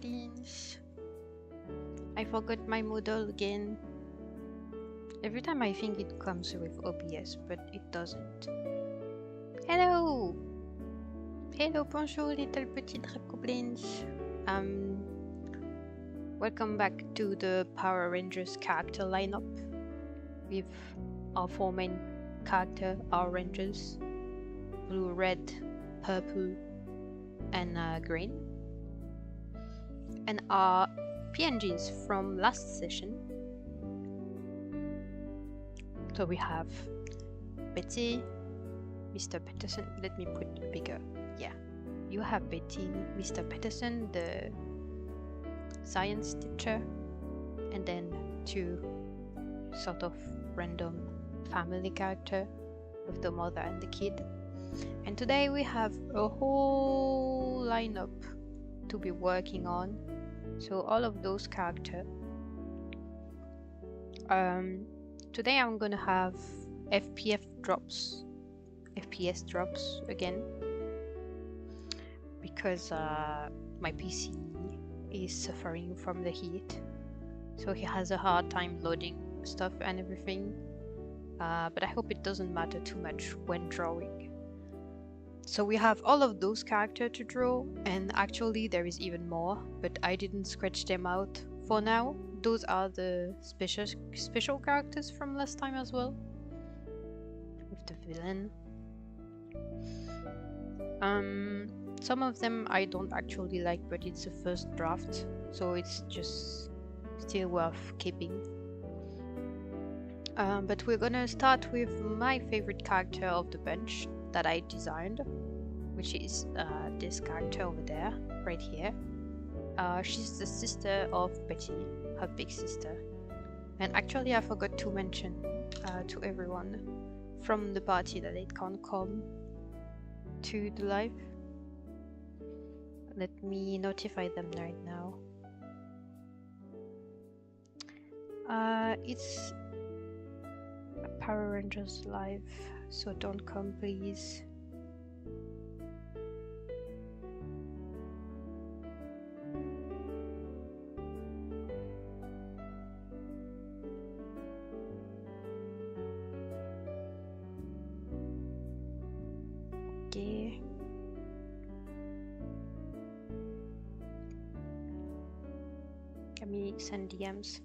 Dragoblins. I forgot my model again. Every time I think it comes with OBS, but it doesn't. Hello! Hello, bonjour, little petit Dragoblins. Welcome back to the Power Rangers character lineup with our four main character, our Rangers: blue, red, purple, and green. And our PNGs from last session. So we have Betty, Mr. Peterson. Let me put bigger. Yeah, you have Betty, Mr. Peterson, the science teacher, and then two sort of random family character with the mother and the kid. And today we have a whole lineup to be working on. So all of those characters. Today I'm gonna have FPS drops again because my PC is suffering from the heat, so he has a hard time loading stuff and everything. But I hope it doesn't matter too much when drawing. So we have all of those characters to draw, and actually there is even more, but I didn't scratch them out for now. Those are the special characters from last time as well, with the villain. Some of them I don't actually like, but it's a first draft, so it's just still worth keeping. But we're gonna start with my favorite character of the bunch that I designed, which is this character over there, right here. She's the sister of Betty, her big sister. And actually I forgot to mention to everyone from the party that it can't come to the live. Let me notify them right now. It's a Power Rangers live, so don't come please. Okay. Let me send DMs.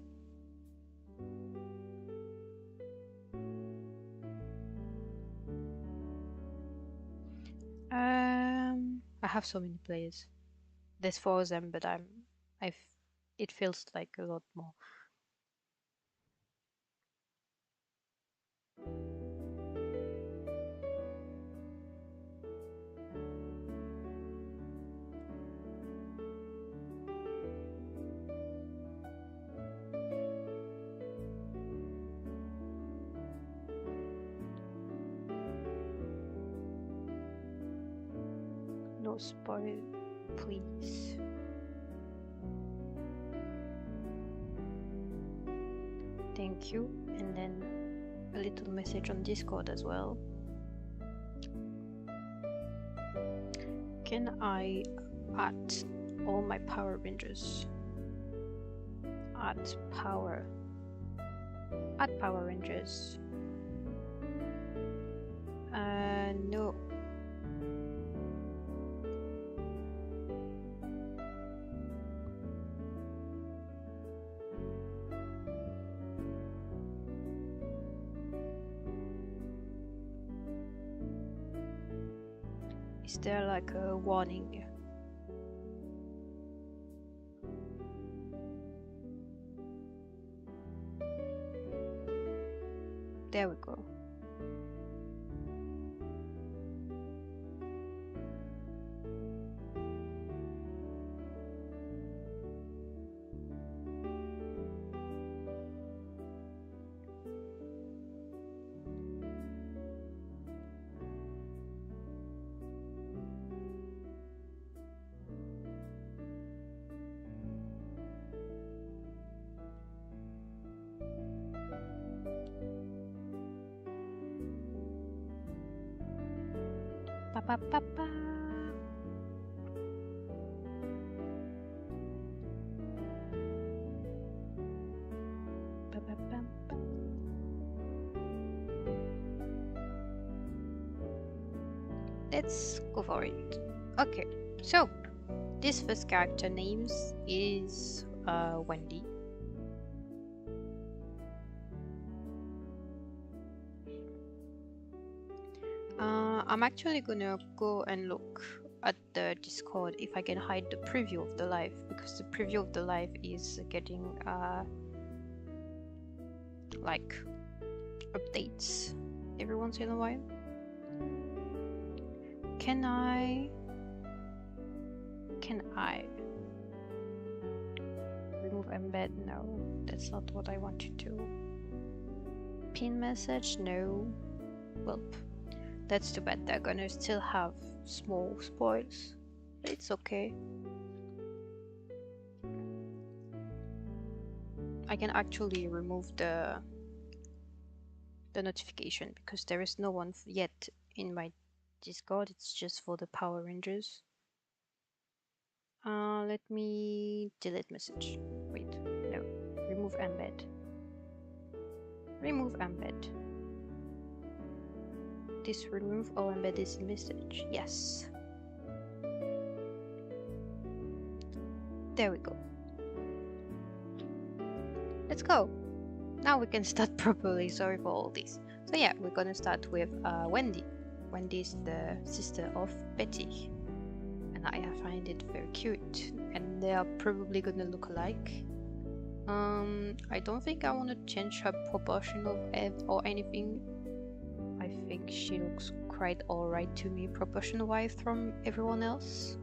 I have so many players. There's 4 of them, but it feels like a lot more. No spoil, please. Thank you. And then a little message on Discord as well. Can I add all my Power Rangers? Add Power Rangers. No. Is there like a warning? There we go. Pa pa pa pa. let's go for it. Okay, so this first character names is Wendy. I'm actually gonna go and look at the Discord if I can hide the preview of the live, because the preview of the live is getting like updates every once in a while. Can I remove embed? No, that's not what I want to do. Pin message? No. Well, that's too bad. They're gonna still have small spoils, but it's okay. I can actually remove the notification because there is no one yet in my Discord. It's just for the Power Rangers. Let me delete message. Wait, no. Remove embed. Remove embed. This remove all embed is message. Yes. There we go. Let's go. Now we can start properly. Sorry for all this. So yeah, we're gonna start with Wendy. Wendy is the sister of Betty. And I find it very cute. And they are probably gonna look alike. I don't think I want to change her proportion of Eve or anything. I think she looks quite alright to me proportion-wise from everyone else.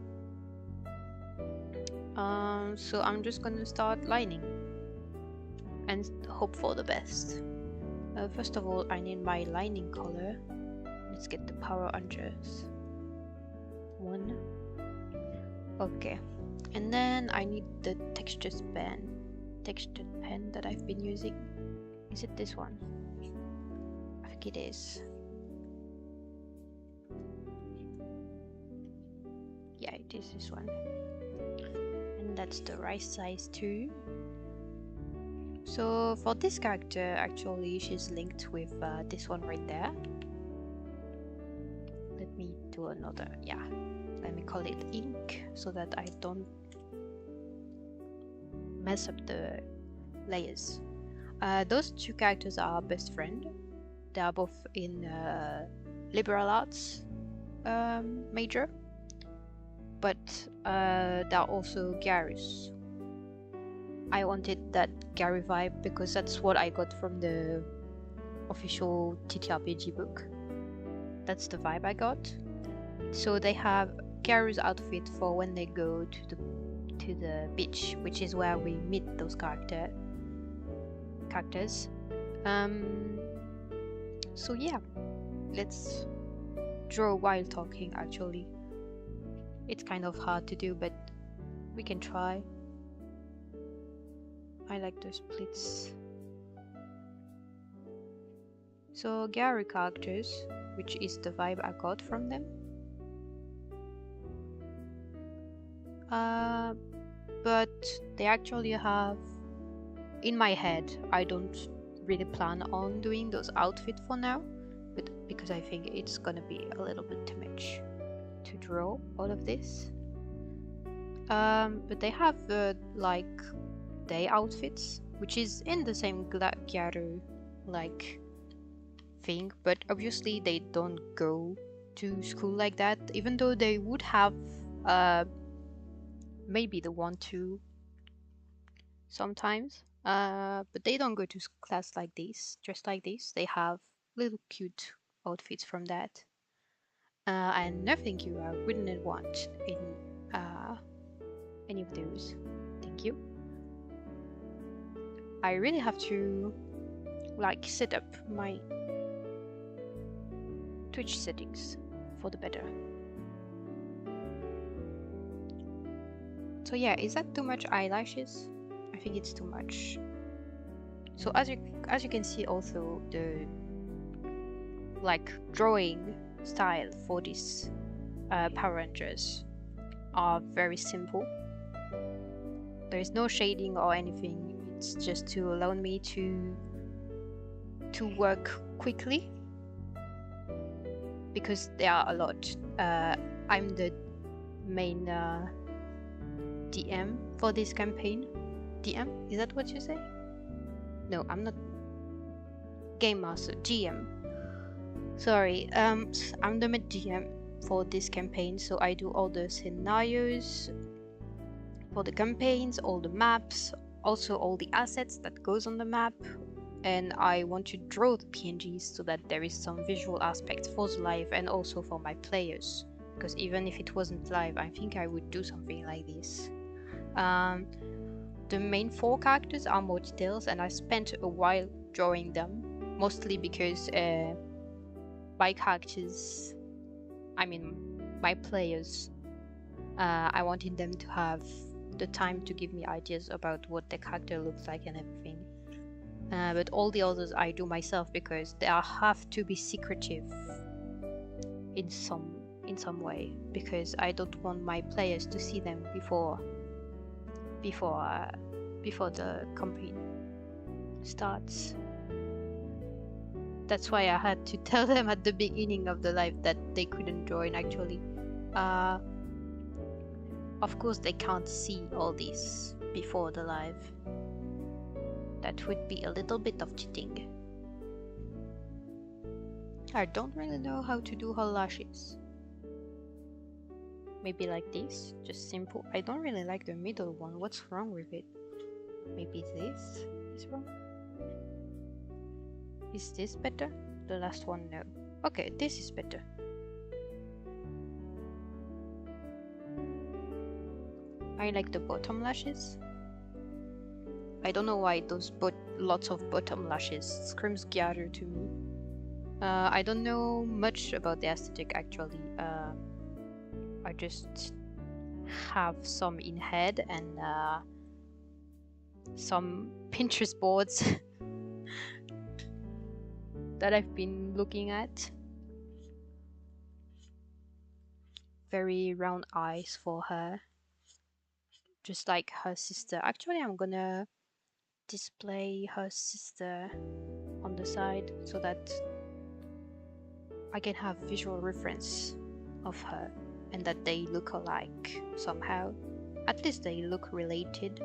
So I'm just gonna start lining and hope for the best. First of all, I need my lining color. Let's get the Power Rangers. 1. Okay. And then I need the textured pen that I've been using. Is it this one? I think it is. Yeah, it is this one. And that's the right size too. So for this character, actually she's linked with this one right there. Let me do another, yeah. Let me call it ink so that I don't mess up the layers. Those two characters are best friend. They are both in liberal arts major, but they're also Garus. I wanted that Gary vibe because that's what I got from the official TTRPG book. That's the vibe I got. So they have Gary's outfit for when they go to the beach, which is where we meet those characters. So yeah, let's draw while talking. Actually, it's kind of hard to do, but we can try. I like the splits. So Gary characters, which is the vibe I got from them. But they actually have, in my head, I don't really plan on doing those outfits for now, but because I think it's gonna be a little bit too much to draw all of this. But they have like day outfits, which is in the same Gyaru like thing, but obviously they don't go to school like that, even though they would have maybe the 1-2 sometimes, but they don't go to class like this, dressed like this. They have little cute outfits from that, and no thank you, I wouldn't want in any of those. Thank you. I really have to like set up my Twitch settings for the better. So yeah, is that too much eyelashes? I think it's too much. So as you can see, also the like drawing style for these Power Rangers are very simple. There is no shading or anything. It's just to allow me to work quickly, because there are a lot I'm the main DM for this campaign. DM? Is that what you say? No, I'm not. Game Master, GM. Sorry, I'm the main GM for this campaign, so I do all the scenarios for the campaigns, all the maps, also all the assets that goes on the map, and I want to draw the PNGs so that there is some visual aspect for the live and also for my players, because even if it wasn't live, I think I would do something like this. The main 4 characters are more details, and I spent a while drawing them, mostly because my characters, I mean my players, I wanted them to have the time to give me ideas about what the character looks like and everything. But all the others I do myself because they have to be secretive in some way, because I don't want my players to see them before the campaign starts. That's why I had to tell them at the beginning of the live that they couldn't join actually. Of course they can't see all this before the live. That would be a little bit of cheating. I don't really know how to do her lashes. Maybe like this, just simple. I don't really like the middle one. What's wrong with it? Maybe this is wrong. Is this better? The last one, no. Okay, this is better. I like the bottom lashes. I don't know why those lots of bottom lashes screams Gyaro to me. I don't know much about the aesthetic actually. I just have some in head and some Pinterest boards that I've been looking at. Very round eyes for her, just like her sister. Actually, I'm gonna display her sister on the side so that I can have visual reference of her and that they look alike somehow. At least they look related,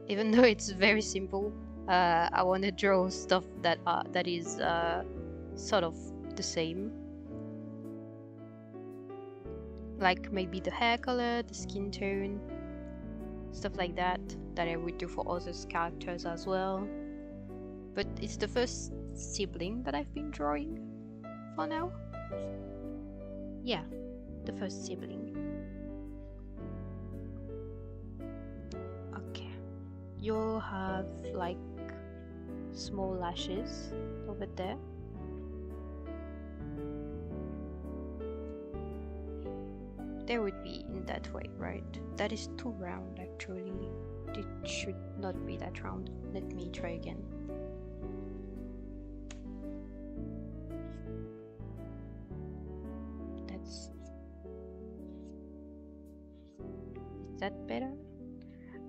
even though it's very simple. I want to draw stuff that is sort of the same, like maybe the hair color, the skin tone, stuff like that I would do for other characters as well. But it's the first sibling that I've been drawing for now. Yeah, the first sibling. Okay, you'll have like small lashes over there. They would be in that way, right? That is too round actually. It should not be that round. Let me try again. Is that better?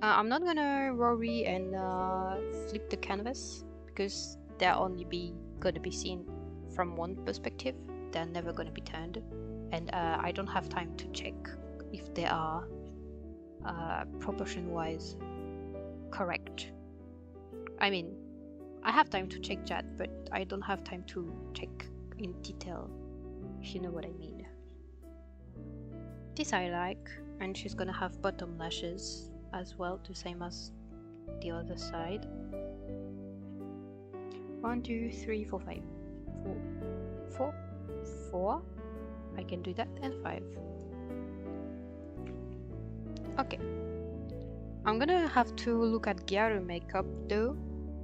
I'm not gonna worry and flip the canvas because they're only gonna be seen from one perspective. They're never gonna be turned, and I don't have time to check if they are proportion-wise correct. I mean, I have time to check that, but I don't have time to check in detail, if you know what I mean. This I like, and she's gonna have bottom lashes as well, the same as the other side. 1, 2, 3, 4, 5. 4. I can do that, and 5. Okay. I'm gonna have to look at Gyaru makeup though,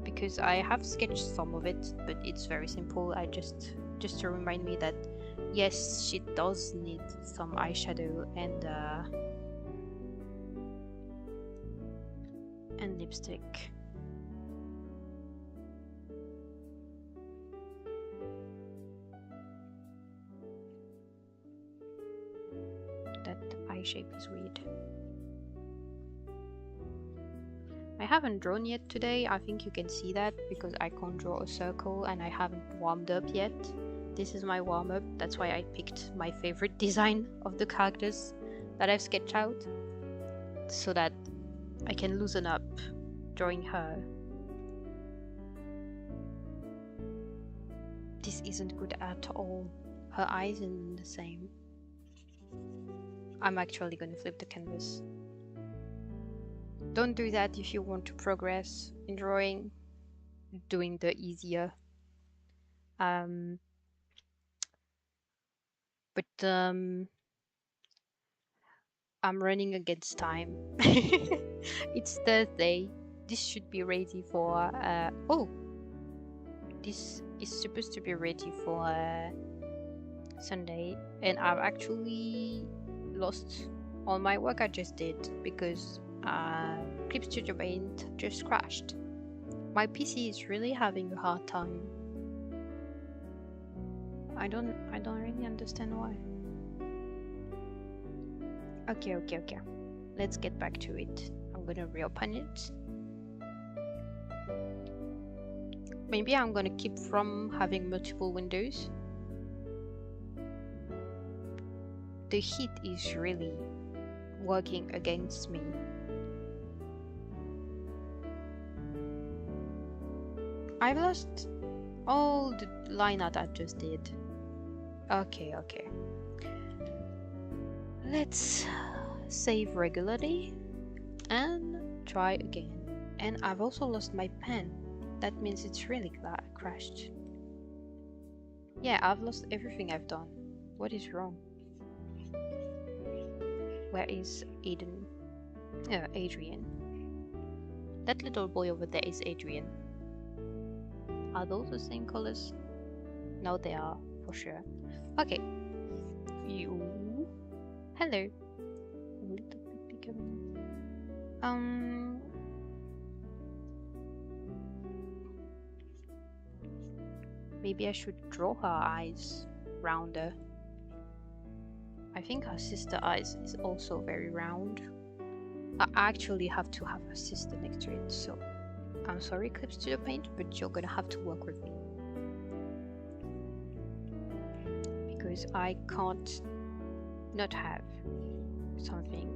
because I have sketched some of it, but it's very simple. I just to remind me that yes, she does need some eyeshadow and lipstick. That eye shape is weird. I haven't drawn yet today. I think you can see that because I can't draw a circle and I haven't warmed up yet. This is my warm-up. That's why I picked my favorite design of the characters that I've sketched out, so that I can loosen up drawing her. This isn't good at all. Her eyes isn't the same. I'm actually gonna flip the canvas. Don't do that if you want to progress in drawing, doing the easier. But I'm running against time. It's Thursday. This should be ready for oh, this is supposed to be ready for Sunday, and I've actually lost all my work I just did because Clip Studio Paint just crashed. My PC is really having a hard time. I don't really understand why. Okay. Let's get back to it. I'm gonna reopen it. Maybe I'm gonna keep from having multiple windows. The heat is really working against me. I've lost all the line art I just did. Okay. Let's save regularly and try again. And I've also lost my pen. That means it's really crashed. Yeah, I've lost everything I've done. What is wrong? Where is Adrian? That little boy over there is Adrian. Are those the same colors? No, they are, for sure. Okay. You. Hello. A little bit bigger. Maybe I should draw her eyes rounder. I think her sister eyes is also very round. I actually have to have her sister next to it, so I'm sorry, Clip Studio Paint, but you're gonna have to work with me. Because I can't not have something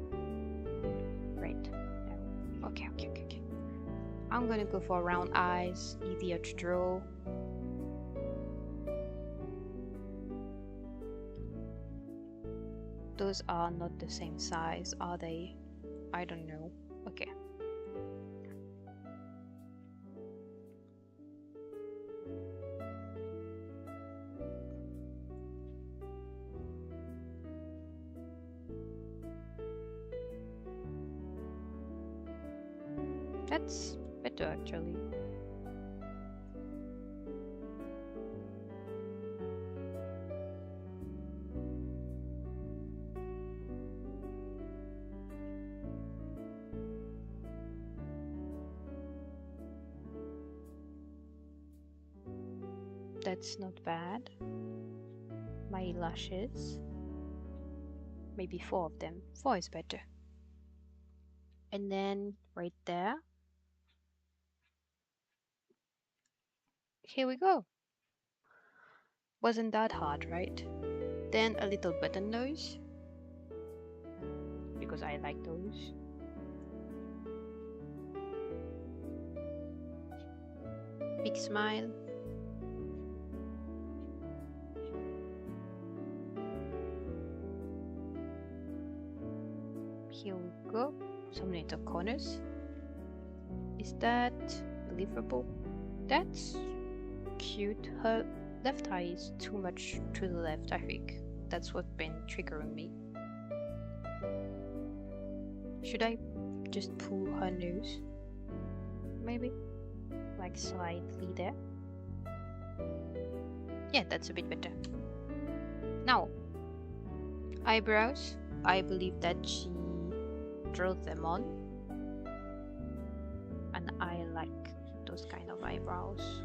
right now. Okay. I'm gonna go for round eyes, easier to draw. Those are not the same size, are they? I don't know. Okay. That's better actually. That's not bad. My lashes. Maybe 4 of them. 4 is better. And then right there. Here we go. Wasn't that hard, right? Then a little button nose. Because I like those. Big smile. Here we go. Some little corners. Is that believable? That's cute. Her left eye is too much to the left, I think. That's what's been triggering me. Should I just pull her nose? Maybe? Like slightly there? Yeah, that's a bit better. Now, eyebrows. I believe that she drew them on. And I like those kind of eyebrows.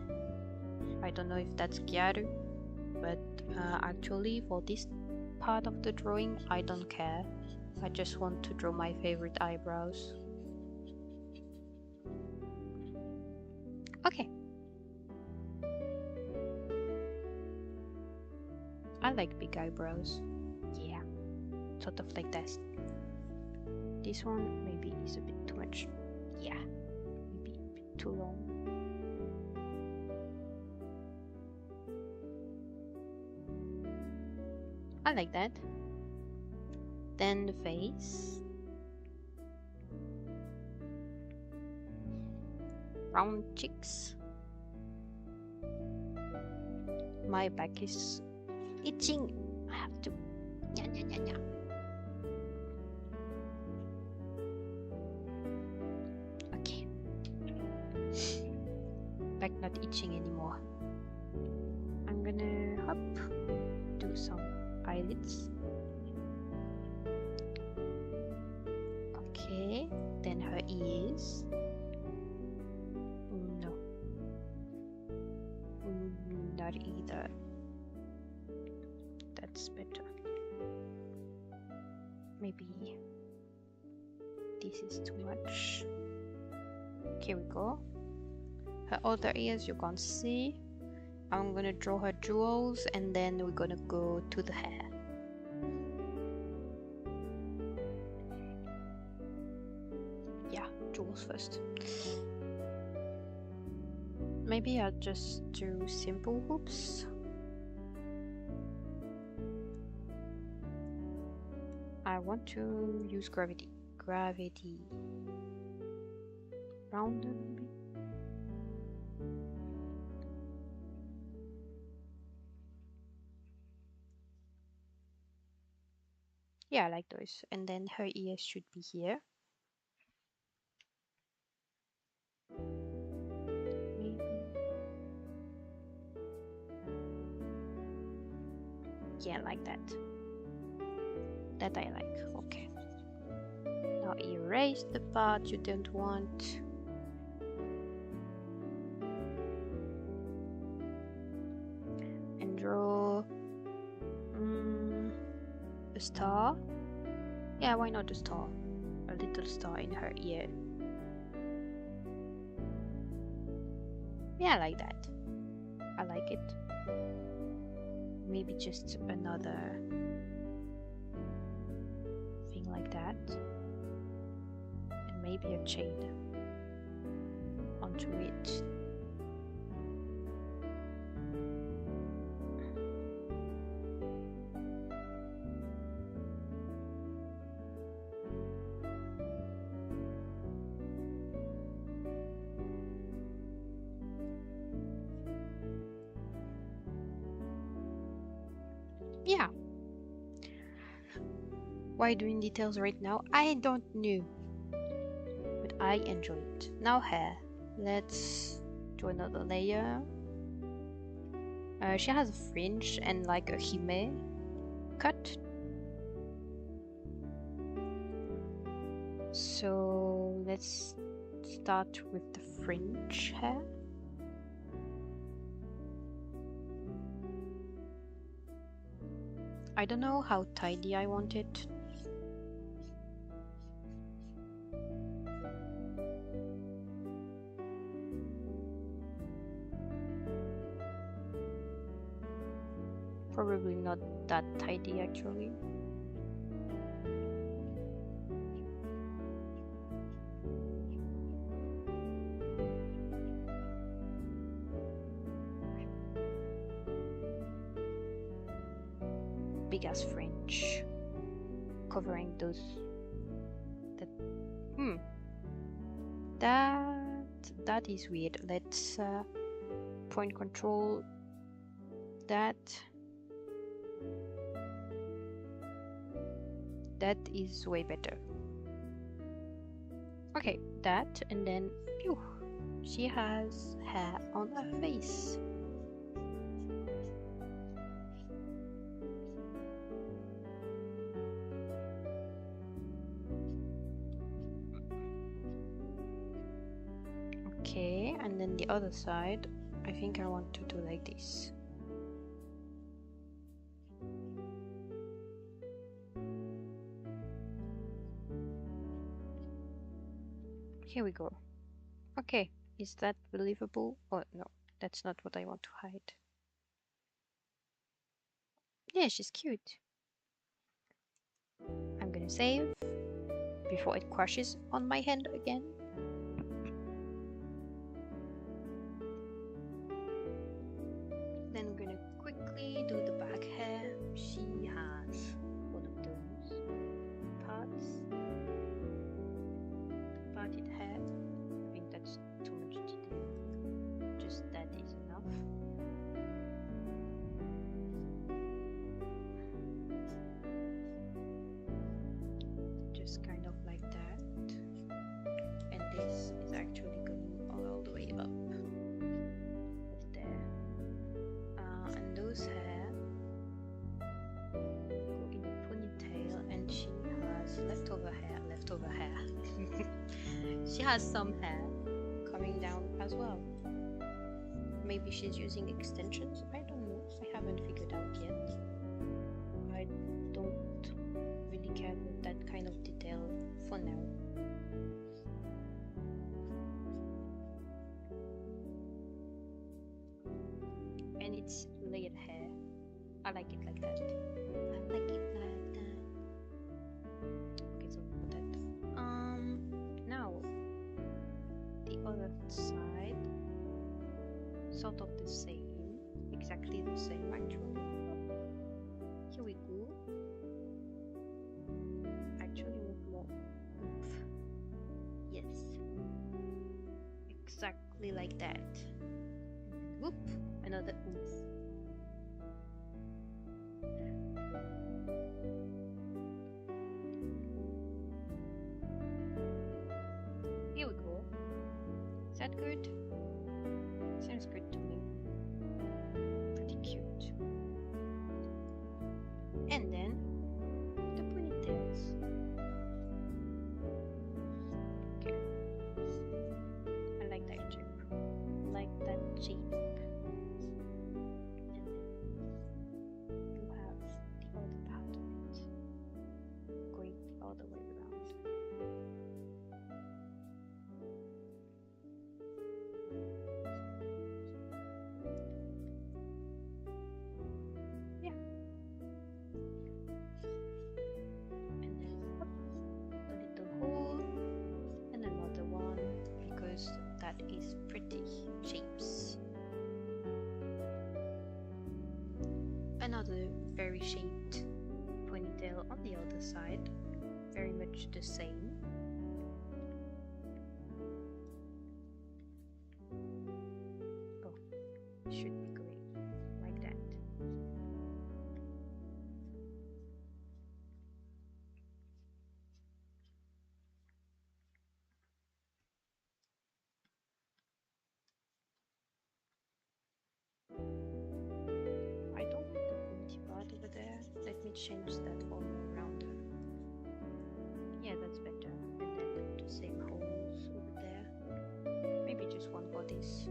I don't know if that's Gyaru, but actually for this part of the drawing, I don't care. I just want to draw my favorite eyebrows. Okay. like big eyebrows. Yeah, sort of like this. This one maybe is a bit too much. Yeah, maybe a bit too long. I like that. Then the face. Round cheeks. My back is itching. I have to. Nya, nya, nya, nya. Okay. Back not itching anymore. I'm gonna hop. Do some eyelids. Okay. Then her ears. No. Not either. That's better. Maybe this is too much. Here we go. Her other ears you can't see. I'm gonna draw her jewels and then we're gonna go to the hair. Yeah, jewels first. Maybe I'll just do simple hoops. I want to use gravity. Gravity. Round maybe. Yeah, I like those. And then her ears should be here. Maybe. Yeah, like that. That I like. Okay. Now erase the part you don't want. And draw a star. Yeah, why not a star? A little star in her ear. Yeah, I like that. I like it. Maybe just another thing like that. And maybe a chain onto it. Yeah. Why doing details right now? I don't know. But I enjoy it. Now hair. Let's do another layer. She has a fringe and like a hime cut. So let's start with the fringe hair. I don't know how tidy I want it. Probably not that tidy actually. Big ass fringe covering those that is weird. Let's point control that. That is way better. Okay, that, and then phew, she has hair on her face. Okay, and then the other side, I think I want to do like this. Here we go. Okay, is that believable? Oh no, that's not what I want to hide. Yeah, she's cute. I'm gonna save before it crashes on my hand again. Then I'm gonna quickly do the back hair. She has one of those parts. Parted hair. I think that's too much detail. Just that is enough. Just kind of like that. And this is actually going all the way up. There. And those hair go in a ponytail, and she has leftover hair. She has some hair coming down as well. Maybe she's using extensions. I don't know. I haven't figured out yet. I don't really care about that kind of detail for now. And it's layered hair. I like it like that. I like it like that. Okay, so put that. Now the other side, sort of the same, exactly the same actually. Here we go. Actually with more oomph. Yes. Exactly like that. Whoop, another oomph. Here we go. Is that good? Seems good to me. Pretty cute. And then the ponytails. Okay. I like that shape. Like that shape. And then you have the other part of it going all the way around. Yeah. And then up, a little hole and another one, because that is pretty shapes. Another very shaped ponytail on the other side, very much the same. Oh, should be going like that. I don't like the pointy part over there. Let me change that all around her. Yeah, that's better. And then the same holes over there. Maybe just one for this.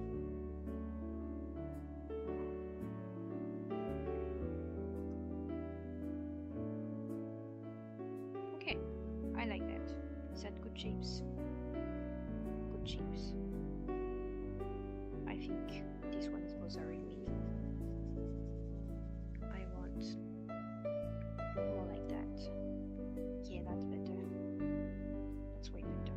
Okay, I like that. Is that good shapes? Good shapes. I think this one is bothering me. I want more like that. Yeah, that's better. That's way better.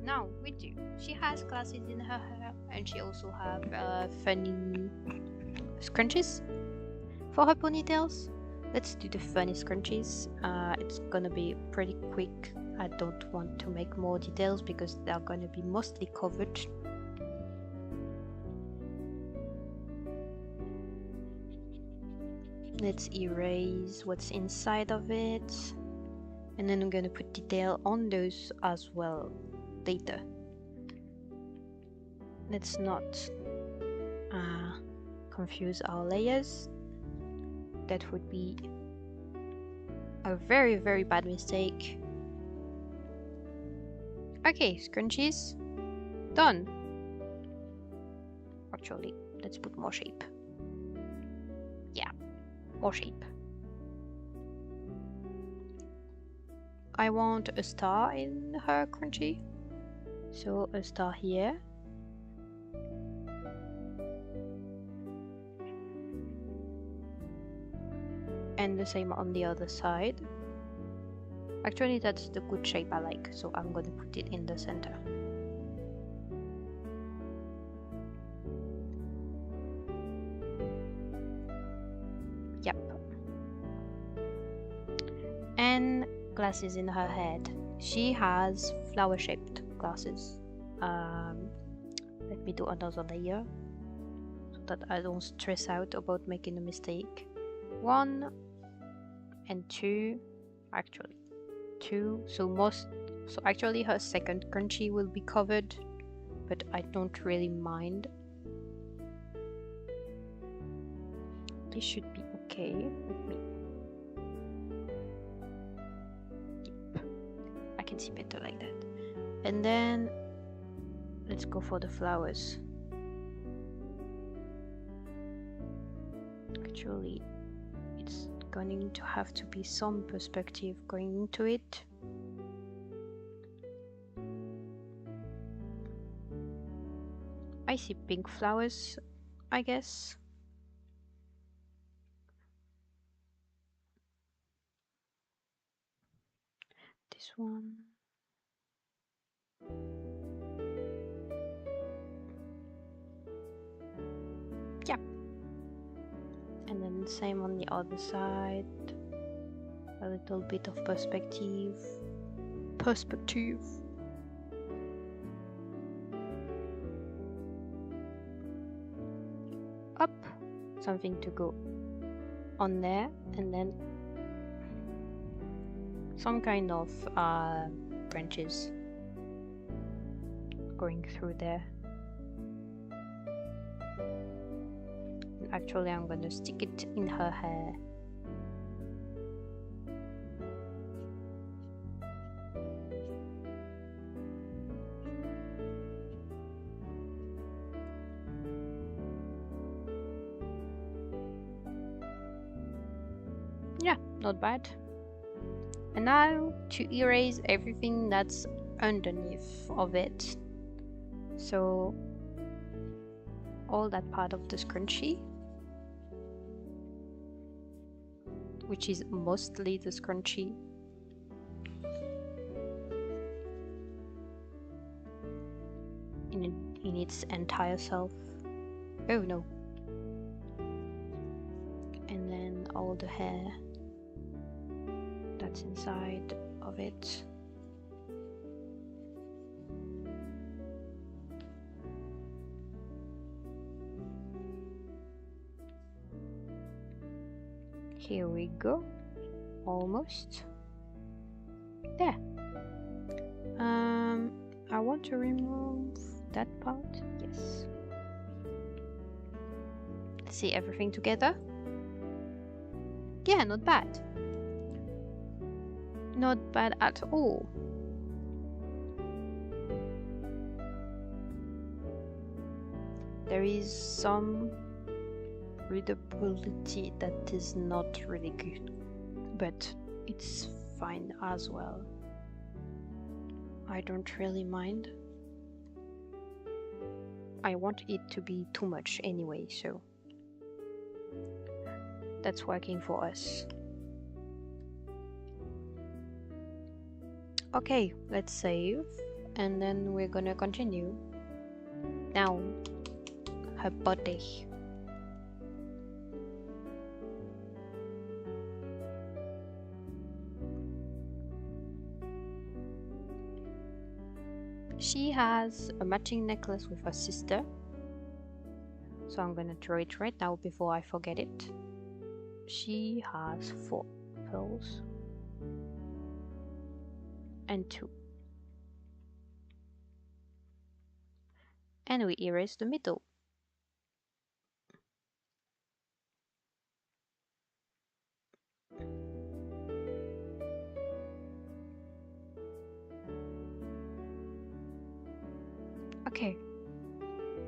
Now we do. She has glasses in her hair, and she also have funny scrunchies for her ponytails. Let's do the funny scrunchies. It's gonna be pretty quick. I don't want to make more details because they're gonna be mostly covered. Let's erase what's inside of it, and then I'm gonna put detail on those as well later. Let's not confuse our layers. That would be a very, very bad mistake. Okay, scrunchies done. Actually, let's put more shape. Yeah, more shape. I want a star in her scrunchie, so a star here. And the same on the other side. Actually, that's the good shape I like, so I'm gonna put it in the center. Yep. And glasses in her head. She has flower-shaped glasses. Let me do another layer so that I don't stress out about making a mistake. 1 and 2, actually 2. So actually her second crunchy will be covered, but I don't really mind. This should be okay. Let me. Yep. I can see better like that. And then let's go for the flowers. Actually, it's going to have to be some perspective going into it. I see pink flowers, I guess. This one. Yeah. And then same on the other side. A little bit of perspective. Up. Something to go on there, and then some kind of branches going through there. And actually, I'm gonna stick it in her hair. Yeah, not bad. And now to erase everything that's underneath of it. So all that part of the scrunchie, which is mostly the scrunchie, in its entire self. Oh no. And then all the hair that's inside of it. Here we go. Almost. There. I want to remove that part. Yes. See everything together? Yeah, not bad. Not bad at all. There is some readability that is not really good, but it's fine as well. I don't really mind. I want it to be too much anyway, so that's working for us. Okay, let's save, and then we're gonna continue. Now, her body. She has a matching necklace with her sister, so I'm gonna draw it right now before I forget it. She has 4 pearls and 2, and we erase the middle. Okay,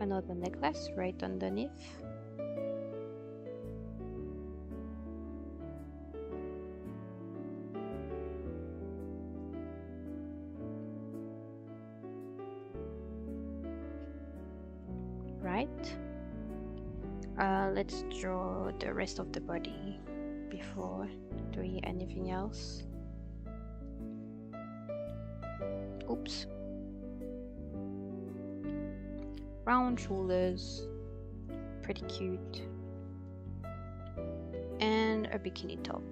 another necklace right underneath. Right. Let's draw the rest of the body before doing anything else. Oops. Round shoulders, pretty cute. And a bikini top.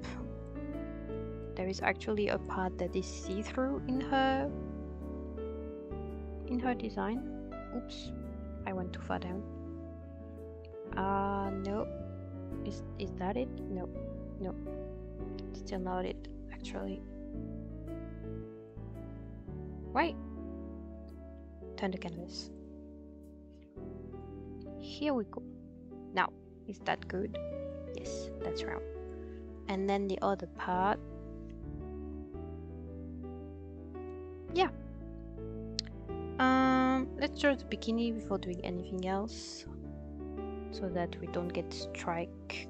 There is actually a part that is see-through in her design. Oops, I went too far down. No. Is that it? No. No. Still not it, actually. Wait. Turn the canvas. Here we go. Now, is that good? Yes, that's round. And then the other part. Yeah. Let's draw the bikini before doing anything else, so that we don't get striked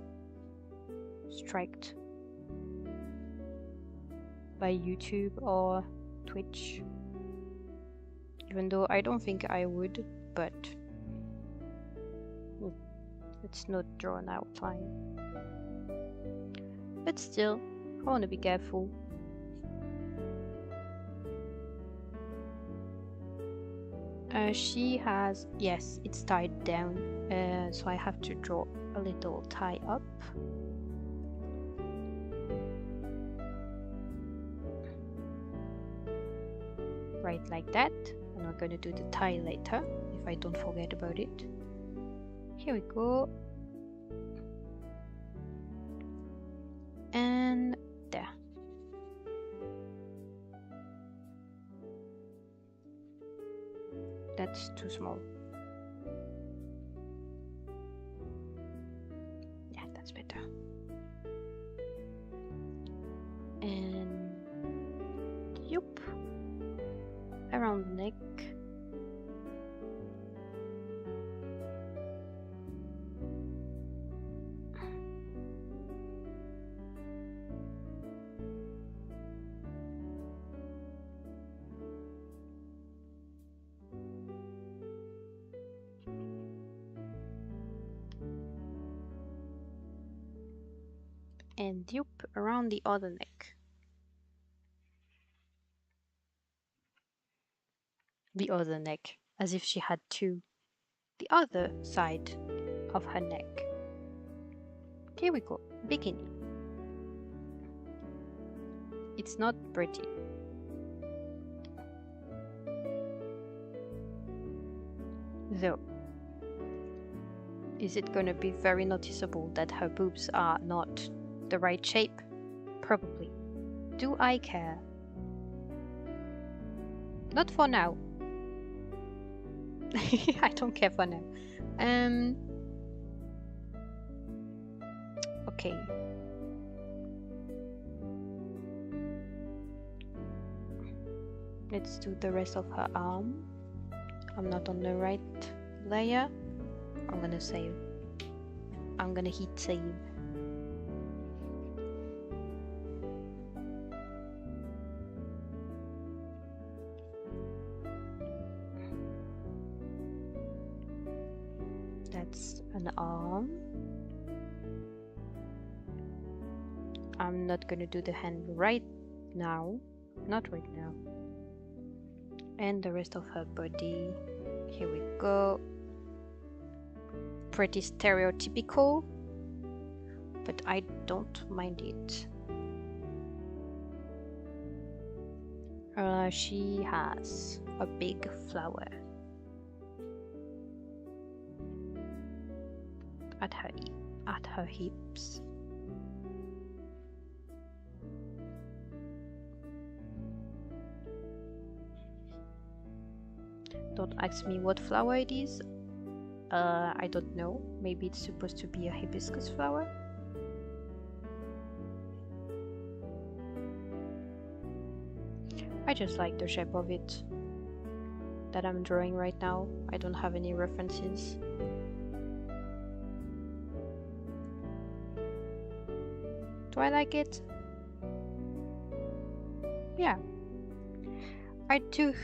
by YouTube or Twitch. Even though I don't think I would, but it's not drawn out fine. But still, I want to be careful. She has, yes, it's tied down, so I have to draw a little tie up. Right like that, and we're going to do the tie later, if I don't forget about it. Here we go. And there. That's too small. Yeah, that's better. And yup, around the neck. And yup, around the other neck. The other neck, as if she had two. The other side of her neck. Here we go, bikini. It's not pretty. Though, is it gonna be very noticeable that her boobs are not the right shape? Probably. Do I care? Not for now. I don't care for now. Okay. Let's do the rest of her arm. I'm not on the right layer. I'm gonna save. I'm gonna hit save. That's an arm. I'm not gonna do the hand right now. Not right now. And the rest of her body. Here we go. Pretty stereotypical, but I don't mind it. She has a big flower at her hips. Don't ask me what flower it is. I don't know. Maybe it's supposed to be a hibiscus flower. I just like the shape of it that I'm drawing right now. I don't have any references. Do I like it? Yeah, I do.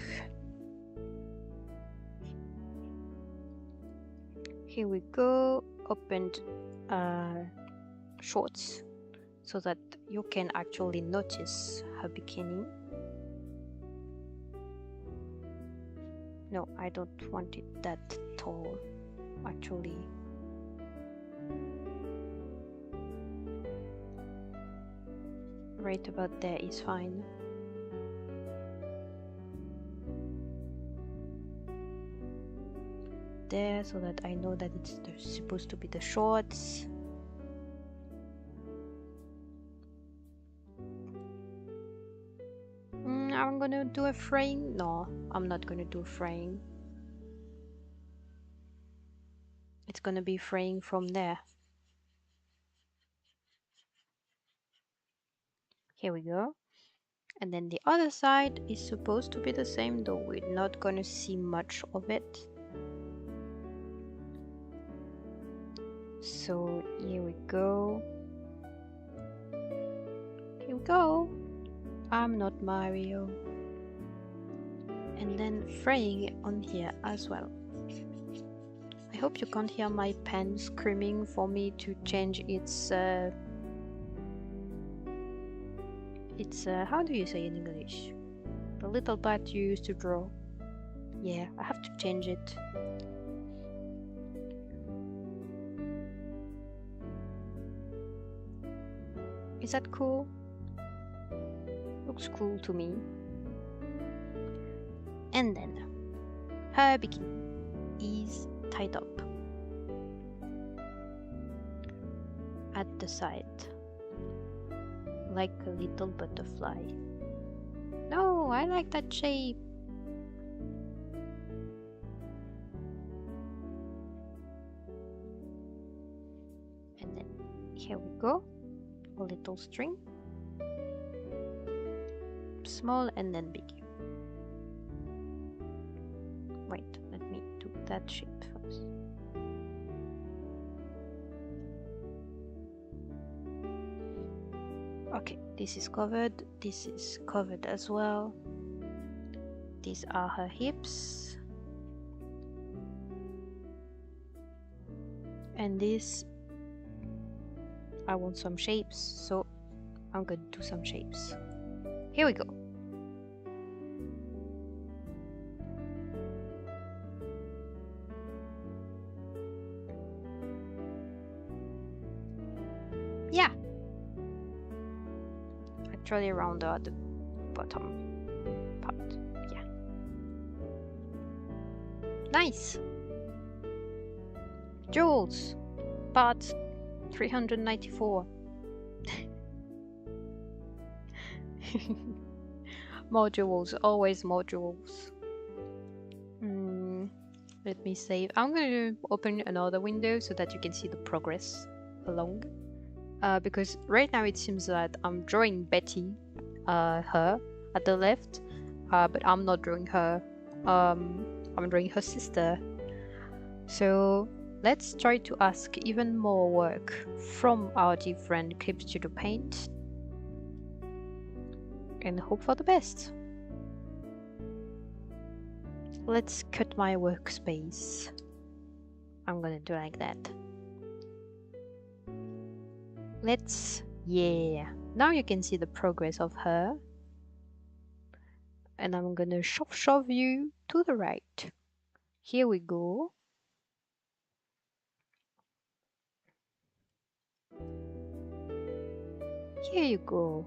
Here we go. Opened shorts. so that you can actually notice her bikini. No, I don't want it that tall, actually. Right about there is fine. There, so that I know that it's supposed to be the shorts. I'm gonna do a fraying. No, I'm not gonna do fraying. It's gonna be fraying from there. Here we go. And then the other side is supposed to be the same, though we're not gonna see much of it. So here we go. Here we go. I'm not Mario. And then fraying on here as well. I hope you can't hear my pen screaming for me to change its how do you say in English? The little bat you used to draw. Yeah, I have to change it. Is that cool? Looks cool to me. And then her bikini is tied up at the side like a little butterfly. No, I like that shape. And then here we go, a little string, small and then big. Wait, let me do that shape first. Okay, this is covered as well. These are her hips. And this, I want some shapes, so I'm going to do some shapes. Here we go. Yeah. Actually around the bottom part. Yeah. Nice. Jewels. Part 394. More jewels, always more jewels. Let me save. I'm going to open another window so that you can see the progress along. Because right now it seems that I'm drawing Betty, her, at the left, but I'm not drawing her. I'm drawing her sister. So let's try to ask even more work from our different Clip Studio Paint and hope for the best. Let's cut my workspace. I'm gonna do like that. Yeah. Now you can see the progress of her. And I'm gonna shove you to the right. Here we go. Here you go.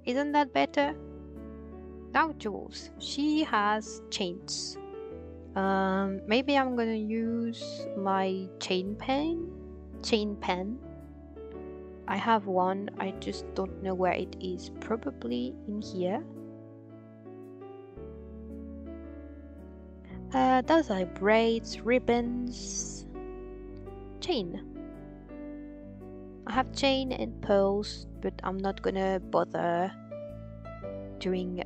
Isn't that better? Now Jules, she has chains. Maybe I'm gonna use my chain pen. I have one, I just don't know where it is. Probably in here. Those are braids, ribbons, chain. I have chain and pearls, but I'm not gonna bother doing,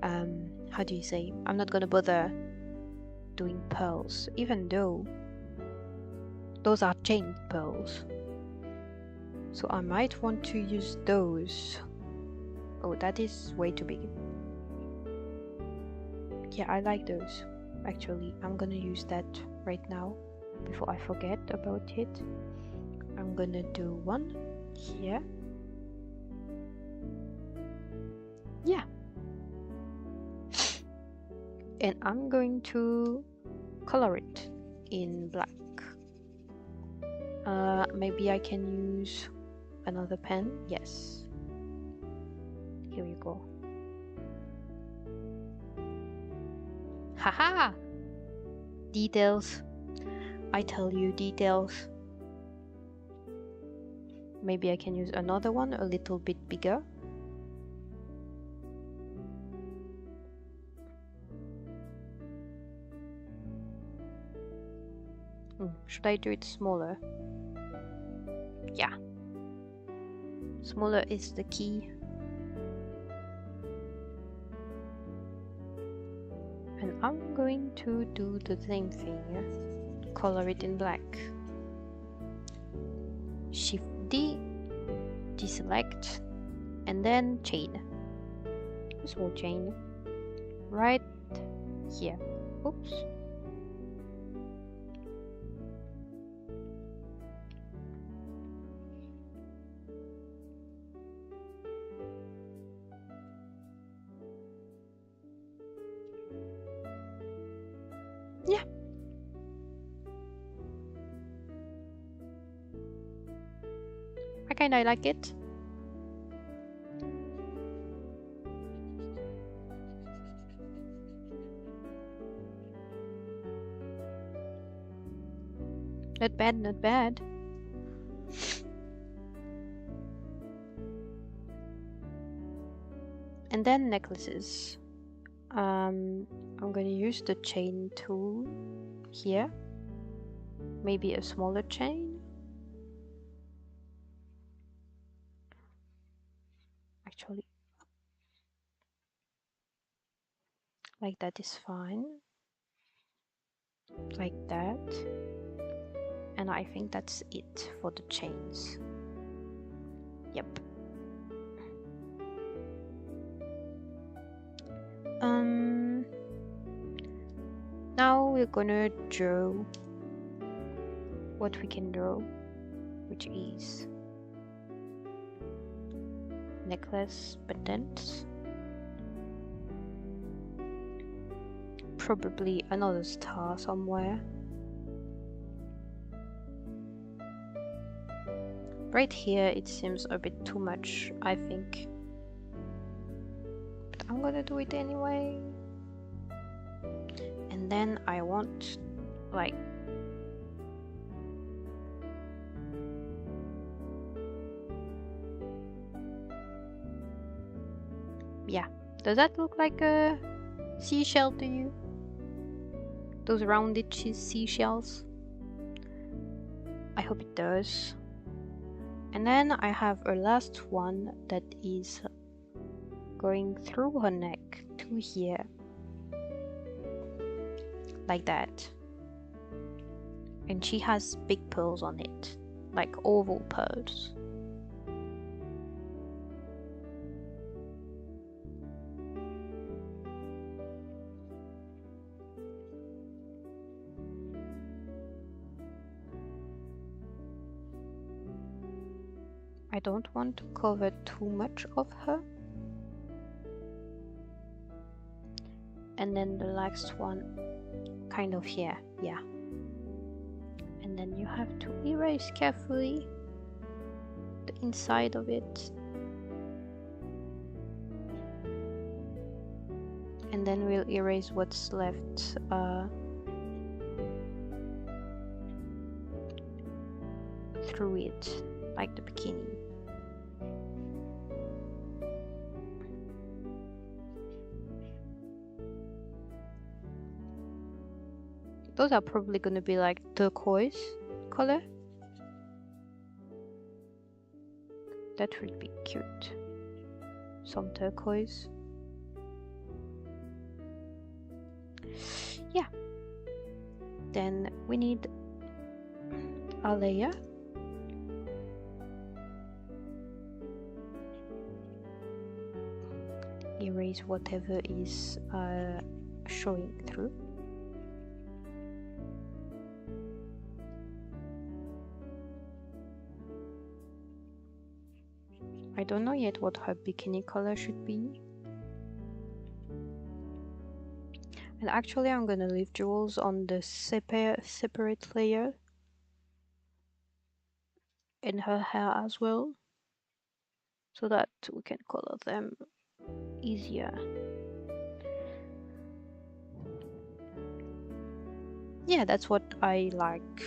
how do you say? I'm not gonna bother doing pearls, even though those are chain pearls. So I might want to use those. Oh, that is way too big. Yeah, I like those. Actually, I'm gonna use that right now before I forget about it. I'm gonna do one here Yeah. And I'm going to color it in black. Maybe I can use another pen. Yes. Here you go. Haha! Details. I tell you, details. Maybe I can use another one a little bit bigger. Should I do it smaller? Yeah. Smaller is the key. And I'm going to do the same thing. Color it in black. Shift D, deselect, and then chain. A small chain. Right here. Oops. Yeah. I kinda like it. Not bad, not bad. And then necklaces. I'm gonna use the chain tool here. Maybe a smaller chain. Actually, like that is fine. Like that. And I think that's it for the chains. Yep. Now we're gonna draw what we can draw, which is necklace pendants, probably another star somewhere. Right here it seems a bit too much, I think, but I'm gonna do it anyway. And then I want like yeah, does that look like a seashell to you? Those rounded seashells? I hope it does. And then I have a last one that is going through her neck to here. Like that. And she has big pearls on it, like oval pearls. I don't want to cover too much of her. And then the last one kind of here, yeah. And then you have to erase carefully the inside of it. And then we'll erase what's left through it, like the bikini. Those are probably gonna be like turquoise color. That would be cute. Some turquoise. Yeah. Then we need a layer. Erase whatever is showing through. I don't know yet what her bikini color should be. And actually I'm gonna leave jewels on the separate layer in her hair as well, so that we can color them easier. Yeah, that's what I like.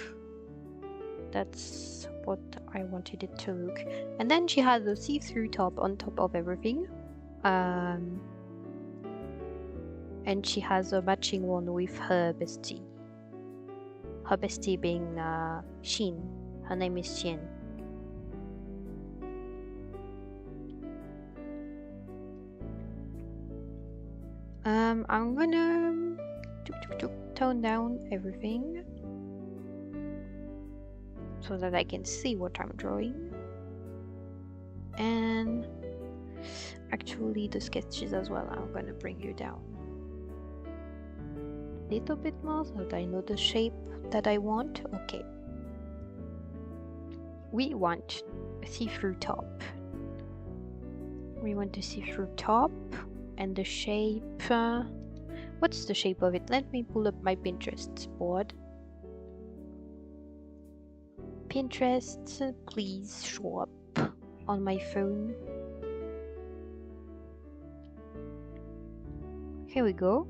That's what I wanted it to look. And then she has a see-through top on top of everything. And she has a matching one with her bestie. Her bestie being Shin. Her name is Shin. I'm gonna tone down everything so that I can see what I'm drawing. And actually the sketches as well, I'm gonna bring you down a little bit more so that I know the shape that I want. Okay. We want a see-through top. We want a see-through top and the shape. What's the shape of it? Let me pull up my Pinterest board. Pinterest, please show up on my phone. Here we go.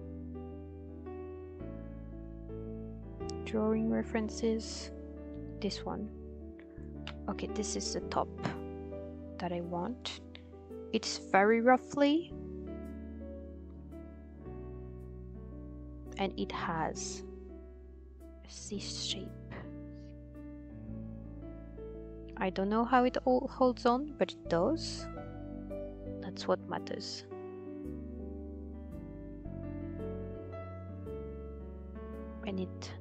Drawing references. This one. Okay, this is the top that I want. It's very roughly. And it has this shape. I don't know how it all holds on, but it does. That's what matters. And it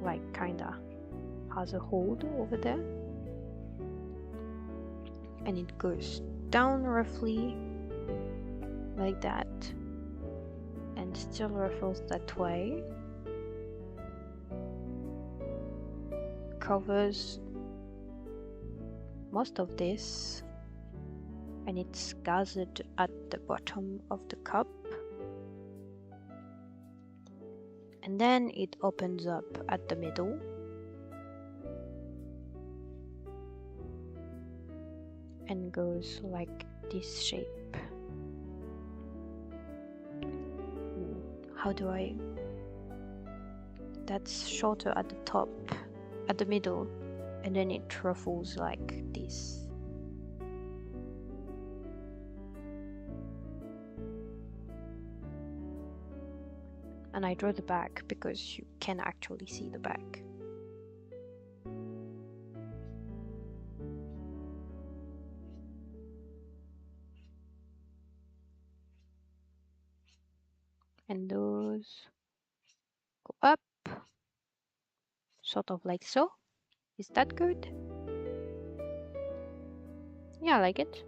like kinda has a hold over there. And it goes down roughly like that. And still ruffles that way. Covers most of this, and it's gathered at the bottom of the cup, and then it opens up at the middle, and goes like this shape. How do I... That's shorter at the top, at the middle, and then it ruffles like this. And I draw the back because you can actually see the back. And those go up, sort of like so. Is that good? Yeah, I like it.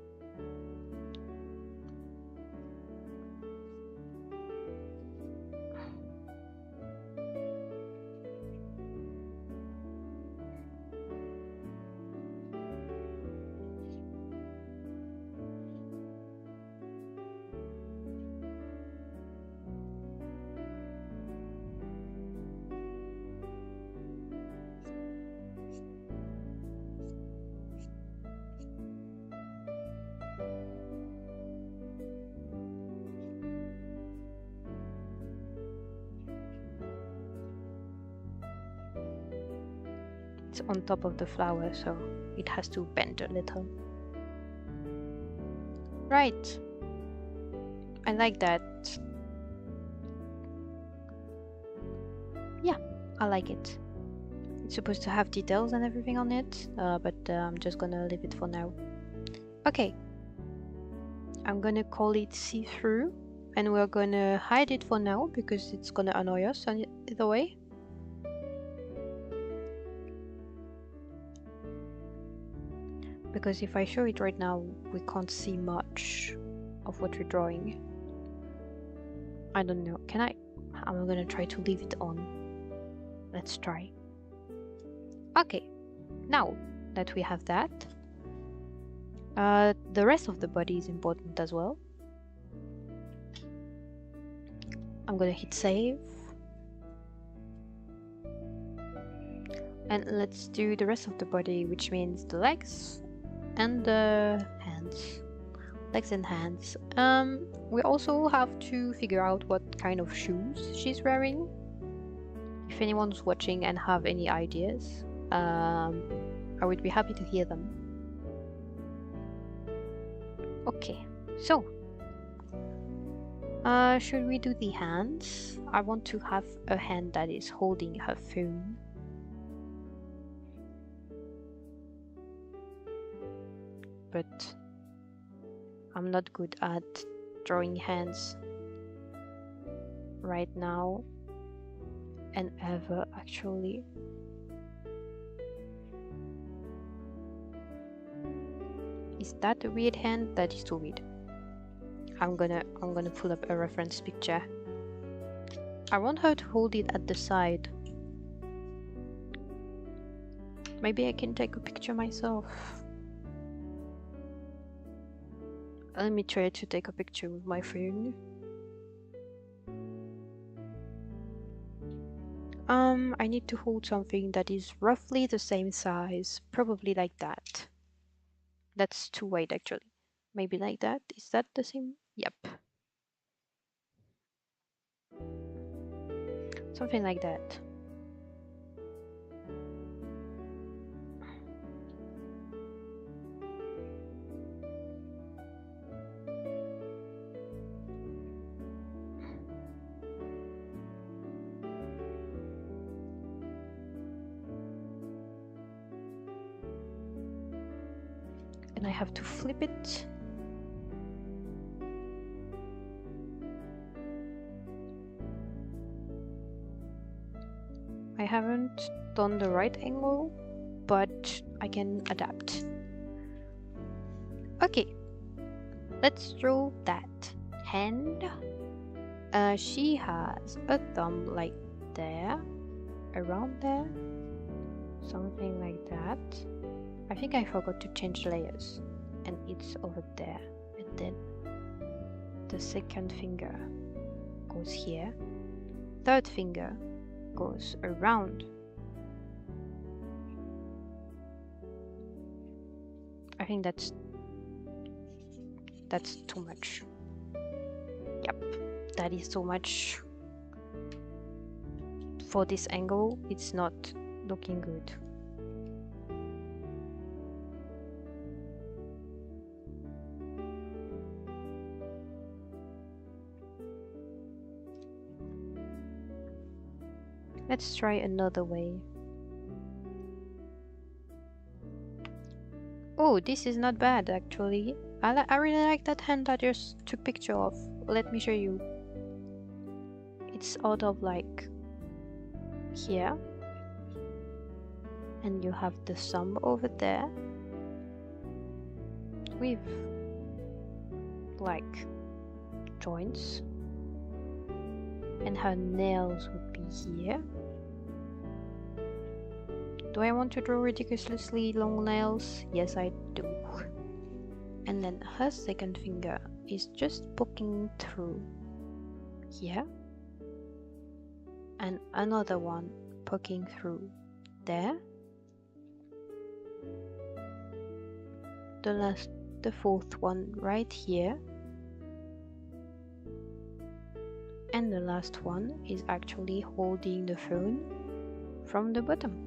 It's on top of the flower, so it has to bend a little. Right. I like that. Yeah, I like it. It's supposed to have details and everything on it, but I'm just gonna leave it for now. Okay. I'm gonna call it see-through, and we're gonna hide it for now because it's gonna annoy us either way. Because if I show it right now, we can't see much of what we're drawing. I don't know. Can I? I'm gonna try to leave it on. Let's try. Okay. Now that we have that, the rest of the body is important as well. I'm gonna hit save. And let's do the rest of the body, which means the legs and the hands. Legs and hands. We also have to figure out what kind of shoes she's wearing. If anyone's watching and have any ideas, I would be happy to hear them. Okay, so should we do the hands? I want to have a hand that is holding her phone. But I'm not good at drawing hands right now and ever, actually. Is that a weird hand? That is too weird. I'm gonna pull up a reference picture. I want her to hold it at the side. Maybe I can take a picture myself. Let me try to take a picture with my phone. I need to hold something that is roughly the same size, probably like that. That's too wide actually. Maybe like that. Is that the same? Yep. Something like that. And I have to flip it. I haven't done the right angle, but I can adapt. Okay, let's draw that hand. She has a thumb like there, around there, something like that. I think I forgot to change layers, and it's over there. And then the second finger goes here, third finger goes around. I think that's too much. Yep, that is too much. For this angle, it's not looking good. Let's try another way. Oh, this is not bad actually. I really like that hand I just took picture of. Let me show you. It's out of like here. And you have the thumb over there. With like joints. And her nails would be here. Do I want to draw ridiculously long nails? Yes, I do. And then her second finger is just poking through here. And another one poking through there. The fourth one right here. And the last one is actually holding the phone from the bottom.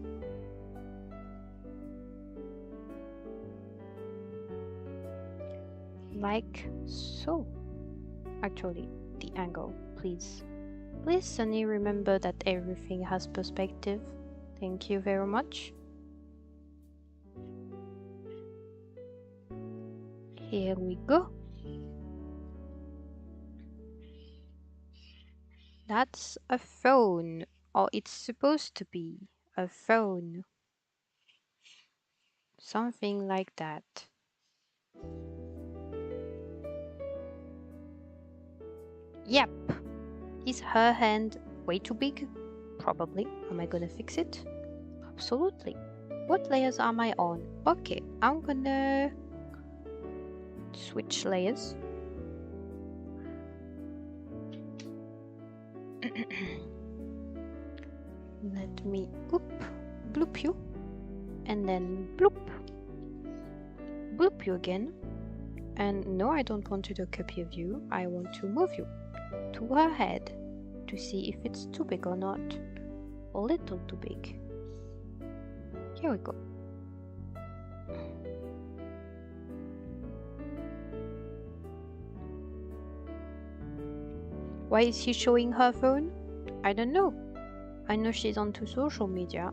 Like so. Actually, the angle, please. Please, Sunny, remember that everything has perspective. Thank you very much. Here we go. That's a phone, or it's supposed to be a phone. Something like that. Yep. Is her hand way too big? Probably. Am I gonna fix it? Absolutely. What layers am I on? Okay, I'm gonna switch layers. Let me bloop you, and then bloop you again. And no, I don't want to do a copy of you. I want to move you to her head to see if it's too big or not. A little too big. Here we go. Why is she showing her phone? I don't know. I know she's onto social media.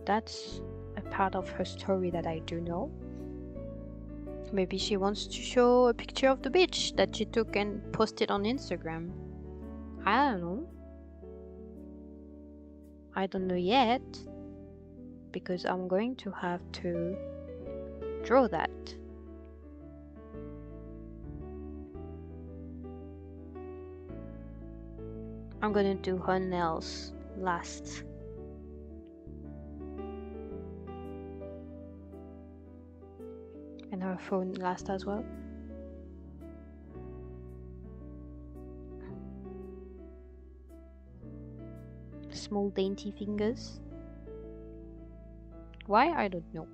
That's a part of her story that I do know. Maybe she wants to show a picture of the beach that she took and posted on Instagram. I don't know. I don't know yet, because I'm going to have to draw that. I'm gonna do her nails last. And her phone last as well. Small dainty fingers. Why? I don't know.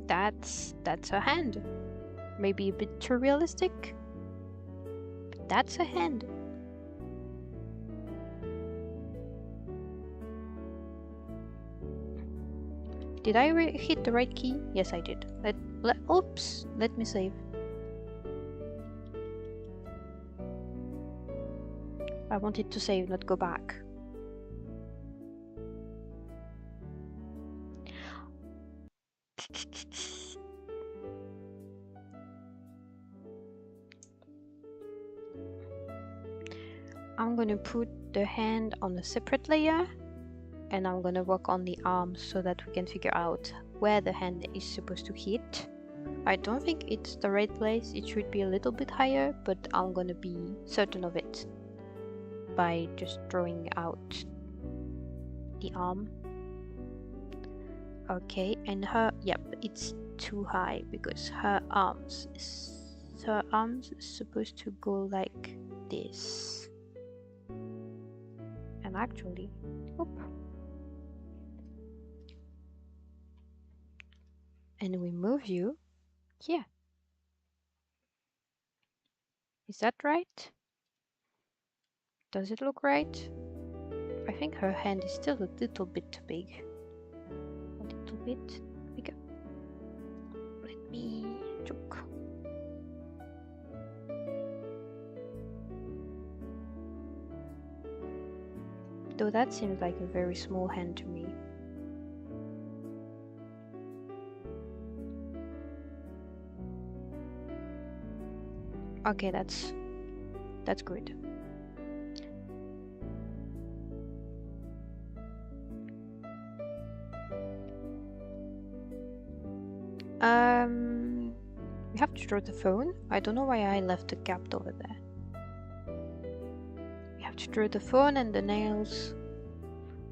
That's her hand. Maybe a bit too realistic. But that's her hand. Did I hit the right key? Yes, I did. Oops, let me save. I wanted to save, not go back. I'm gonna put the hand on a separate layer, and I'm gonna work on the arms so that we can figure out where the hand is supposed to hit. I don't think it's the right place. It should be a little bit higher, but I'm gonna be certain of it by just drawing out the arm. Okay, and her, yep, it's too high because her arms is supposed to go like this. And actually, and we move you here. Is that right? Does it look right? I think her hand is still a little bit too big. A little bit bigger. Let me choke. Though that seems like a very small hand to me. Okay, that's good. We have to draw the phone. I don't know why I left the gap over there. We have to draw the phone and the nails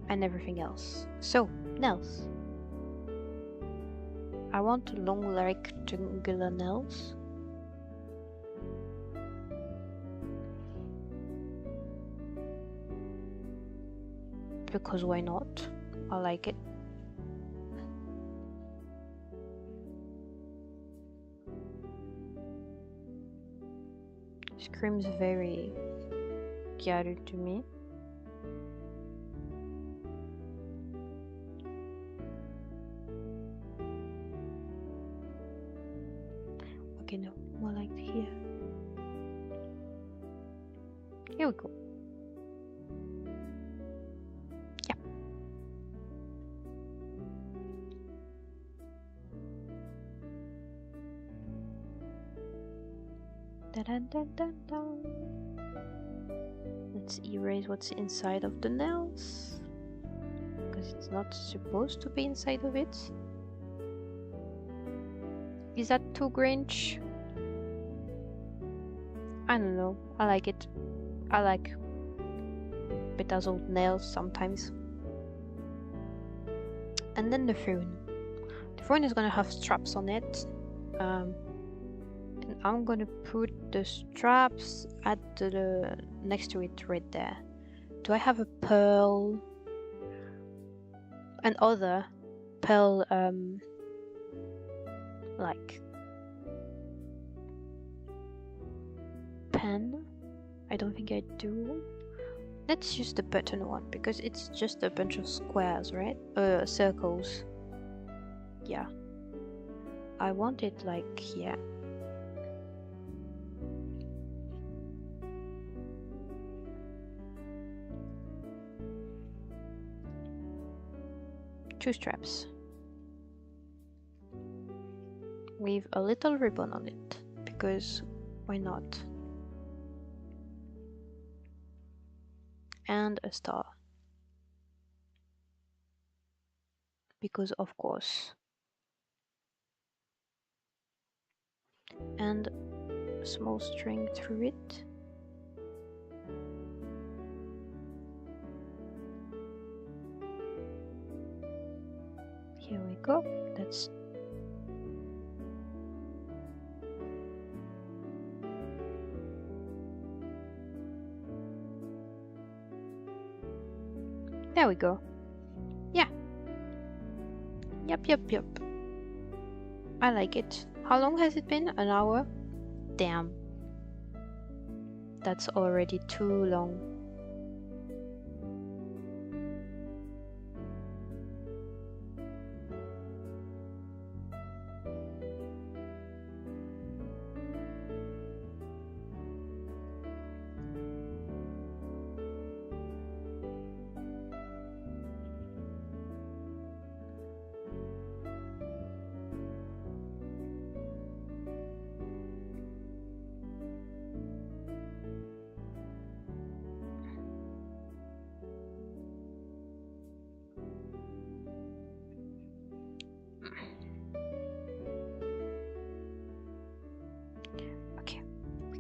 and everything else. So, nails. I want long rectangular nails. Because why not? I like it. Screams very Gyaru to me. Okay, no, more like here. Here we go. Yeah. Dun, dun, dun, dun. Let's erase what's inside of the nails, because it's not supposed to be inside of it. Is that too Grinch? I don't know. I like it. I like bedazzled nails sometimes. And then the phone. The phone is gonna have straps on it. And I'm gonna put the straps at the next to it right there. Do I have a pearl? Another pearl like pen? I don't think I do. Let's use the button one because it's just a bunch of squares, right? Circles. Yeah. I want it like here. Two straps. With a little ribbon on it because why not? And a star. Because of course. And a small string through it. Here we go. That's there we go. Yeah. Yep. I like it. How long has it been? An hour? Damn. That's already too long.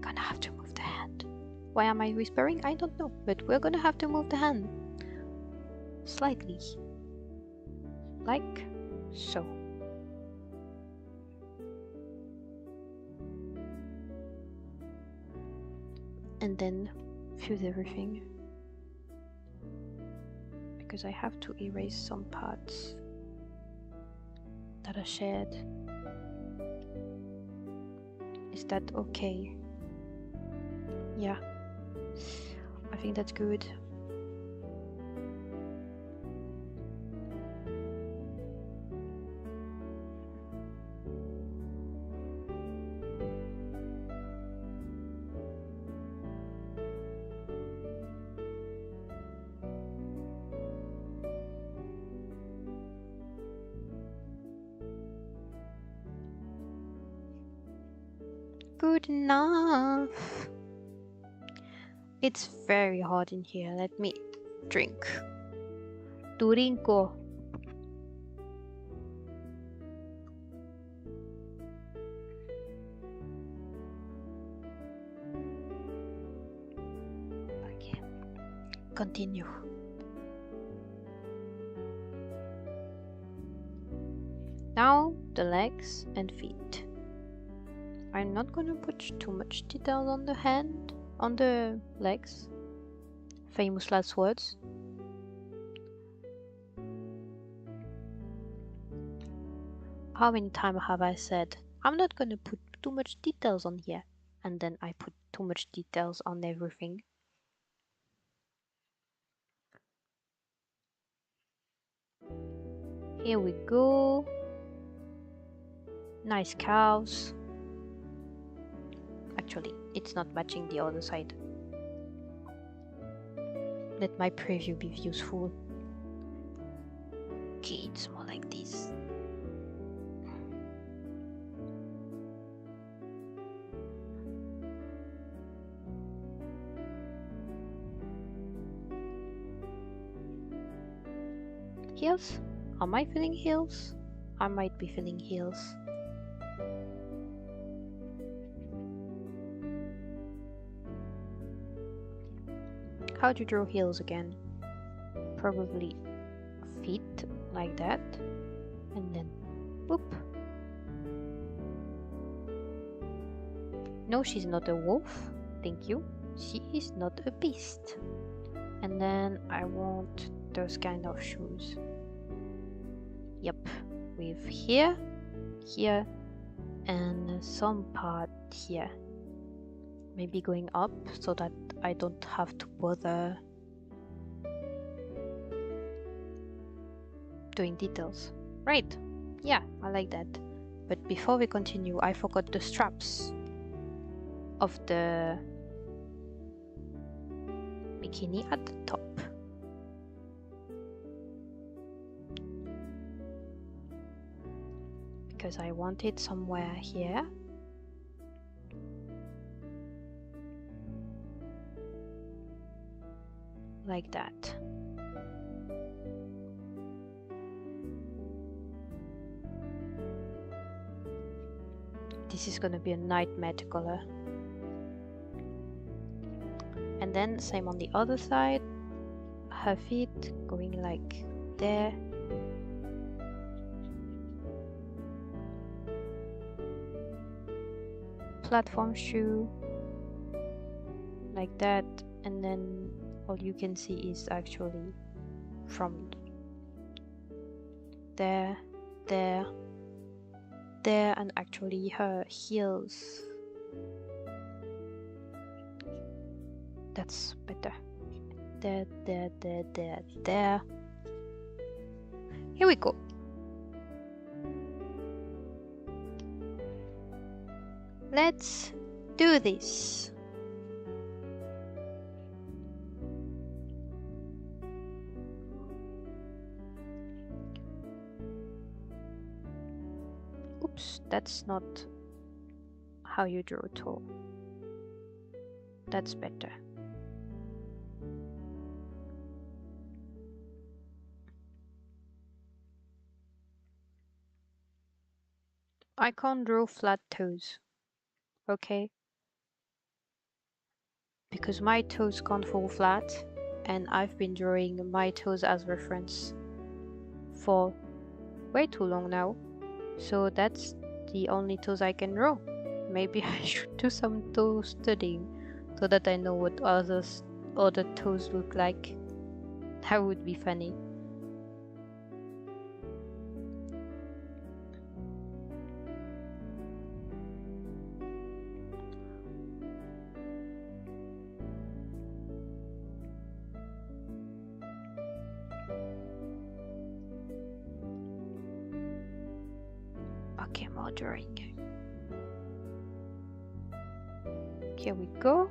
Gonna have to move the hand. Why am I whispering? I don't know, but we're gonna have to move the hand slightly, like so. And then fuse everything because I have to erase some parts that are shared. Is that okay? Yeah, I think that's good. Good enough. It's very hot in here. Let me drink. Turinko. Okay. Continue. Now the legs and feet. I'm not gonna put too much detail on the hand. On the legs. Famous last words. How many times have I said I'm not gonna put too much details on here, and then I put too much details on everything. Here we go. Nice cows. Actually, it's not matching the other side. Let my preview be useful. Okay, it's more like this. Heels? Am I feeling heels? I might be feeling heels. How to draw heels again? Probably feet like that, and then whoop. No, she's not a wolf. Thank you. She is not a beast. And then I want those kind of shoes. Yep, with here, here, and some part here. Maybe going up so that I don't have to bother doing details. Right, yeah, I like that. But before we continue, I forgot the straps of the bikini at the top. Because I want it somewhere here. Like that. This is gonna be a nightmare to color. And then same on the other side. Her feet going like there. Platform shoe. Like that. And then all you can see is actually from there, there, there, and actually her heels. That's better. There, there, there, there, there. Here we go. Let's do this. Oops, that's not how you draw a toe. That's better. I can't draw flat toes, okay? Because my toes can't fall flat, and I've been drawing my toes as reference for way too long now. So that's the only toes I can draw. Maybe I should do some toe studying so that I know what other toes look like. That would be funny. Okay, more drawing. Here we go.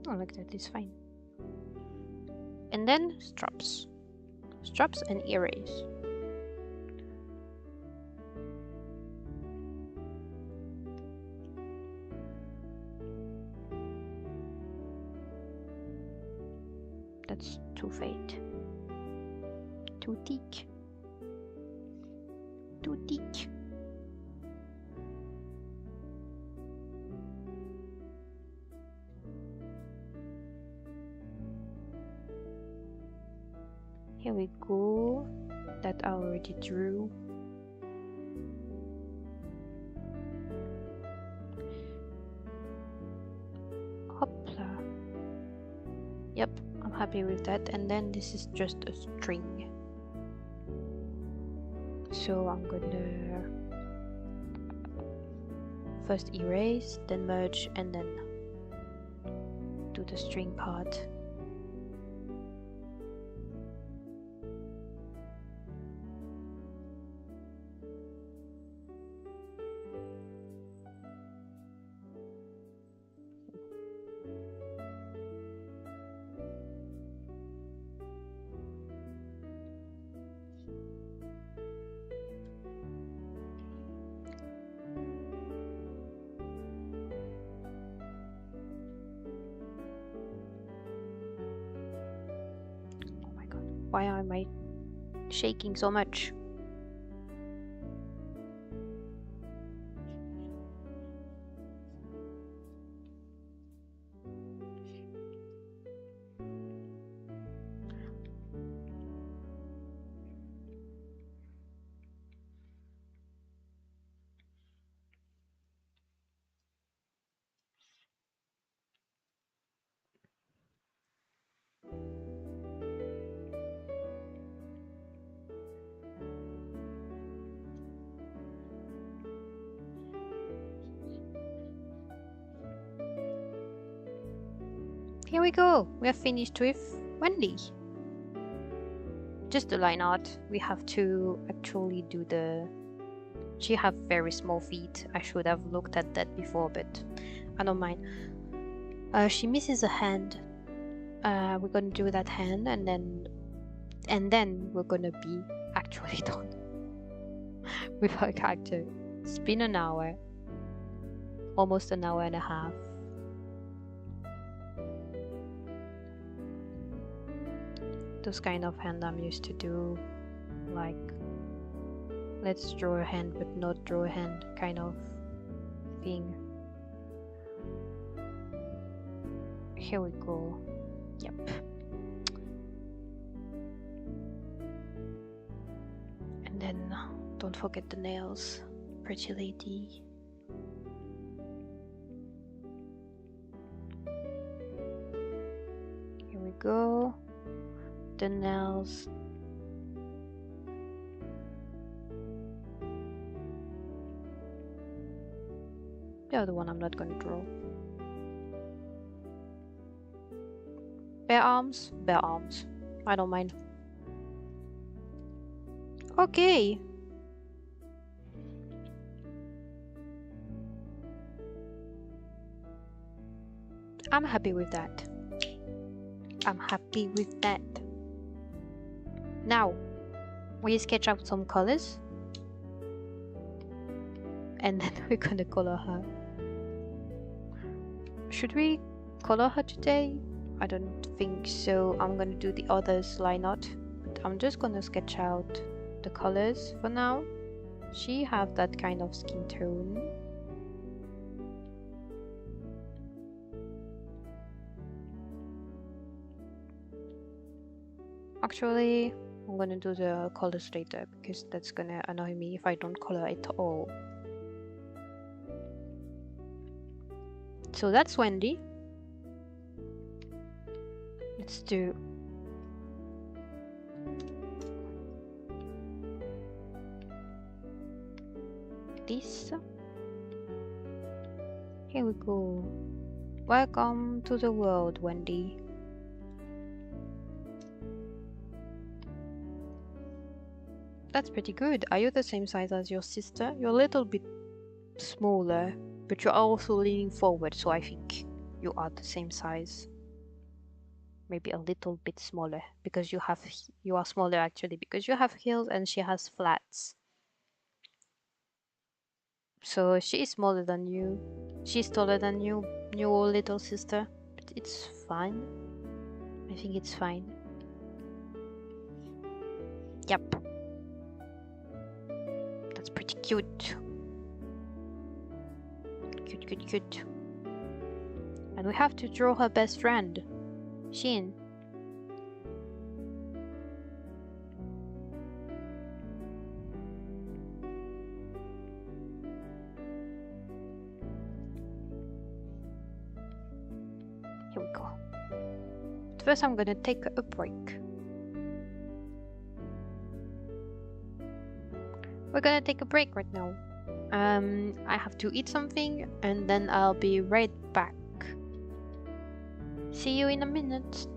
Oh, like that is fine. And then straps. Straps and earrings. That's too fade. Too thick. Too thick. Here we go. That I already drew. Hopla. Yep, I'm happy with that. And then this is just a string. So I'm gonna first erase, then merge, and then do the string part. Why am I shaking so much? Here we go. We have finished with Wendy. Just the line art. We have to actually do the... She have very small feet. I should have looked at that before, but I don't mind. She misses a hand. We're gonna do that hand, and then we're gonna be actually done with our character. It's been an hour, almost an hour and a half. Those kind of hand I'm used to do, like let's draw a hand but not draw a hand kind of thing. Here we go. Yep. And then don't forget the nails, pretty lady. Here we go. The nails. The other one I'm not going to draw. Bare arms? Bare arms. I don't mind. Okay. I'm happy with that. I'm happy with that. Now, we sketch out some colors. And then we're gonna color her. Should we color her today? I don't think so. I'm gonna do the others line art. But I'm just gonna sketch out the colors for now. She have that kind of skin tone. Actually, I'm gonna do the colors later because that's gonna annoy me if I don't color it all. So that's Wendy. Let's do this. Here we go. Welcome to the world, Wendy. That's pretty good. Are you the same size as your sister? You're a little bit smaller, but you're also leaning forward, so I think you are the same size. Maybe a little bit smaller because you are smaller actually because you have heels and she has flats. So she is smaller than you. She's taller than you, your little sister. But it's fine. I think it's fine. Yep. That's pretty cute. Cute. And we have to draw her best friend, Shin. Here we go. But first I'm gonna take a break. We're gonna take a break right now. I have to eat something and then I'll be right back. See you in a minute.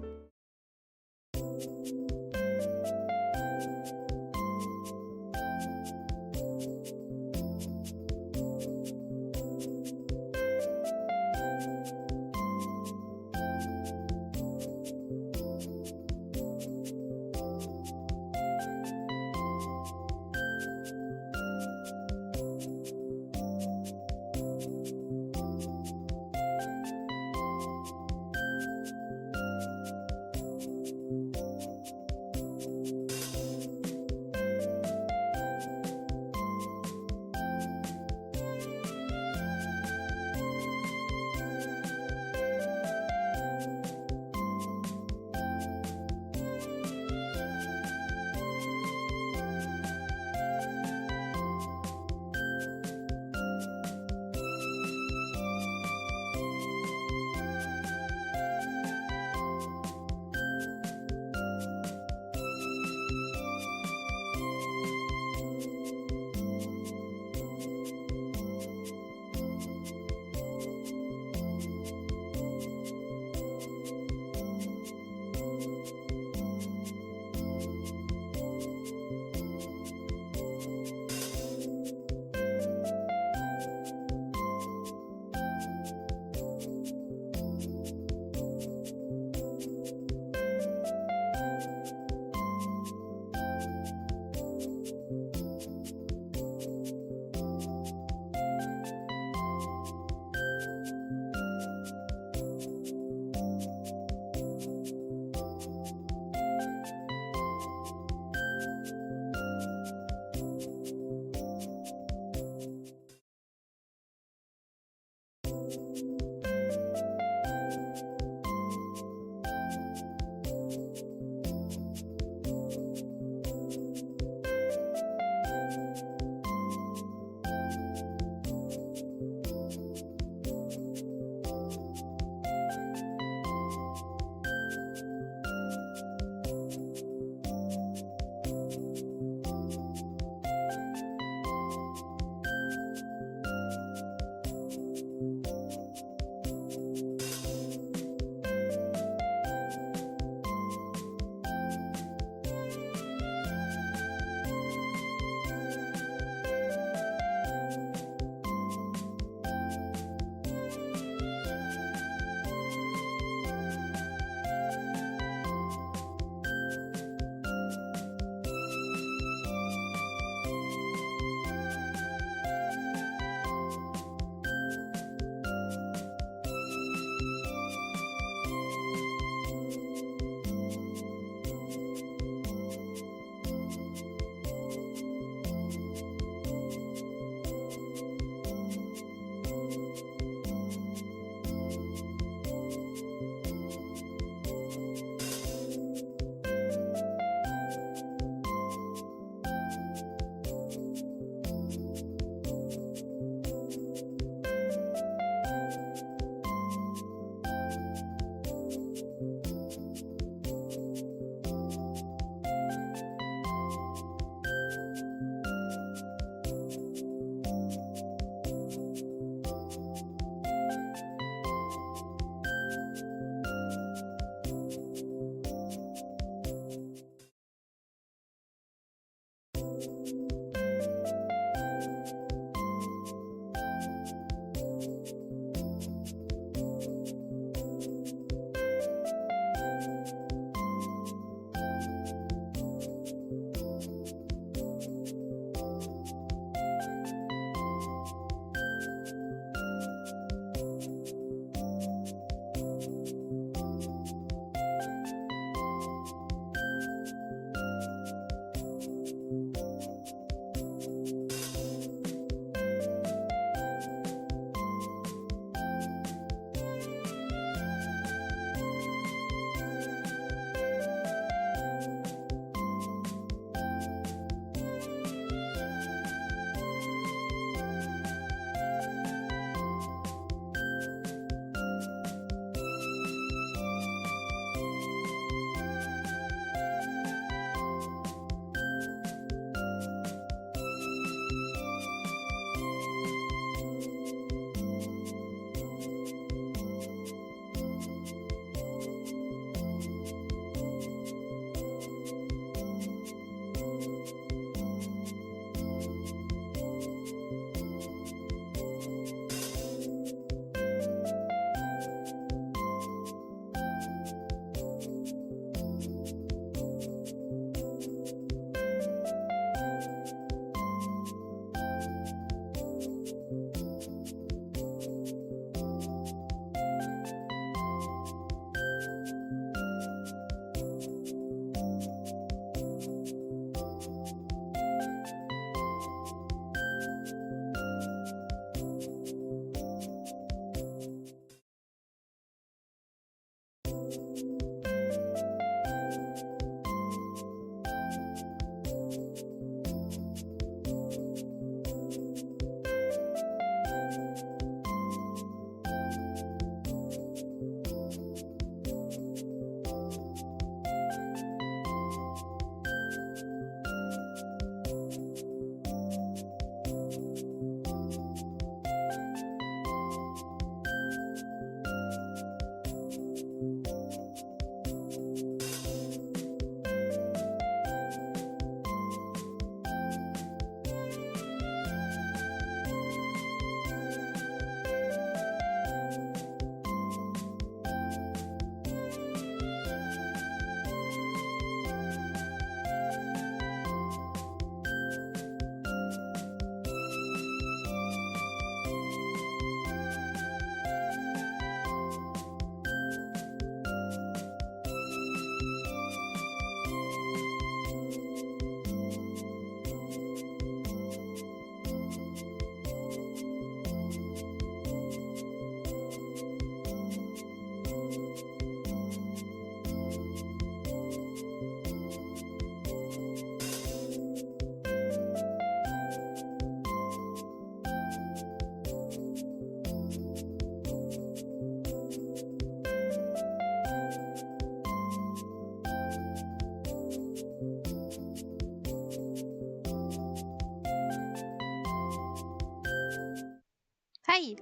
Hi!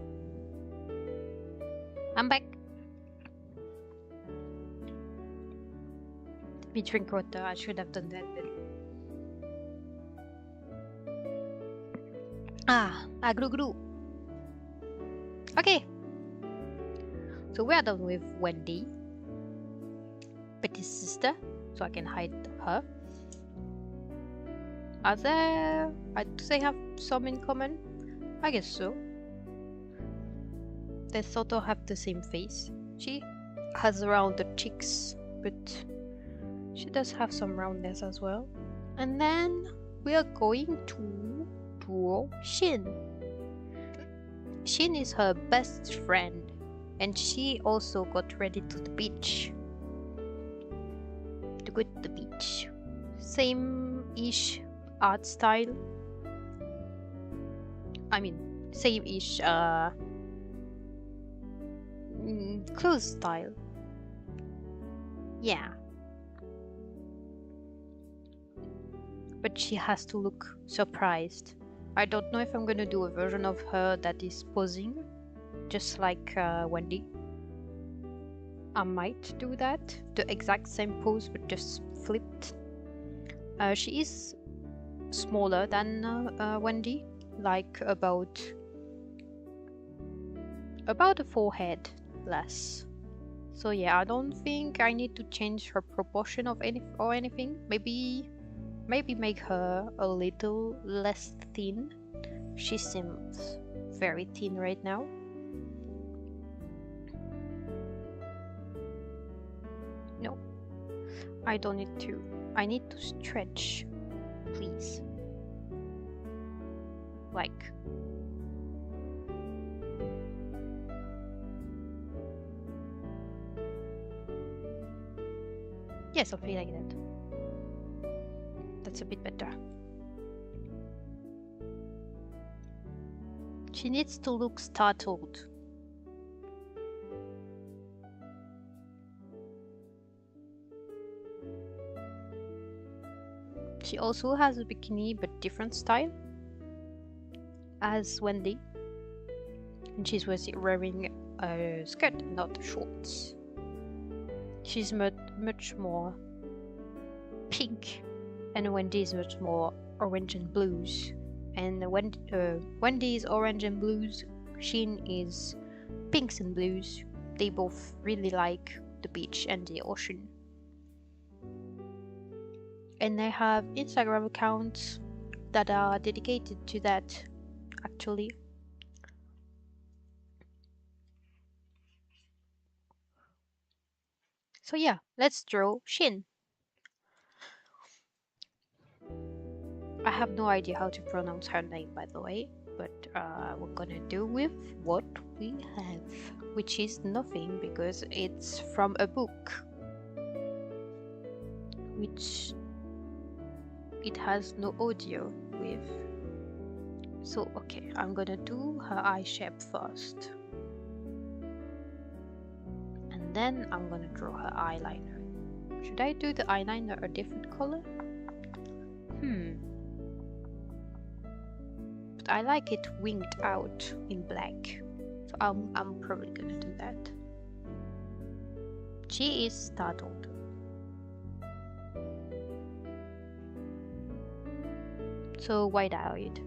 I'm back. Let me drink water. I should have done that. But... glu. Okay. So we are done with Wendy, Betty's sister, so I can hide her. Do they have some in common? I guess so. They sort of have the same face. She has rounded cheeks, but she does have some roundness as well. And then we are going to draw Shin. Shin is her best friend, and she also got ready to the beach. To go to the beach. Same-ish art style. I mean, same-ish clothes style. Yeah. But she has to look surprised. I don't know if I'm gonna do a version of her that is posing, just like Wendy. I might do that. The exact same pose, but just flipped. She is smaller than Wendy, like about a forehead less. So yeah, I don't think I need to change her proportion of anything. Maybe make her a little less thin. She seems very thin right now. No, I don't need to. I need to stretch, please. Like. Yeah, something like that. That's a bit better. She needs to look startled. She also has a bikini, but different style as Wendy. And she's wearing a skirt, not shorts. She's much more pink, and Wendy is much more orange and blues. And Wendy is orange and blues, Shin is pinks and blues. They both really like the beach and the ocean. And they have Instagram accounts that are dedicated to that, actually. So yeah, let's draw Shin. I have no idea how to pronounce her name, by the way, but we're gonna do with what we have, which is nothing because it's from a book, which it has no audio with. So okay, I'm gonna do her eye shape first, and then I'm gonna draw her eyeliner. Should I do the eyeliner a different color? But I like it winged out in black, so I'm probably gonna do that. She is startled. So wide-eyed.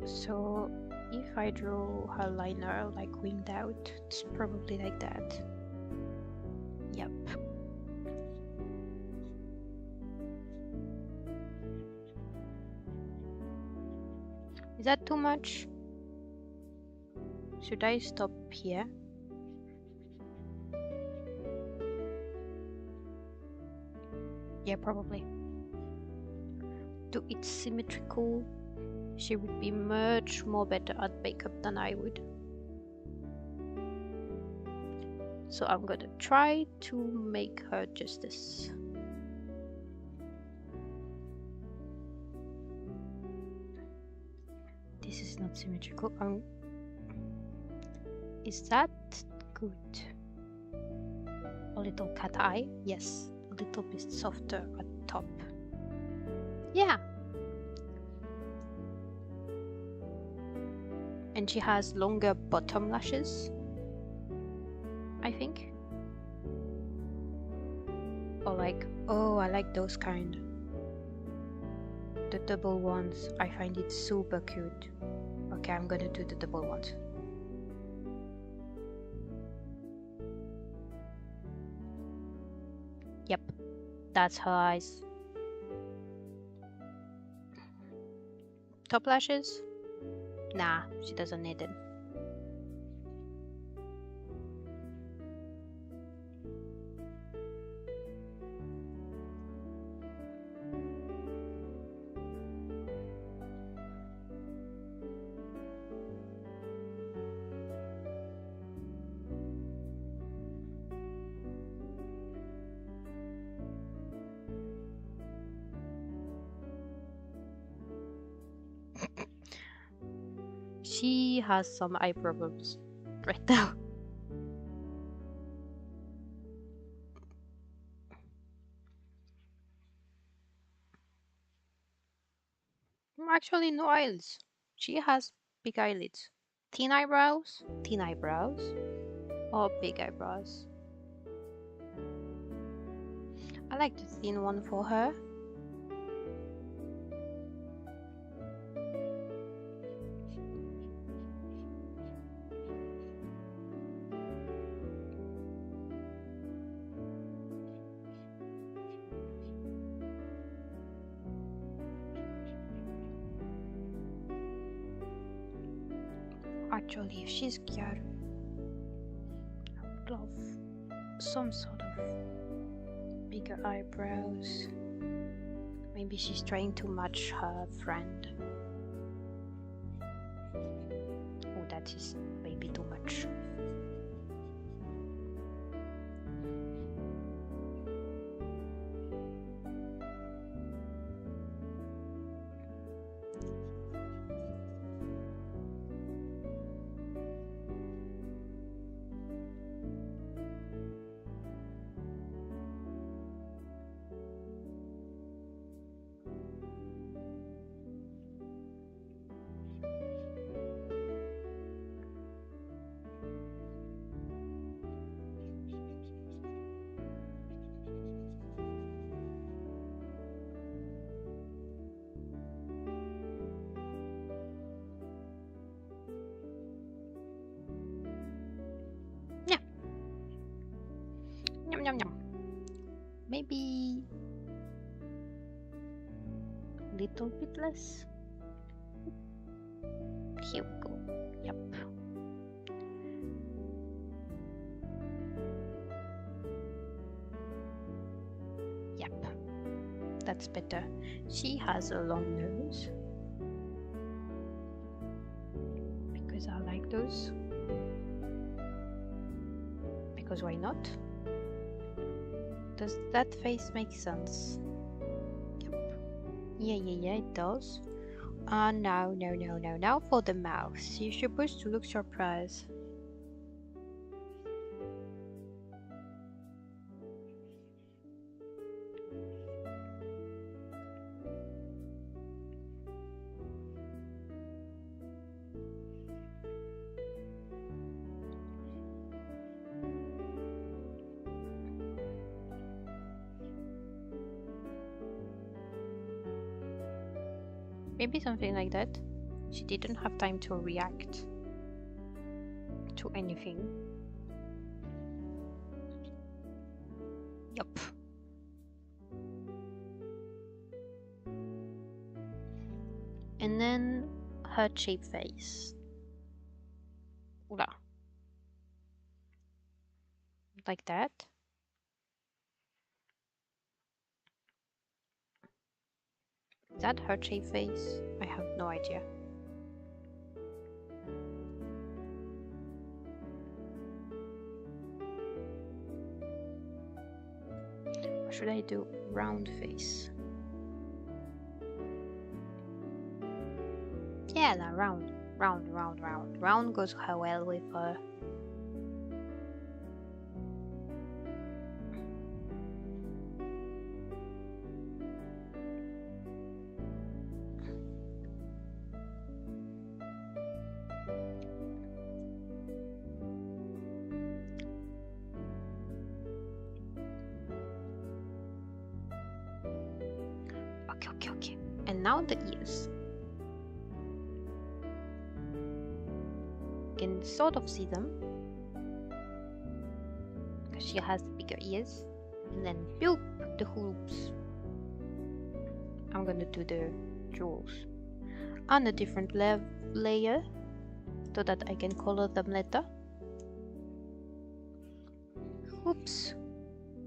So if I draw her liner like winged out, it's probably like that. Yep. Is that too much? Should I stop here? Yeah, probably. Do it symmetrical. She would be much more better at makeup than I would. So I'm gonna try to make her justice. This is not symmetrical. Is that good? A little cat eye? Yes. A little bit softer at top. Yeah. And she has longer bottom lashes, I think. Or like, oh, I like those kind. The double ones, I find it super cute. Okay, I'm gonna do the double ones. Yep, that's her eyes. Top lashes? Nah, she doesn't need them. She has some eye problems right now. Actually, no eyelids. She has big eyelids. Thin eyebrows? Thin eyebrows? Or big eyebrows? I like the thin one for her. Actually, if she's cute, I would love some sort of bigger eyebrows. Maybe she's trying to match her friend. Oh, that is maybe too much. Yum yum yum. Maybe a little bit less. Here we go. Yep. Yep. That's better. She has a long nose. Because I like those. Because why not? Does that face make sense? Yep. Yeah, it does. No. Now for the mouth. You're supposed to look surprised. Maybe something like that. She didn't have time to react to anything. Yup. And then her shape face. Oula. Like that. Is that her shape face? I have no idea. Or should I do round face? Yeah, no, round. Round goes well with her. Okay. And now the ears. You can sort of see them because she has the bigger ears. And then boop, the hoops. I'm gonna do the jewels on a different layer so that I can color them later. Oops,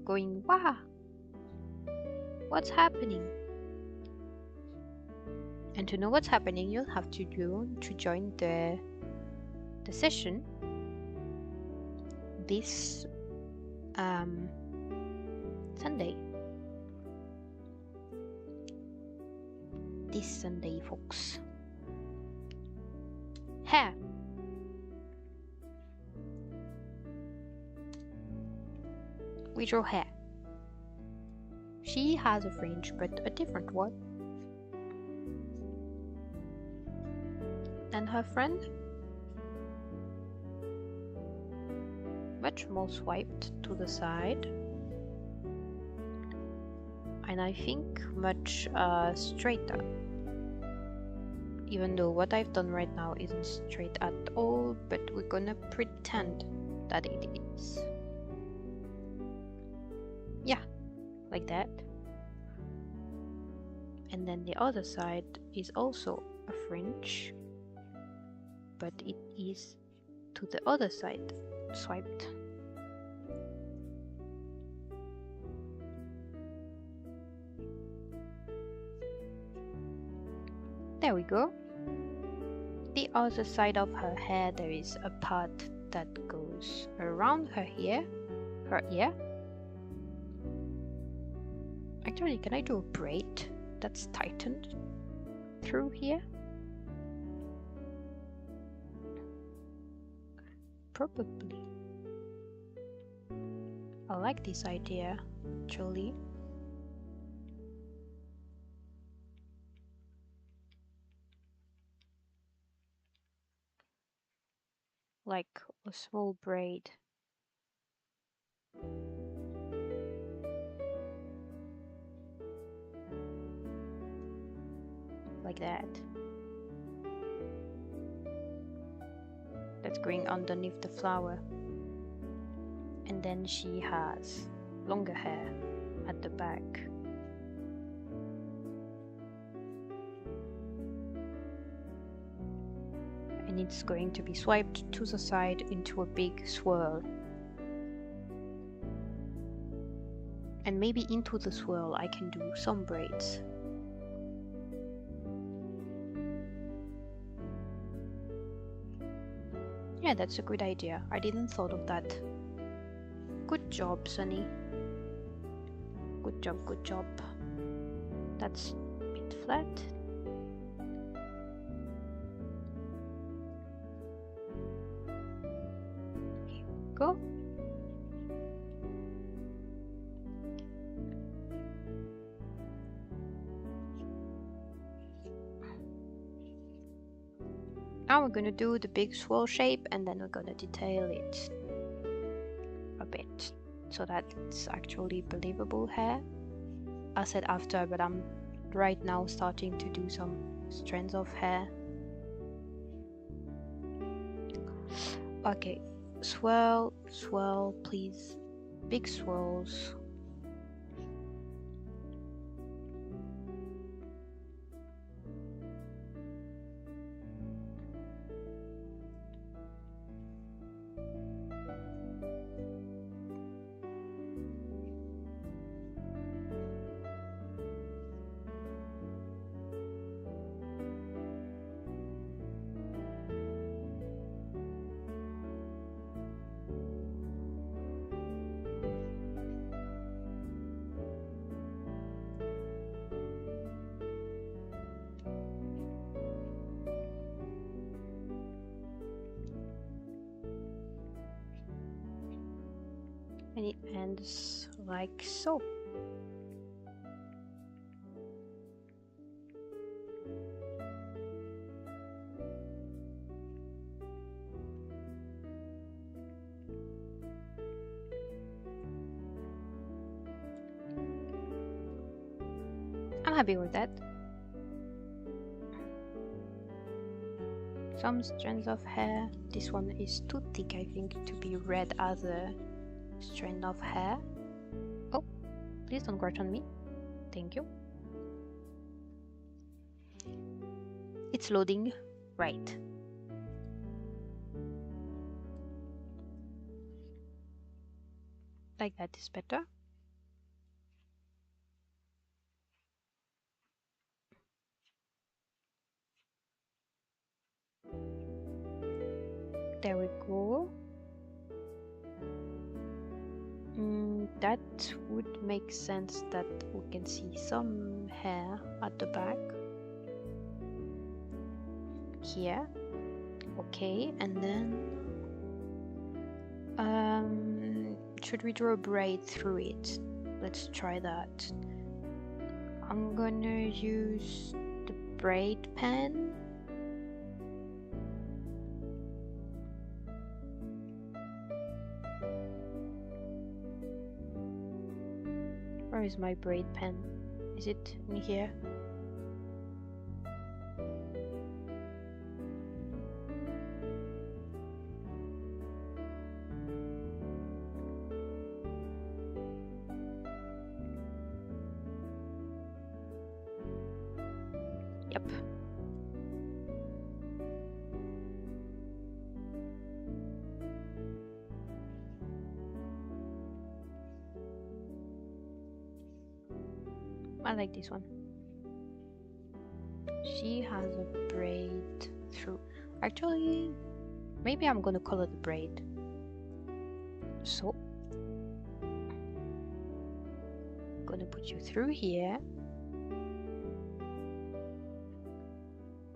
going wow. What's happening? And to know what's happening, you'll have to join the session this Sunday. This Sunday, folks. Hair. We draw hair. She has a fringe, but a different one. And her friend, much more swiped to the side, and I think much straighter, even though what I've done right now isn't straight at all, but we're gonna pretend that it is. Yeah, like that. And then the other side is also a fringe, but it is to the other side swiped. There we go. The other side of her hair, there is a part that goes around her ear. Actually, can I do a braid that's tightened through here? Probably. I like this idea, actually. Like a small braid. Like that. That's going underneath the flower. And then she has longer hair at the back. And it's going to be swiped to the side into a big swirl. And maybe into the swirl I can do some braids. Yeah, that's a good idea. I didn't thought of that. Good job, Sunny. Good job, good job. That's a bit flat. Here we go. Now we're gonna do the big swirl shape and then we're gonna detail it a bit so that it's actually believable hair. I said after, but I'm right now starting to do some strands of hair. Okay, swirl, swirl, please. Big swirls. And it ends like so. I'm happy with that. some strands of hair. This one is too thick, I think, to be read as a strand of hair. Oh, please don't crash on me. Thank you. It's loading. Right. Like that is better. There we go. That would make sense that we can see some hair at the back. Here. Okay, and then should we draw a braid through it? Let's try that. I'm gonna use the braid pen. Where is my braid pen? Is it in here? Yep. I like this one. She has a braid through. Actually, maybe I'm gonna color the braid. So, I'm gonna put you through here.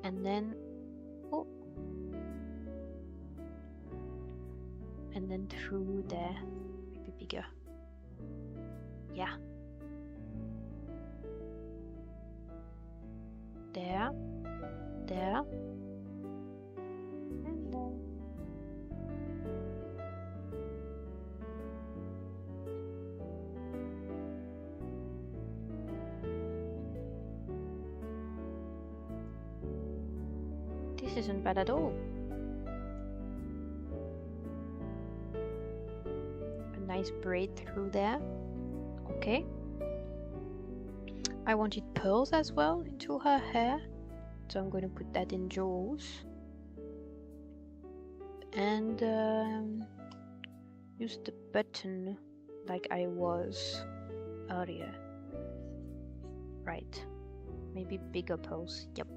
And then, oh, and then through there, maybe bigger. Yeah. There, there, and there. This isn't bad at all. A nice braid through there. Okay. I wanted pearls as well into her hair, so I'm going to put that in jaws. And use the button like I was earlier. Right. Maybe bigger pearls. Yep.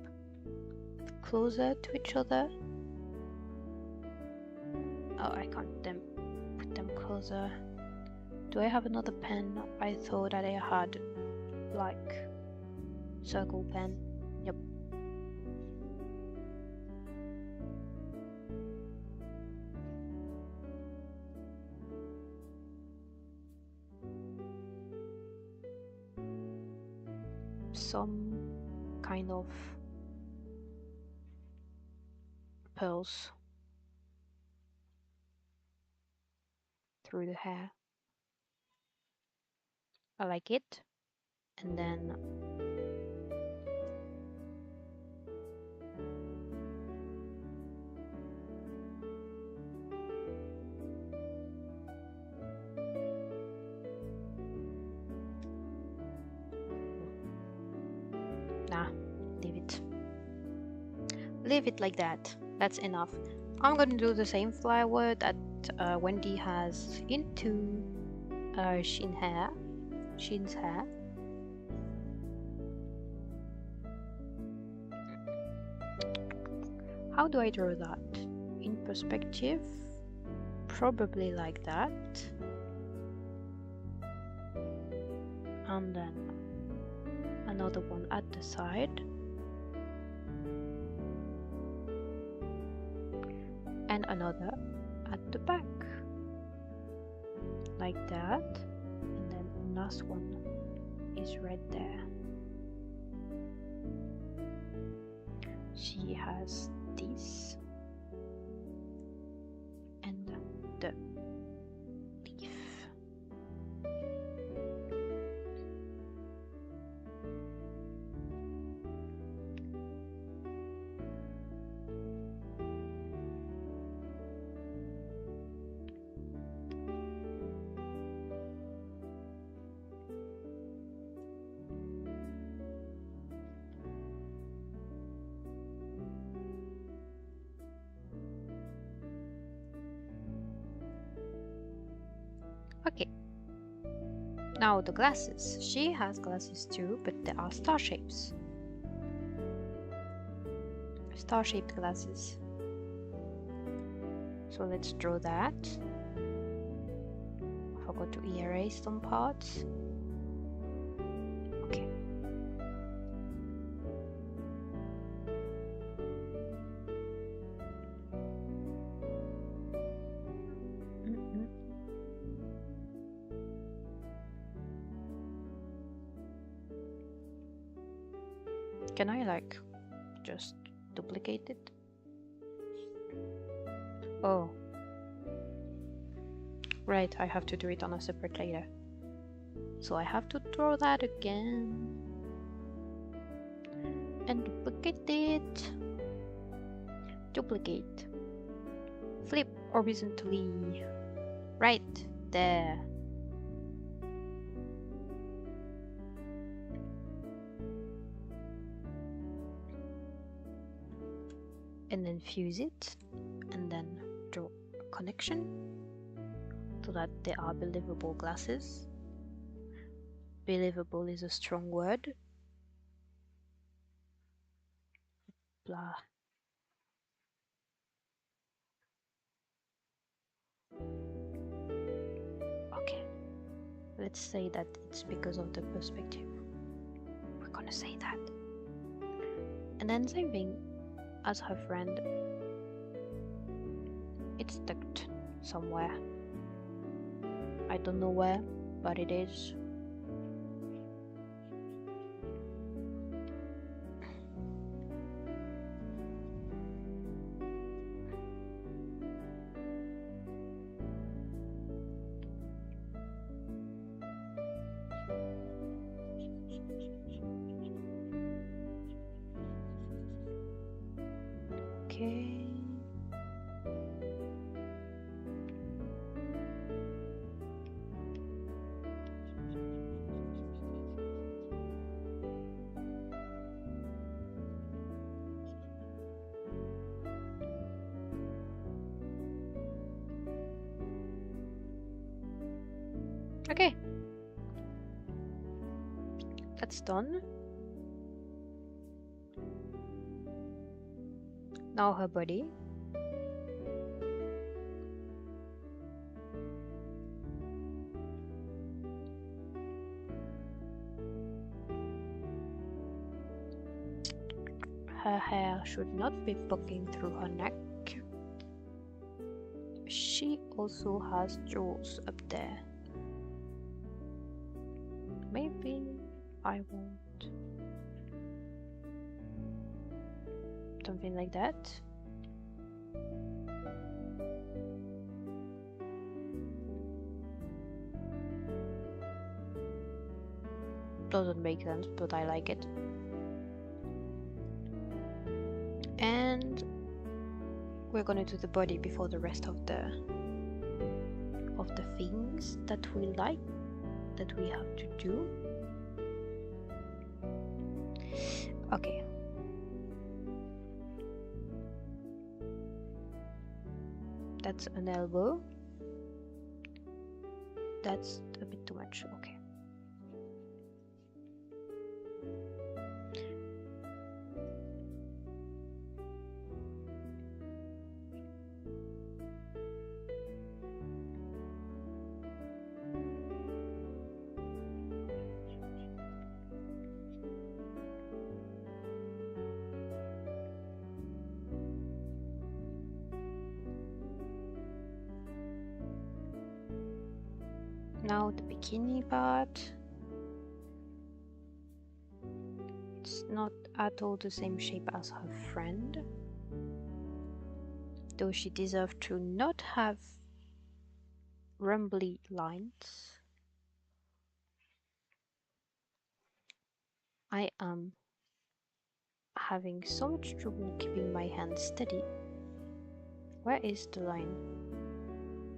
Closer to each other. Oh, I can't put them closer. Do I have another pen? I thought that I had like circle pen. Yep. Some kind of pearls through the hair. I like it. And then nah, leave it like that. That's enough. I'm gonna do the same flower that Wendy has into Shin's hair. How do I draw that? In perspective? Probably like that. And then another one at the side. And another at the back. Like that. And then the last one is right there. She has this and the leaf. Now the glasses. She has glasses too, but they are star shapes. Star-shaped glasses. So let's draw that. I forgot to erase some parts. Okay. Can I like just duplicate it? Oh. Right, I have to do it on a separate layer. So I have to draw that again. And duplicate it. Duplicate. Flip horizontally. Right there. And then fuse it, and then draw a connection so that they are believable glasses. Believable is a strong word. Blah. Okay, let's say that it's because of the perspective. We're gonna say that. And then same thing as her friend. It's stuck somewhere. I don't know where, but it is. Okay. Okay. That's done. Now her body. Her hair should not be poking through her neck. She also has jewels up there. Maybe I want something like that. Doesn't make sense, but I like it. And we're gonna do the body before the rest of the things that we like, that we have to do. Okay. That's an elbow. That's a bit too much. Okay. Now the bikini part. It's not at all the same shape as her friend, though she deserves to not have rumbly lines. I am having so much trouble keeping my hand steady. Where is the line?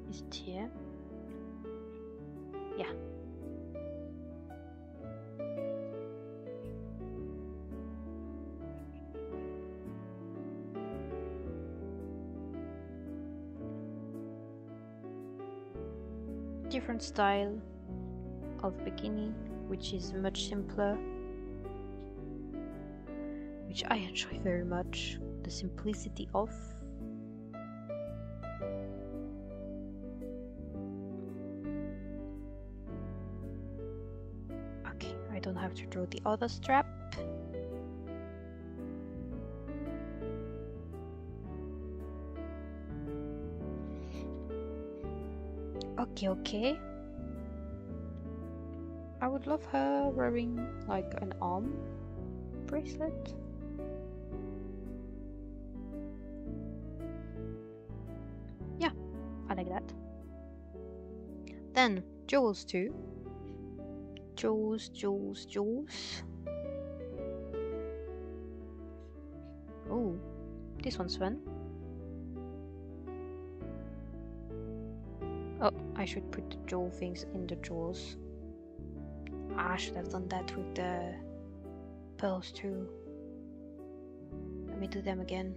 Is it here? Yeah. Different style. of bikini, which is much simpler, which I enjoy very much, the simplicity of. Okay, I don't have to draw the other strap. Okay. I would love her wearing like an arm bracelet. Yeah, I like that. Then jewels too. Jewels. Oh, this one's fun. Oh, I should put the jewel things in the jewels. I should have done that with the pearls too. Let me do them again.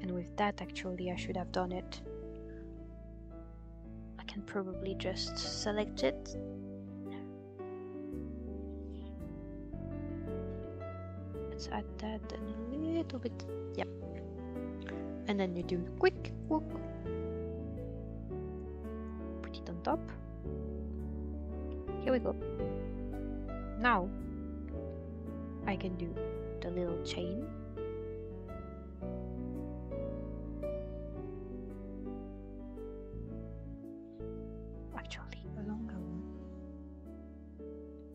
And with that, actually, I should have done it. I can probably just select it. Let's add that a little bit. Yep. And then you do quick walk. Put it on top. Here we go. Now I can do the little chain. Actually, a longer one.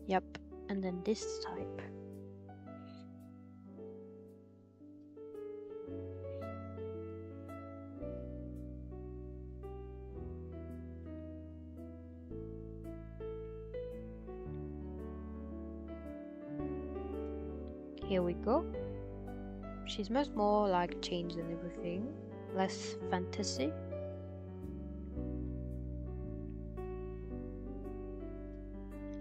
Yep. And then this type. Here we go. She's much more like chains and everything, less fantasy.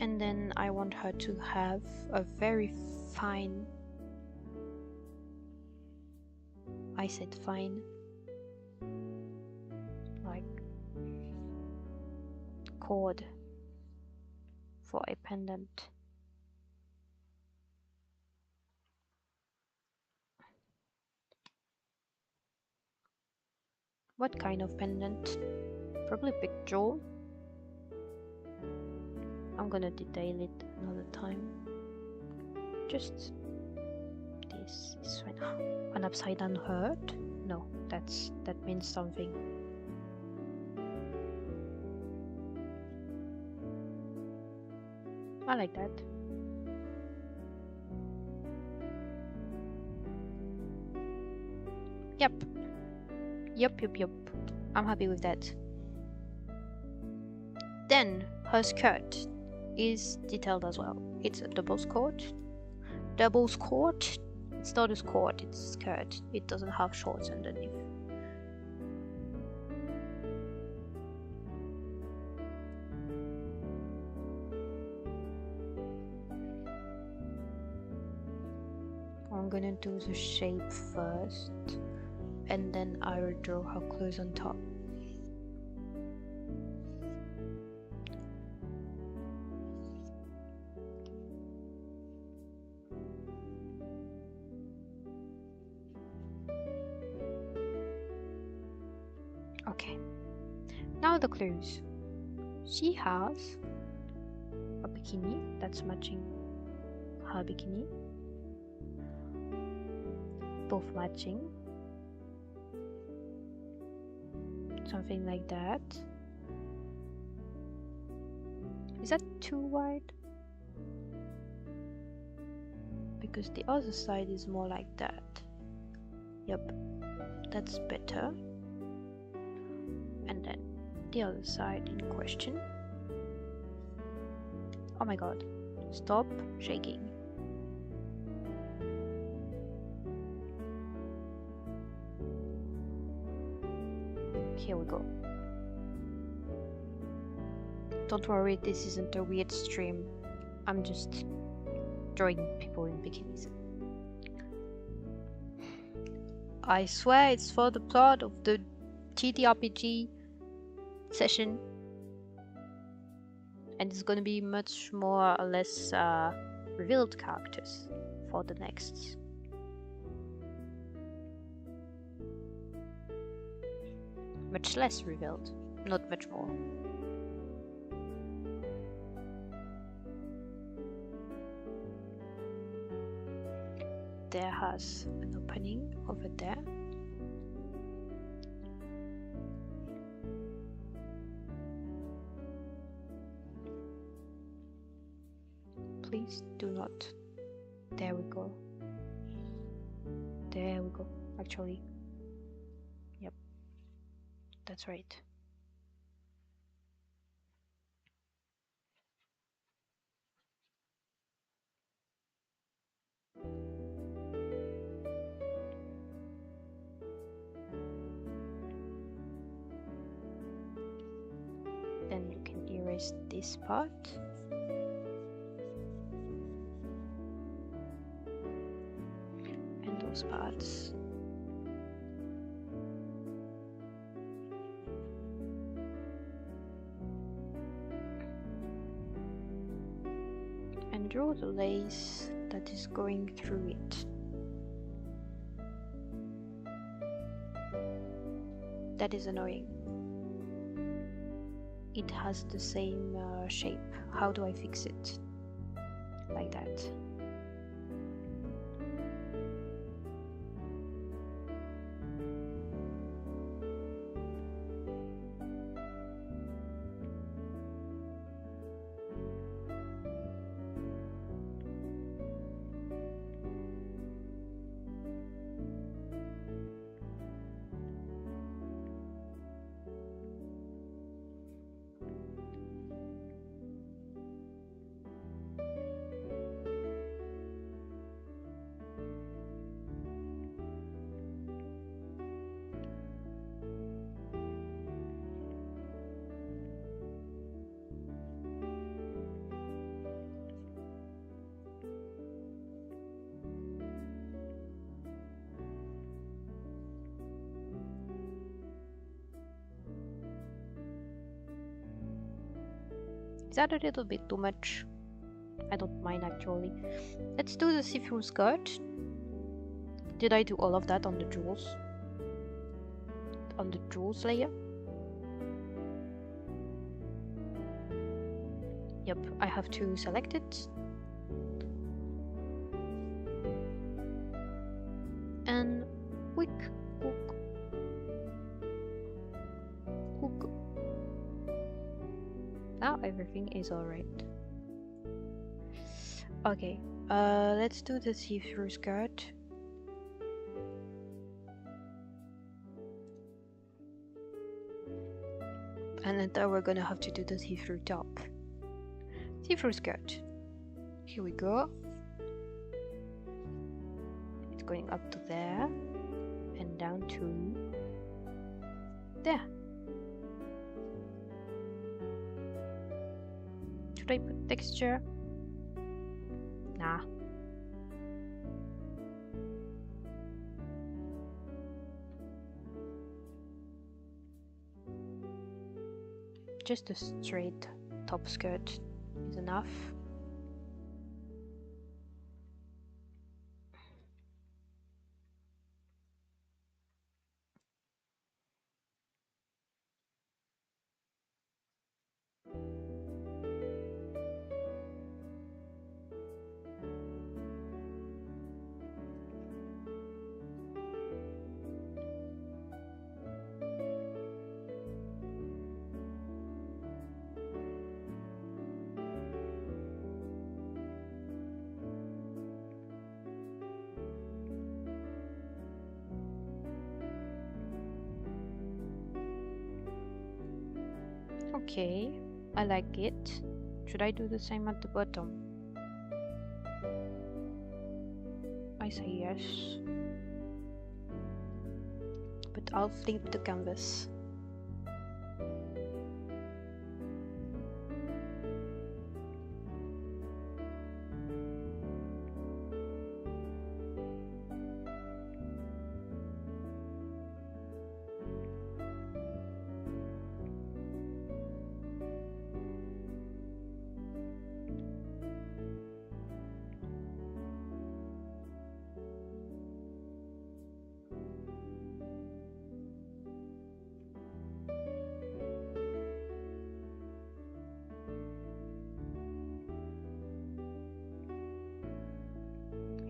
And then I want her to have a very fine, I said fine, like cord for a pendant. What kind of pendant? Probably big jewel. I'm gonna detail it another time. Just this is fine. An upside down heart? No, that means something. I like that. Yep. I'm happy with that. Then her skirt is detailed as well. It's a double skirt. It's not a skirt, it's a skirt. It doesn't have shorts underneath. I'm gonna do the shape first, and then I will draw her clothes on top. Okay, now the clothes. She has a bikini that's matching her bikini. Both matching. Something like that. Is that too wide? Because the other side is more like that. Yep, that's better. And then the other side in question. Oh my god, stop shaking. Here we go. Don't worry, this isn't a weird stream. I'm just drawing people in bikinis. I swear it's for the plot of the TTRPG session, and it's gonna be much more or less revealed characters for the next. Much less revealed, not much more. There has an opening over there. Please do not. There we go. There we go. Actually, yep, that's right. Then you can erase this part. And those parts. And draw the lace that is going through it. That is annoying. It has the same shape. How do I fix it? Like that. Is that a little bit too much? I don't mind actually. Let's do the see-through skirt. Did I do all of that on the jewels? On the jewels layer? Yep, I have to select it. And quick hook. Hook. Now everything is alright. Okay, let's do the see-through skirt. And then we're gonna have to do the see-through top. See-through skirt. Here we go. It's going up to there and down to there. Should I put texture? Nah. Just a straight top skirt is enough. Okay, I like it. Should I do the same at the bottom? I say yes. But I'll flip the canvas.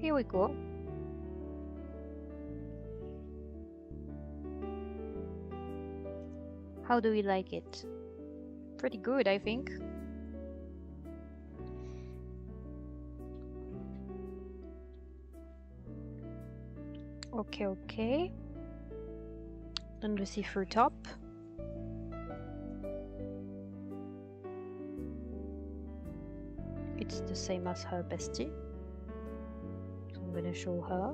Here we go. How do we like it? Pretty good, I think. Okay, okay. Then the see-through top. It's the same as her bestie. So I'm gonna show her.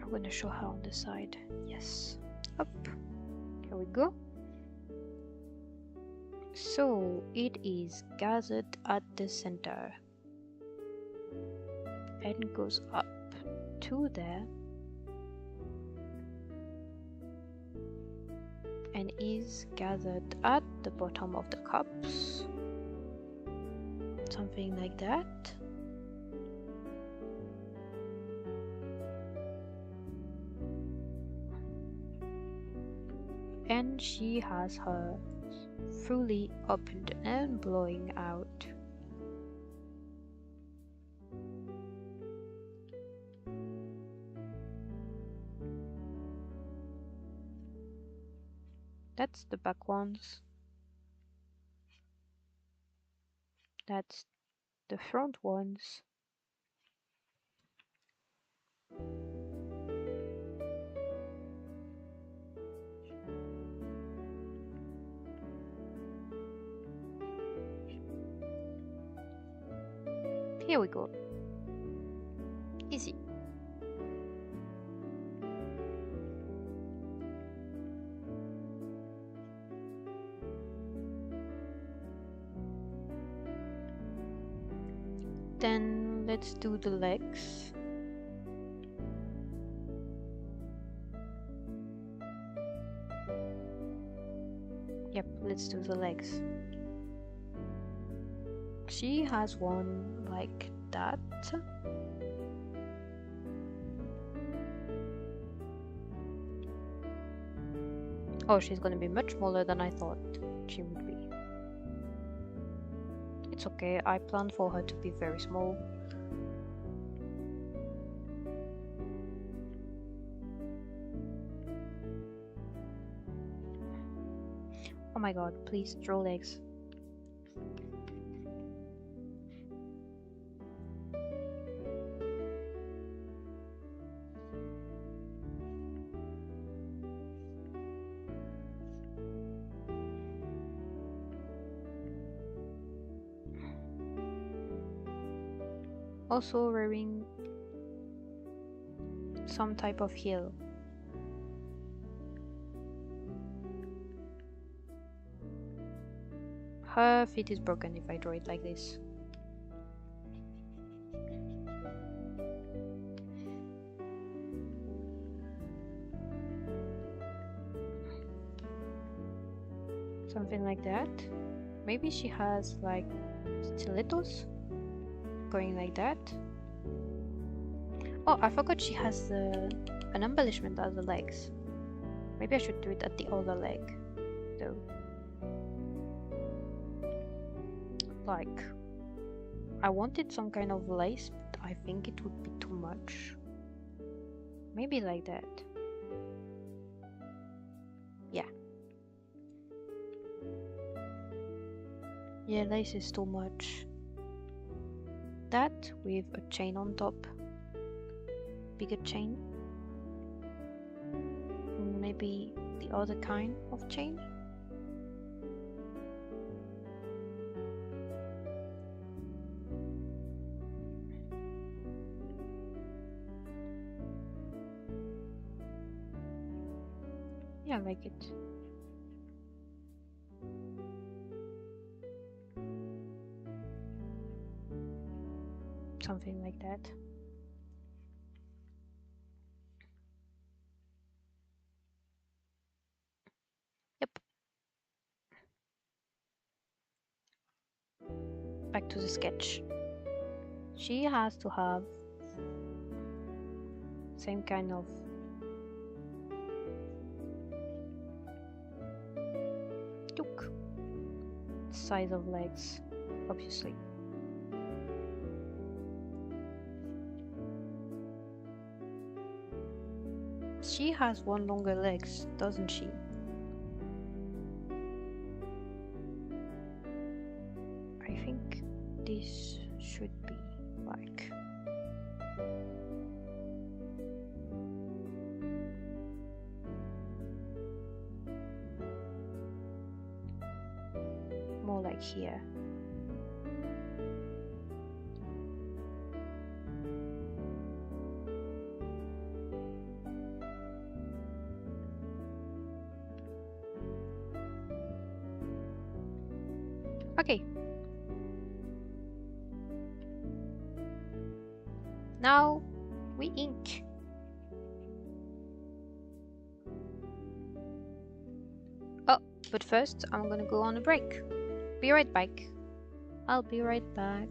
I'm gonna show her on the side. Yes. Up. Here we go. So it is gathered at the center and goes up to there and is gathered at the bottom of the cups. Something like that. And she has her fully opened and blowing out. That's the back ones. That's the front ones. Here we go. Easy. Then let's do the legs. Yep, let's do the legs. She has one like that. Oh, she's gonna be much smaller than I thought she would be. It's okay, I planned for her to be very small. Oh my god, please draw legs. Also wearing some type of heel. Her feet is broken if I draw it like this. Something like that. Maybe she has like stilettos going like that. Oh, I forgot she has an embellishment at the legs. Maybe I should do it at the other leg though. Like, I wanted some kind of lace, but I think it would be too much. Maybe like that. Yeah. Yeah, lace is too much. That with a chain on top. Bigger chain. Maybe the other kind of chain. Yeah, I like it. Something like that. Yep. Back to the sketch. She has to have same kind of look, size of legs, obviously. She has one longer legs, doesn't she? I think this should be like more like here. Okay. Now we ink. Oh, but first I'm gonna go on a break. Be right back. I'll be right back.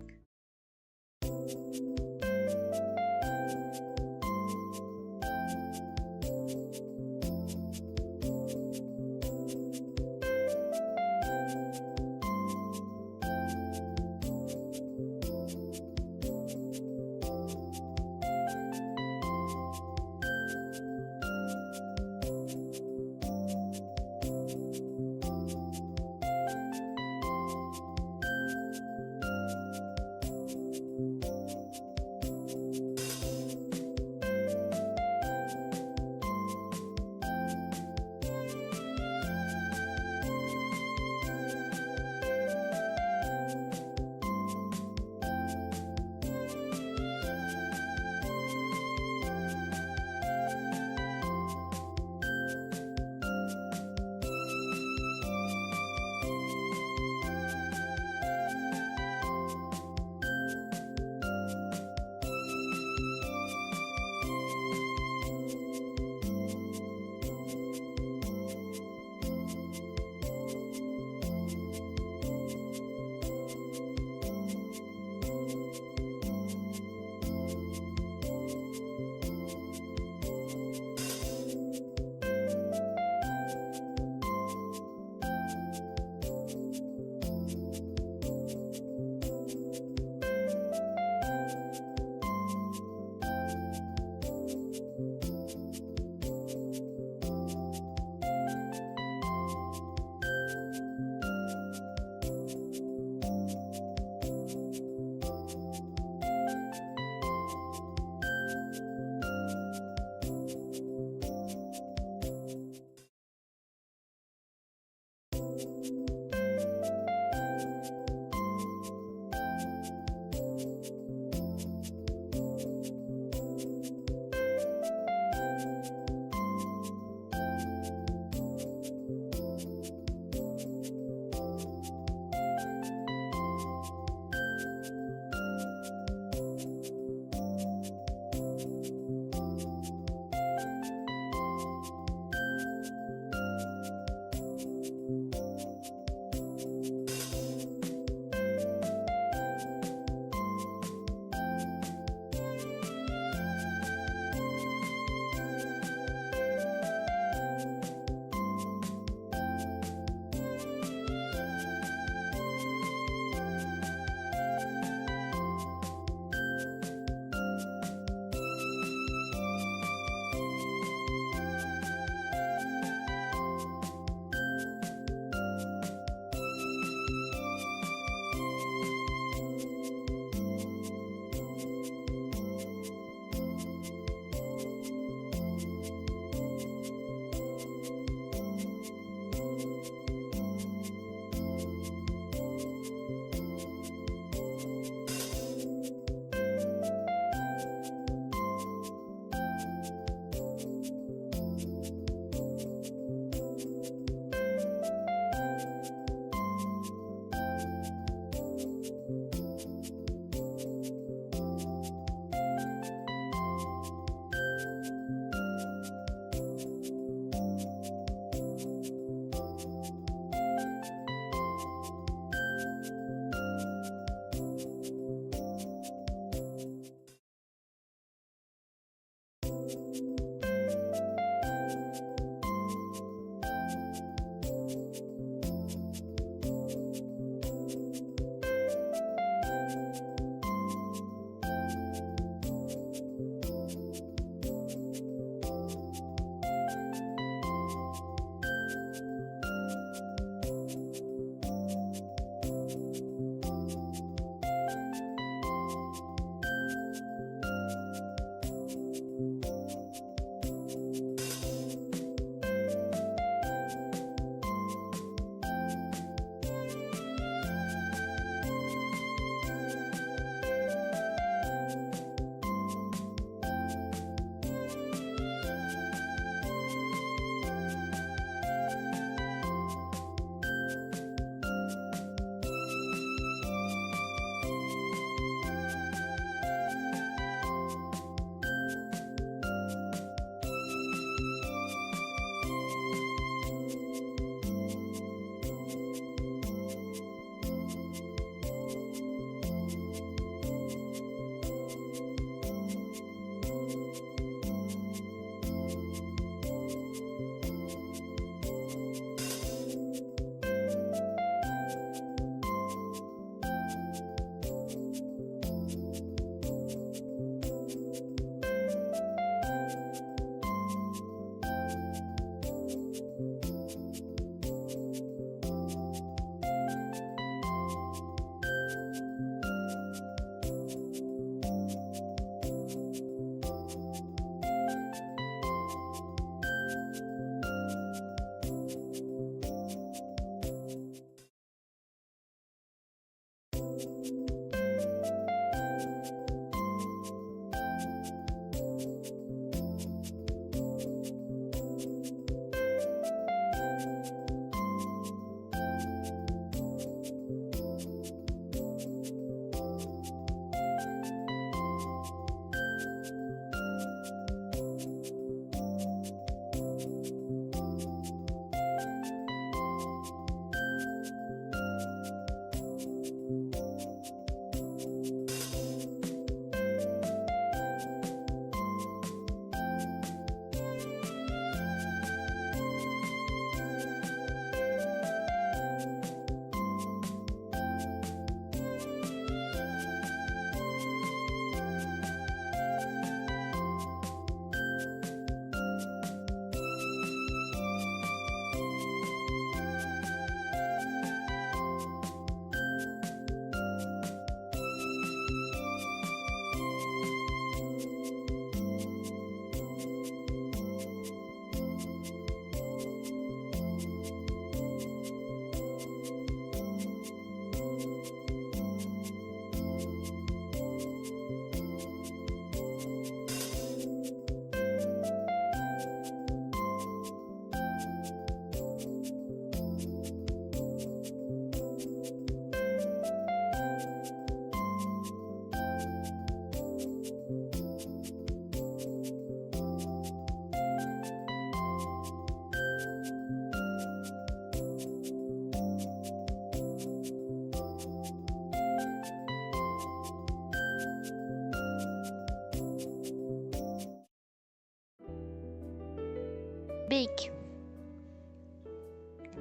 Big.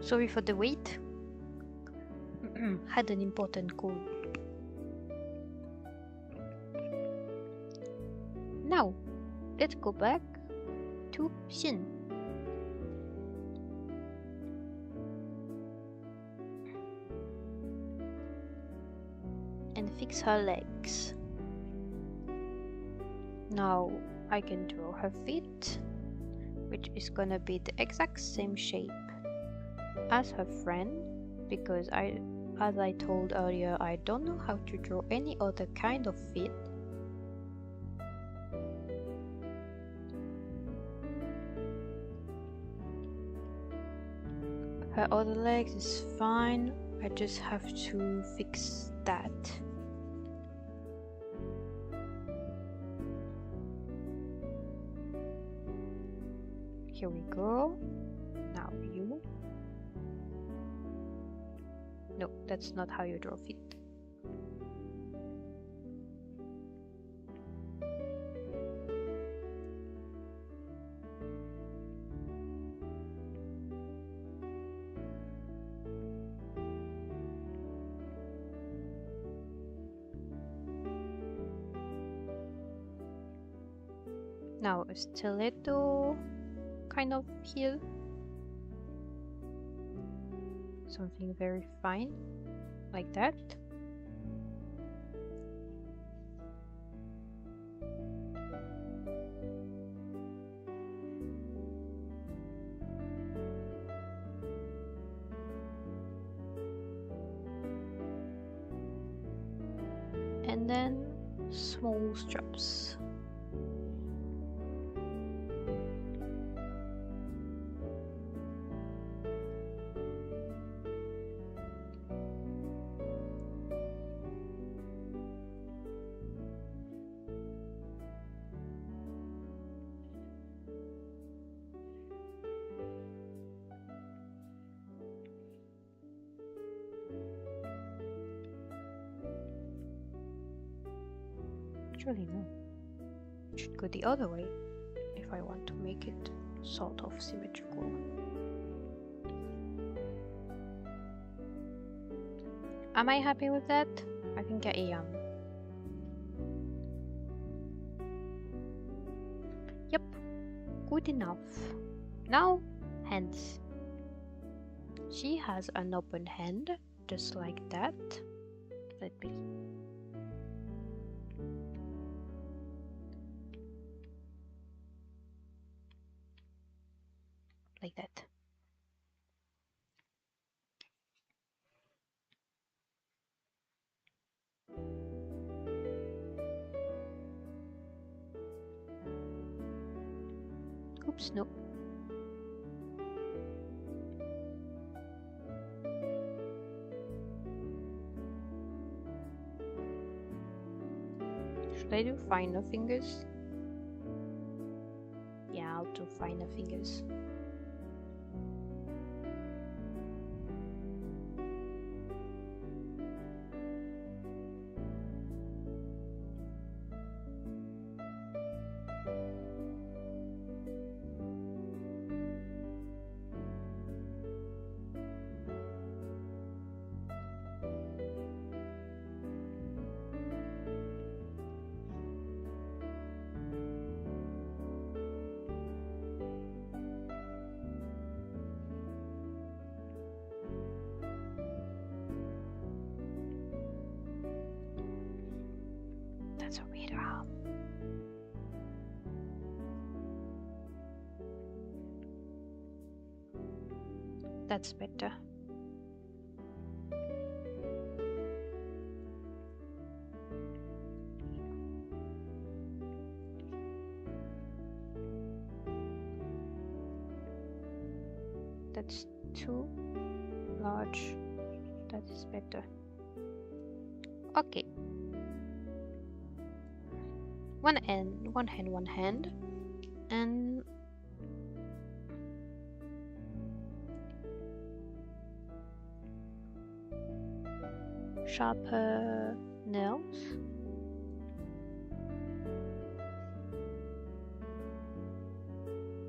Sorry for the wait. Had an important call. Now, let's go back to Xin. And fix her legs. Now I can draw her feet, which is gonna be the exact same shape as her friend, because as I told earlier, I don't know how to draw any other kind of feet. Her other legs is fine, I just have to fix that. Here we go. Now you. No, that's not how you draw feet. Now a stiletto kind of heel. Something very fine, like that. And then small straps. Actually, no. It should go the other way if I want to make it sort of symmetrical. Am I happy with that? I think I am. Yep, good enough. Now, hands. She has an open hand, just like that. Let me. Like that. Oops, no. Should I do finer fingers? Yeah, I'll do finer fingers. That's a weird arm. That's better. That's too large. That is better. Okay. One hand, and sharper nails.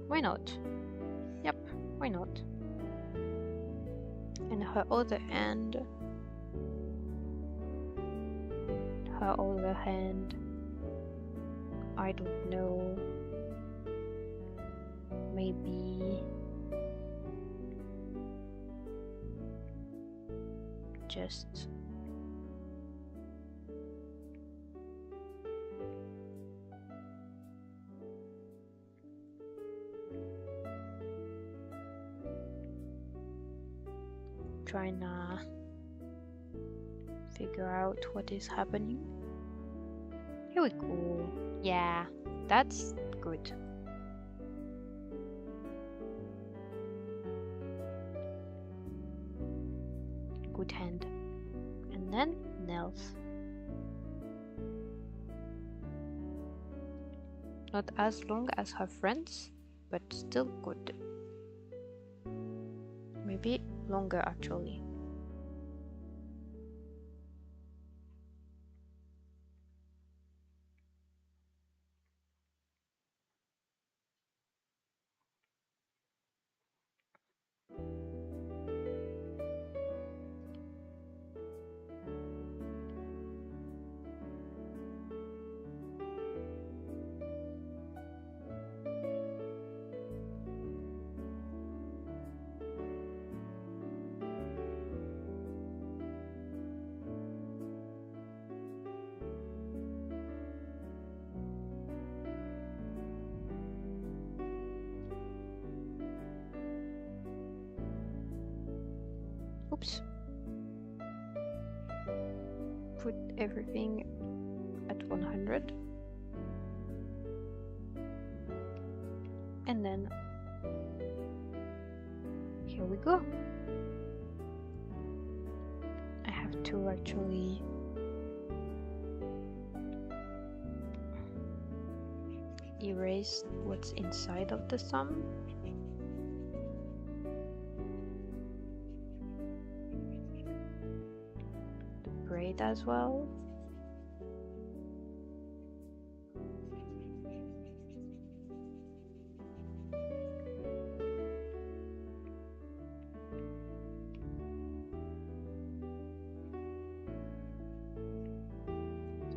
Why not? Why not? And her other hand, I don't know, maybe just trying to figure out what is happening. Here we go. Yeah, that's good. Good hand. And then nails. Not as long as her friends, but still good. Maybe longer actually. Oops. Put everything at 100. And then here we go. I have to actually erase what's inside of the sum. Braid as well.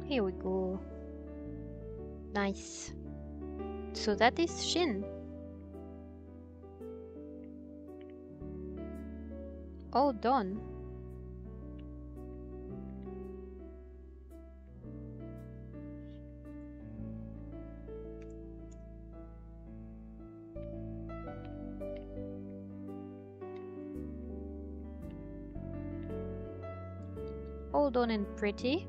Here we go. Nice. So that is Shin. All done. All done and pretty.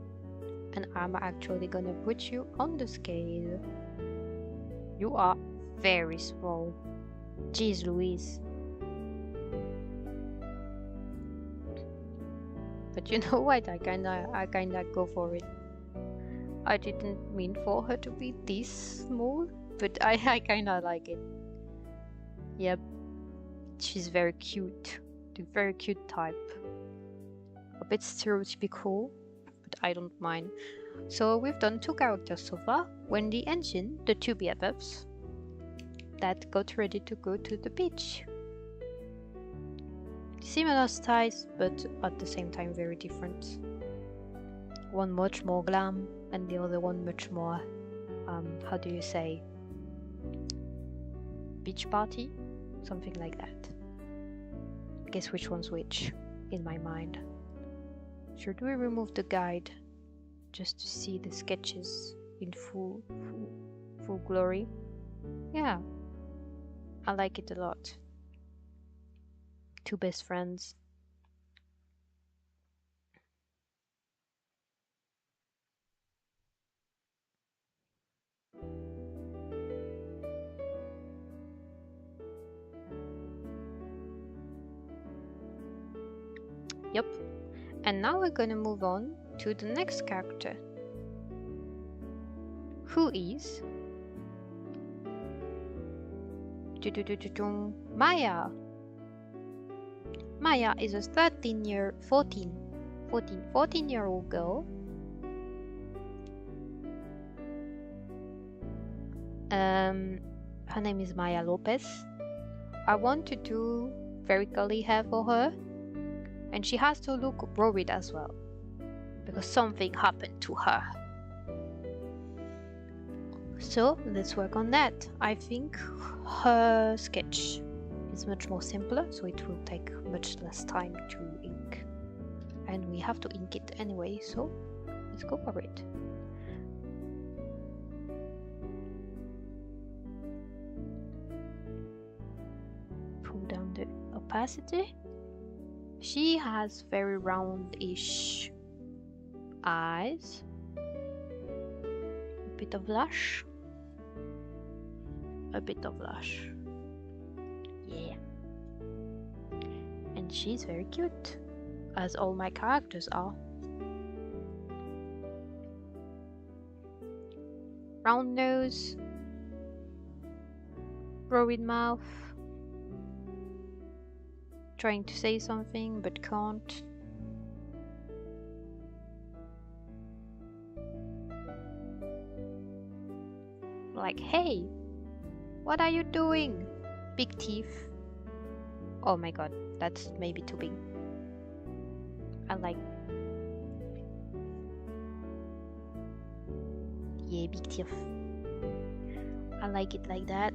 And I'm actually gonna put you on the scale. You are very small. Jeez Louise. But you know what? I kinda go for it. I didn't mean for her to be this small, but I kinda like it. Yep. She's very cute. The very cute type. A bit stereotypical, but I don't mind. So we've done 2 characters so far. Wendy and Jin, the 2 BFFs that got ready to go to the beach. Similar styles, but at the same time very different. One much more glam, and the other one much more, how do you say, beach party? Something like that. Guess which one's which, in my mind. Should we remove the guide just to see the sketches in full glory? Yeah, I like it a lot. 2 best friends. Yep. And now we're gonna move on to the next character, who is Maya. Maya is a 14-year-old girl. Her name is Maya Lopez. I want to do very curly hair for her, and she has to look worried as well because something happened to her. So let's work on that. I think her sketch is much more simpler, so it will take much less time to ink, and we have to ink it anyway, so let's go for it. Pull down the opacity. She has very roundish eyes, a bit of blush, a bit of blush. Yeah. And she's very cute, as all my characters are. Round nose, worried mouth, trying to say something but can't. Like, hey, what are you doing? Big teeth. Oh my god, that's maybe too big. I like... Yeah, big teeth. I like it like that.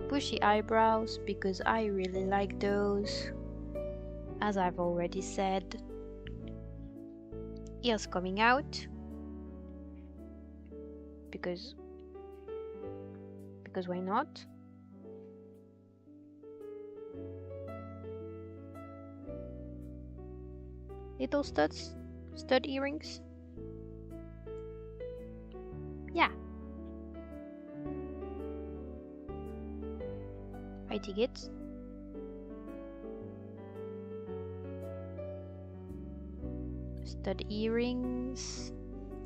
Bushy eyebrows, because I really like those. As I've already said. Ears coming out. Because why not? Little studs, stud earrings. Yeah. I dig it. Stud earrings.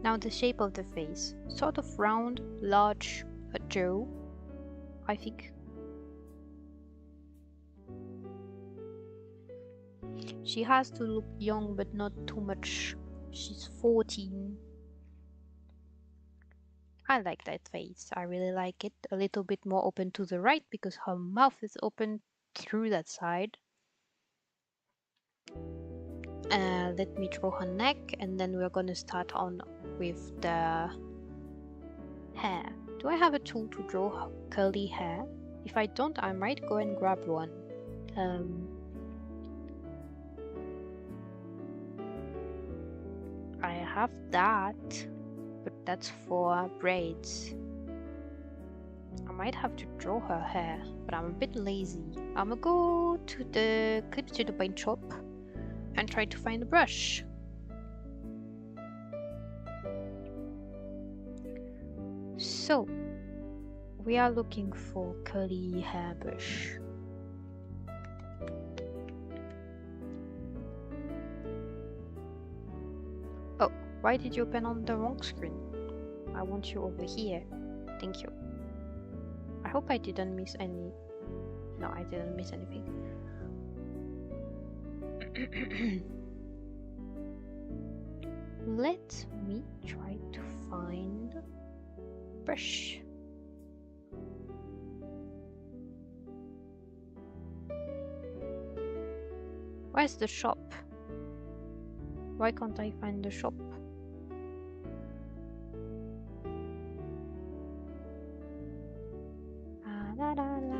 Now the shape of the face. Sort of round, large, a jaw, I think. She has to look young but not too much. She's 14. I like that face. I really like it. A little bit more open to the right because her mouth is open through that side. Let me draw her neck, and then we're gonna start on with the hair. Do I have a tool to draw curly hair? If I don't, I might go and grab one. I have that, but that's for braids. I might have to draw her hair, but I'm a bit lazy. I'm gonna go to the clips to the paint shop and try to find a brush. So, we are looking for curly hair brush. Oh, why did you open on the wrong screen? I want you over here. Thank you. I hope I didn't miss any... No, I didn't miss anything. Let me try to find brush. Where's the shop? Why can't I find the shop? La, la, la, la.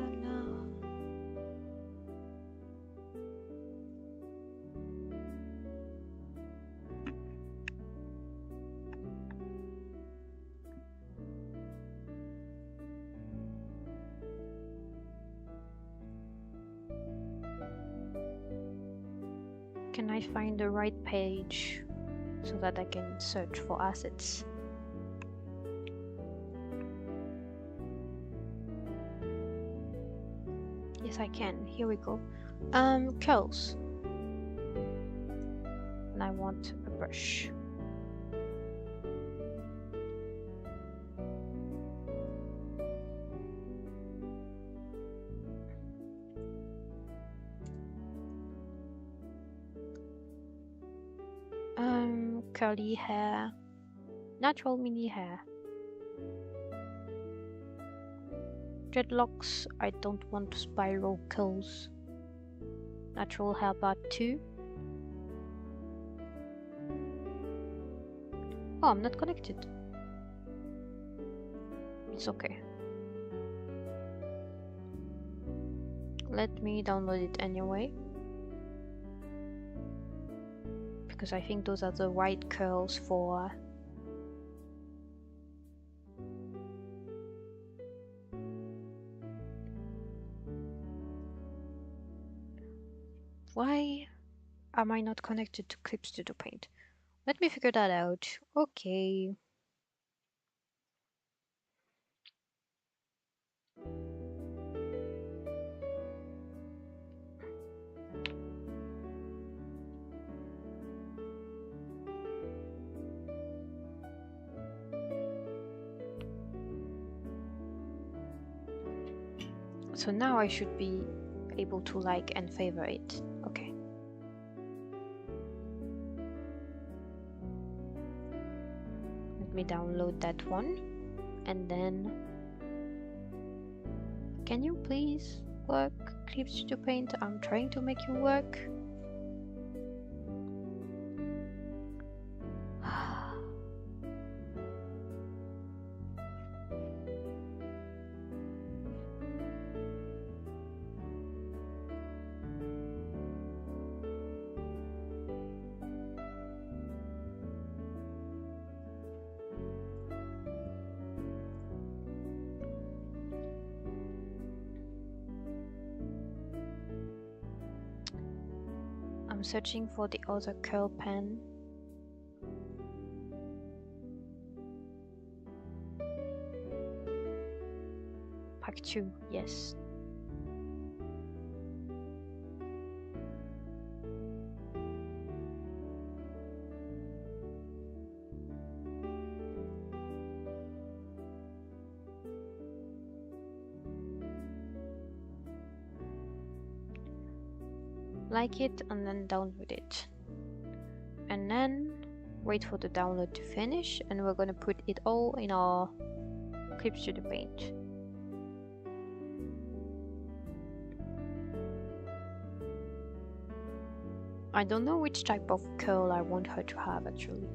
Can I find the right page so that I can search for assets? Yes, I can. Here we go. Curls. And I want a brush. Curly hair, natural mini hair. Dreadlocks, I don't want spiral curls. Natural hair part 2. Oh, I'm not connected. It's okay. Let me download it anyway. Because I think those are the right curls for... Why am I not connected to Clip Studio Paint? Let me figure that out. Okay. So now I should be able to like and favor it. Okay. Let me download that one. And then... Can you please work, Clip Studio Paint? I'm trying to make you work. I'm searching for the other curl pen. Pack 2, yes. Like it and then download it. And then wait for the download to finish, and we're gonna put it all in our Clip Studio Paint. I don't know which type of curl I want her to have actually.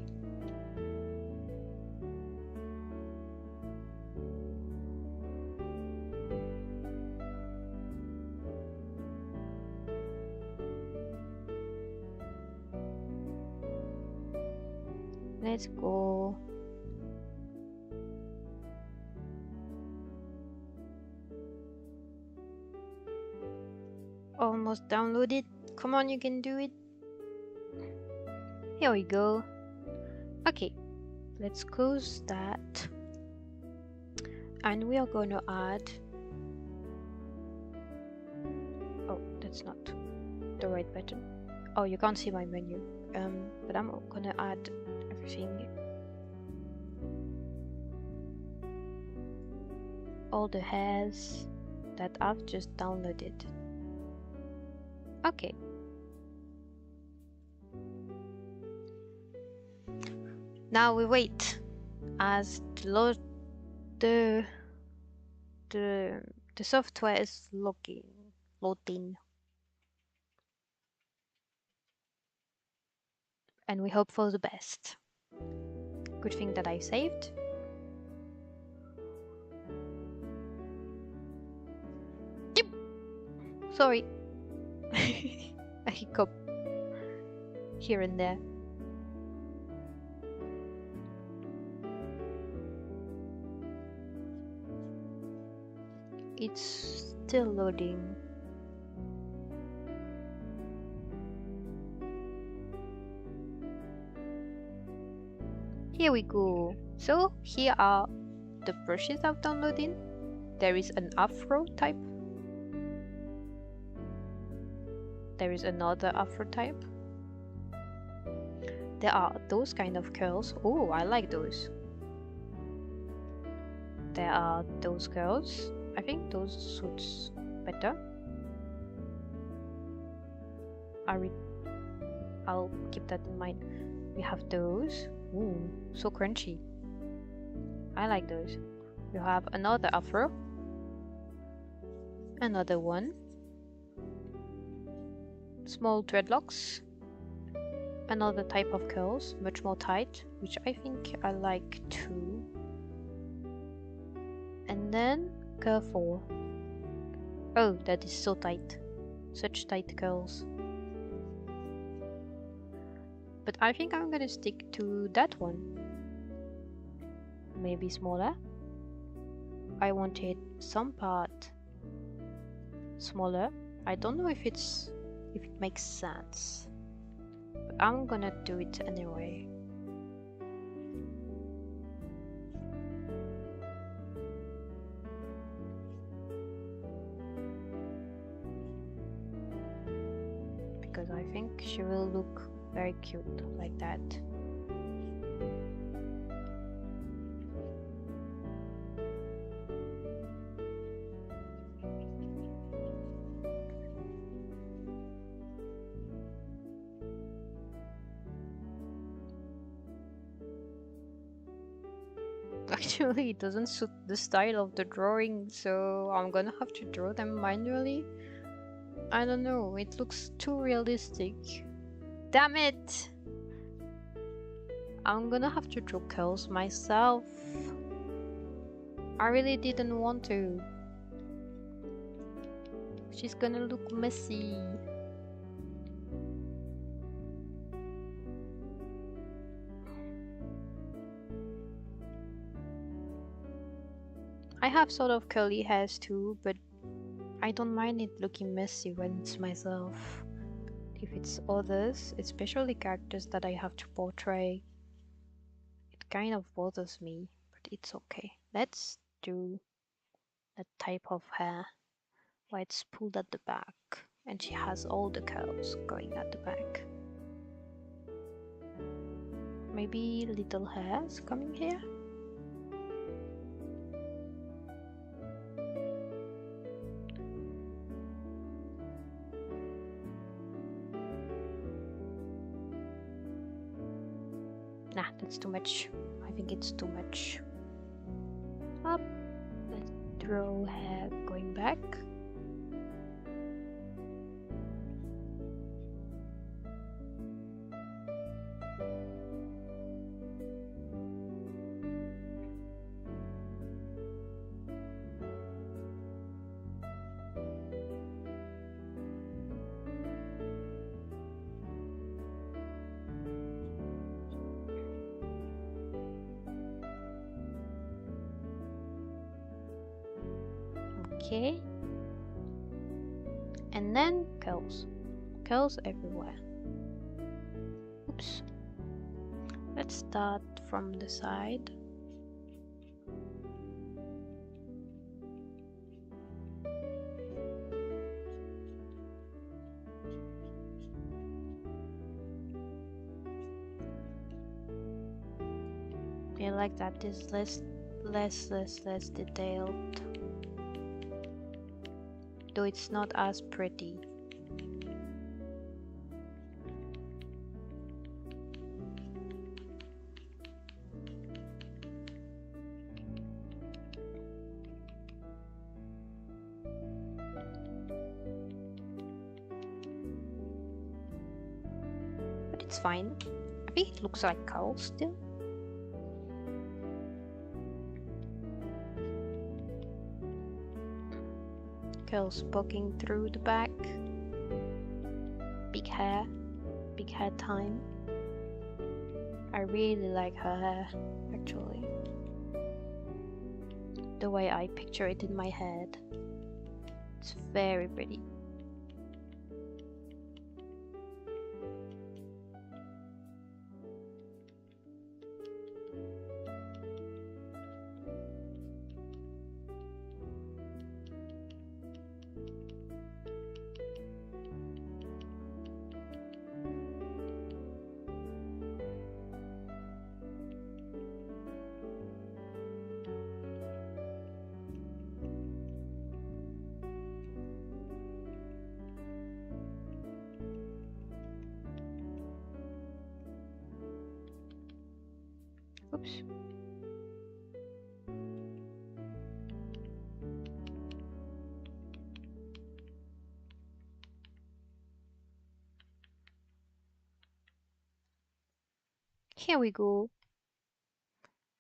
Let's go. Almost downloaded. Come on, you can do it. Here we go. Okay, let's close that. And we are going to add... Oh, that's not the right button. Oh, you can't see my menu. But I'm gonna add everything. All the hairs that I've just downloaded. Okay. Now we wait as the software is loading. And we hope for the best. Good thing that I saved. Yep. Sorry. A hiccup here and there. It's still loading. Here we go. So here are the brushes I've downloaded. There is an afro type. There is another afro type. There are those kind of curls. Oh, I like those. There are those curls. I think those suits better. I'll keep that in mind. We have those. Ooh, so crunchy. I like those. We have another afro. Another one. Small dreadlocks. Another type of curls, much more tight, which I think I like too. And then curl 4. Oh, that is so tight. Such tight curls. But I think I'm gonna stick to that one. Maybe smaller. I wanted some part smaller. I don't know if it makes sense. But I'm gonna do it anyway. Because I think she will look very cute like that. Actually, it doesn't suit the style of the drawing, so I'm gonna have to draw them manually. I don't know, it looks too realistic. Damn it! I'm gonna have to draw curls myself. I really didn't want to. She's gonna look messy. I have sort of curly hairs too, but I don't mind it looking messy when it's myself. If it's others, especially characters that I have to portray, it kind of bothers me, but it's okay. Let's do that type of hair where it's pulled at the back and she has all the curls going at the back. Maybe little hairs coming here? Nah, that's too much. I think it's too much. Up. Let's draw hair going back. Okay. And then curls. Curls everywhere. Oops. Let's start from the side. Yeah, like that is less detailed. Though it's not as pretty. But it's fine. I think it looks like curls still. Curls poking through the back. Big hair time. I really like her hair, actually. The way I picture it in my head. It's very pretty. Oops. Here we go.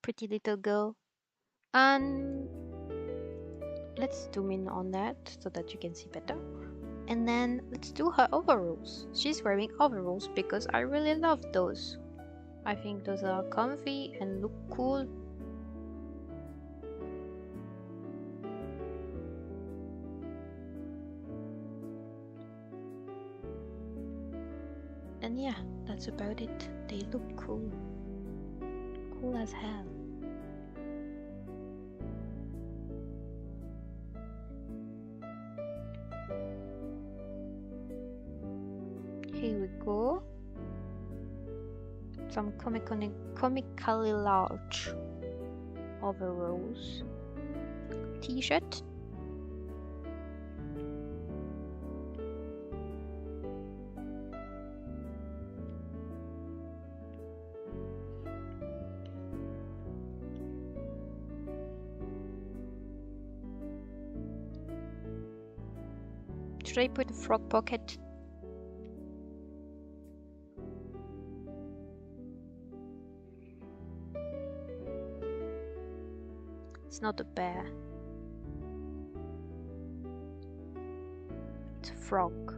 Pretty little girl. And let's zoom in on that so that you can see better. And then let's do her overalls. She's wearing overalls because I really love those. I think those are comfy and look cool. And yeah, that's about it. They look cool. Cool as hell. Here we go. Some comically large overalls. T-shirt. Should I put a frog pocket? It's not a bear. It's a frog.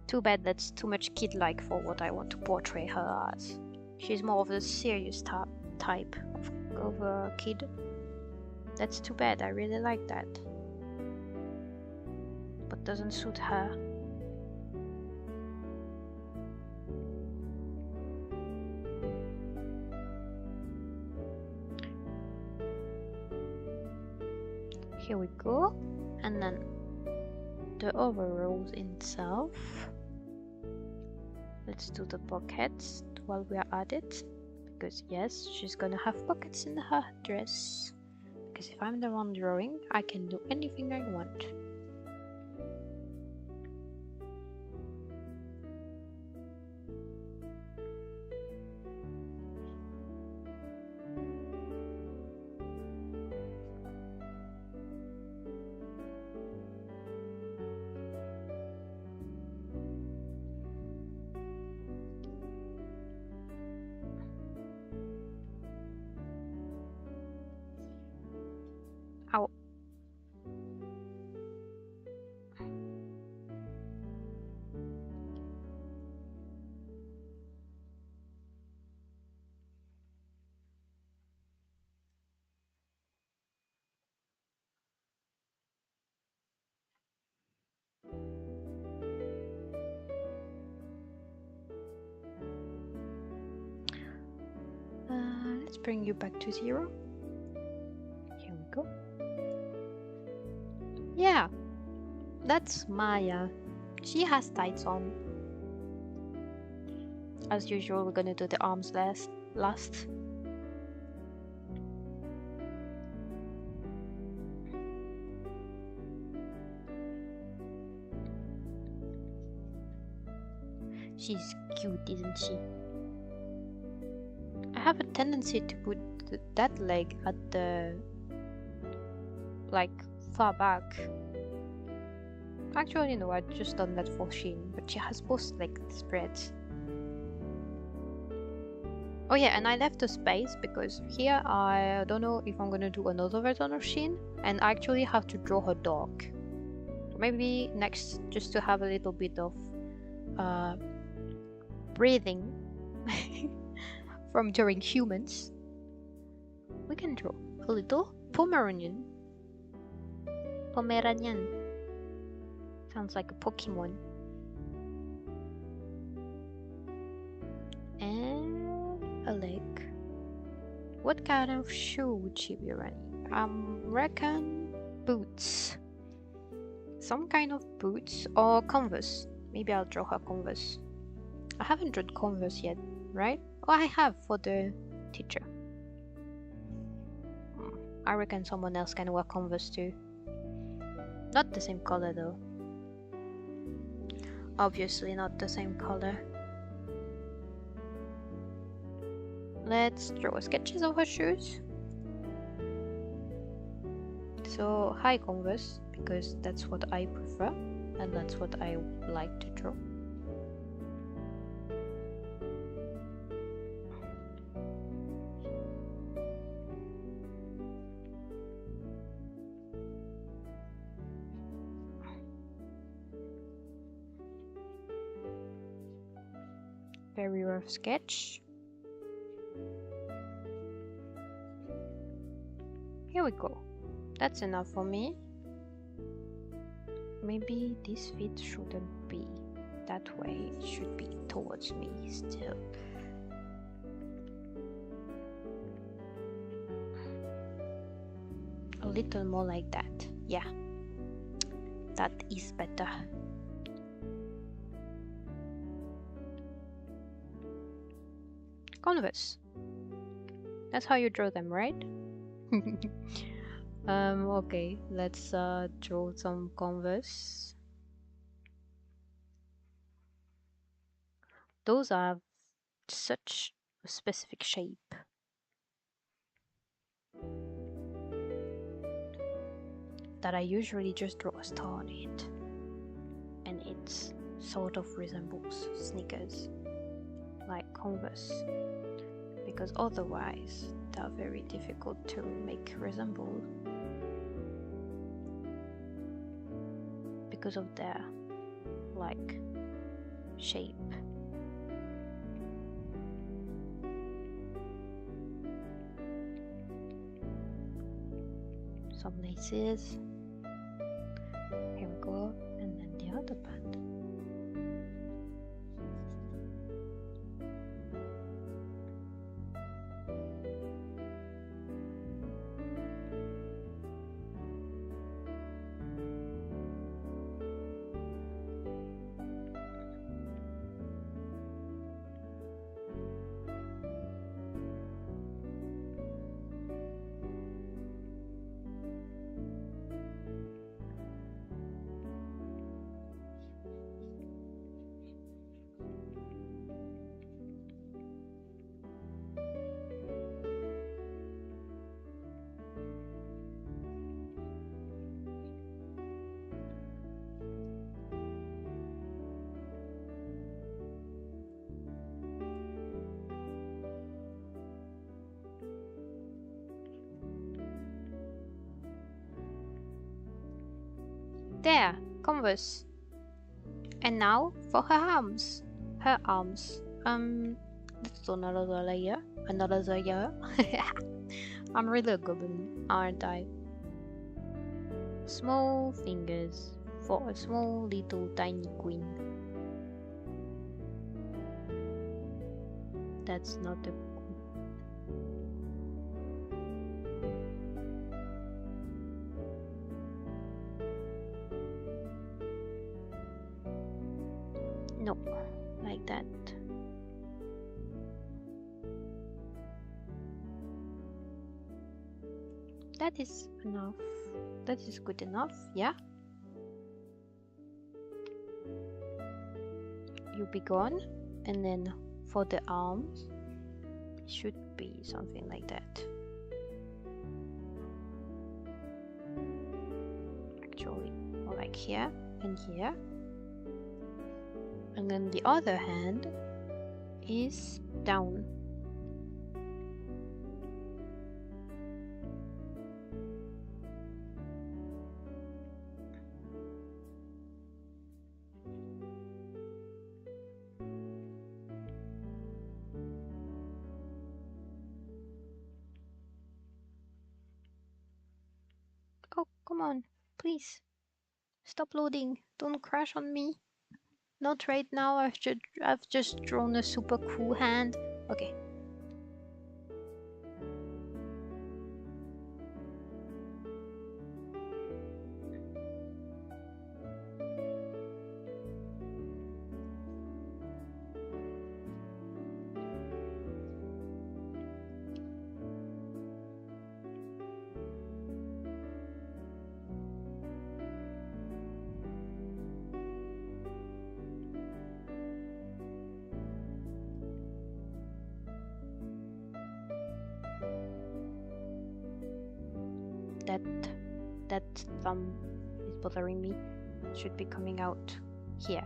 Too bad that's too much kid-like for what I want to portray her as. She's more of a serious type of a kid. That's too bad, I really like that. But doesn't suit her. Here we go. And then the overalls itself. Let's do the pockets while we are at it, because yes, she's gonna have pockets in her dress, because if I'm the one drawing, I can do anything I want. Ow. Let's bring you back to 0. Here we go. Yeah, that's Maya. She has tights on. As usual, we're gonna do the arms last. She's cute, isn't she? I have a tendency to put that leg at the far back. Actually, no, I've just done that for Sheen, but she has both legs spread. Oh yeah, and I left a space because here I don't know if I'm gonna do another version of Sheen, and I actually have to draw her dog. So maybe next, just to have a little bit of breathing from during humans, we can draw a little Pomeranian. Sounds like a Pokemon. And a leg. What kind of shoe would she be wearing? Reckon boots. Some kind of boots or Converse. Maybe I'll draw her Converse. I haven't drawn Converse yet, right? Oh, I have for the teacher. I reckon someone else can wear Converse too. Not the same color though. obviously not the same color. Let's draw sketches of her shoes. So high canvas, because that's what I prefer and that's what I like to draw. Very rough sketch. Here we go. That's enough for me. Maybe this feet shouldn't be that way. It should be towards me still. A little more like that. Yeah. That is better. Canvas. That's how you draw them, right? Okay, let's draw some canvas. Those are such a specific shape. That I usually just draw a star on it. And it sort of resembles sneakers, like canvas. Because otherwise, they're very difficult to make resemble. Because of their, like, shape. Some laces. Here we go, and then the other band. There, canvas. And now for her arms. Her arms. Let's do another layer. Another layer. I'm really a goblin, aren't I? Small fingers for a small little tiny queen. That's not a no, like that. That is enough. That is good enough, yeah. You be gone, and then for the arms, it should be something like that. Actually, more like here and here. And then the other hand is down. Oh, come on, please. Stop loading. Don't crash on me. Not right now. I've just drawn a super cool hand. Okay. that thumb is bothering me. It should be coming out here.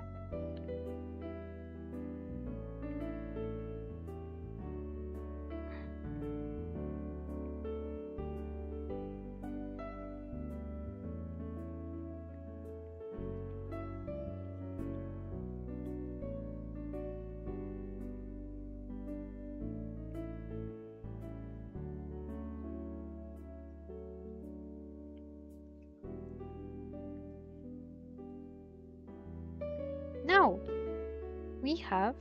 Now we have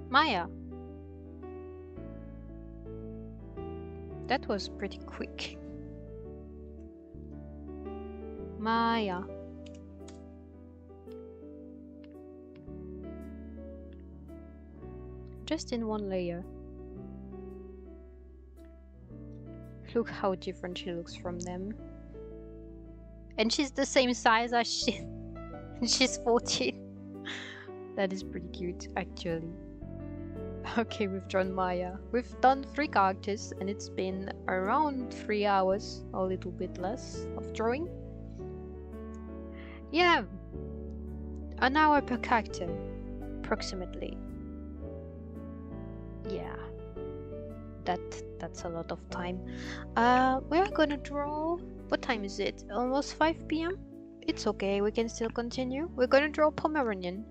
Maya. That was pretty quick. Maya. Just in one layer. Look how different she looks from them. And she's the same size as she. She's 14. That is pretty cute, actually. Okay, we've drawn Maya. We've done 3 characters, and it's been around 3 hours, a little bit less, of drawing. Yeah, an hour per character, approximately. Yeah, that's a lot of time. We are gonna draw. What time is it? Almost 5 p.m. It's okay, we can still continue. We're gonna draw Pomeranian.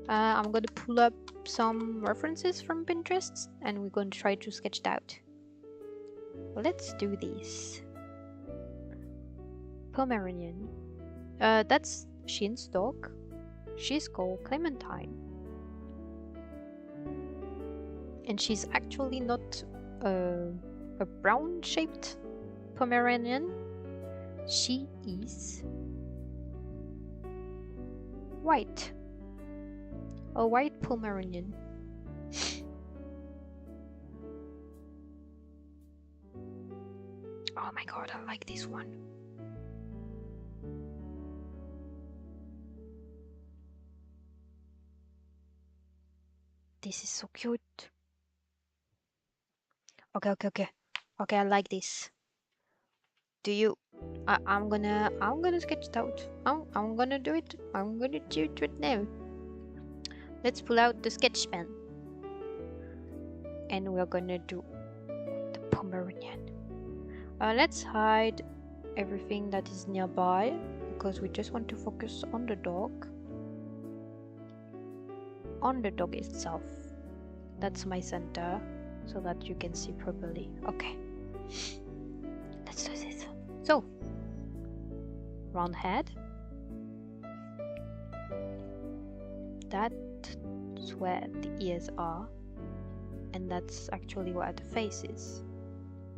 I'm gonna pull up some references from Pinterest and we're gonna try to sketch it out. Let's do this. Pomeranian. That's Shin's dog. She's called Clementine. And she's actually not a brown shaped Pomeranian. She is white. A white Pomeranian. Oh my god, I like this one. This is so cute. Okay, I like this. Do you? I'm gonna sketch it out. I'm gonna do it. I'm gonna do it right now. Let's pull out the sketch pen. And we're gonna do the Pomeranian. Let's hide everything that is nearby because we just want to focus on the dog. On the dog itself. That's my center so that you can see properly. Okay. Let's do this. So, round head. That's where the ears are. And that's actually where the face is.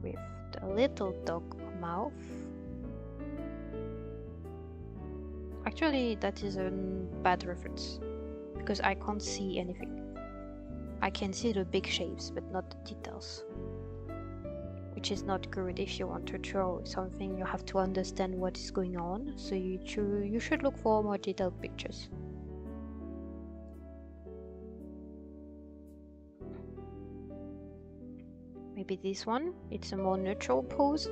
With the little dog mouth. Actually, that is a bad reference. Because I can't see anything. I can see the big shapes, but not the details. Which is not good. If you want to draw something, you have to understand what is going on. So you should look for more detailed pictures. Maybe this one. It's a more neutral pose.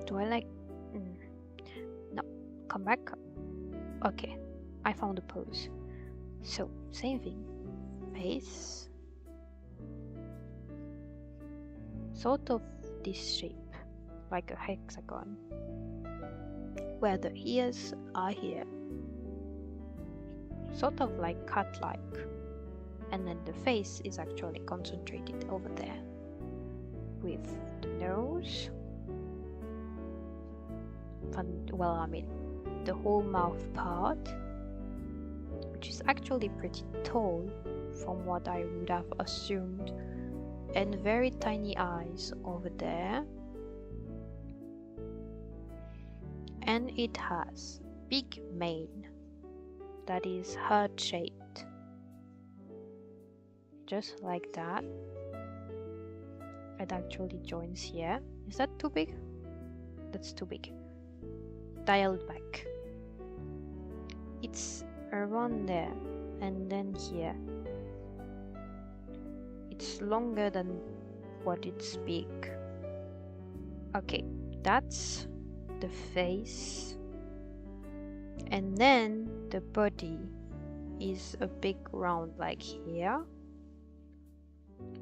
Do I like... No, come back. Okay, I found a pose. So, same thing. Face. Sort of this shape, like a hexagon. Where the ears are here. Sort of like cat-like. And then the face is actually concentrated over there. With the nose. Well, I mean, the whole mouth part, which is actually pretty tall from what I would have assumed, and very tiny eyes over there, and it has big mane that is heart-shaped, just like that. It actually joins here. Is that too big? That's too big. dialed back. It's around there, and then here. It's longer than what it's big. Okay, that's the face. And then the body is a big round like here,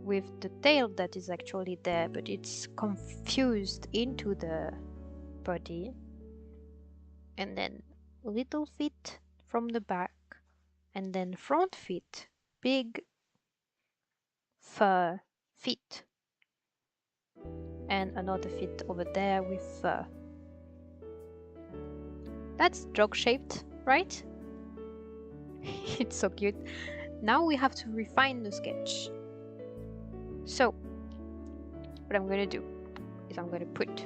with the tail that is actually there, but it's confused into the body. And then little feet from the back, and then front feet, big fur feet, and another feet over there with fur. That's dog shaped, right? It's so cute. Now we have to refine the sketch. So what I'm gonna do is I'm gonna put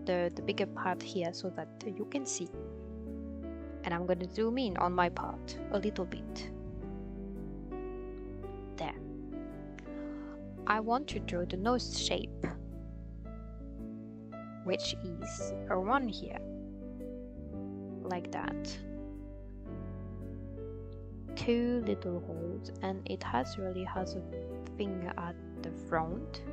the bigger part here so that you can see, and I'm gonna zoom in on my part a little bit. There. I want to draw the nose shape, which is around here, like that. 2 little holes, and it really has a finger at the front,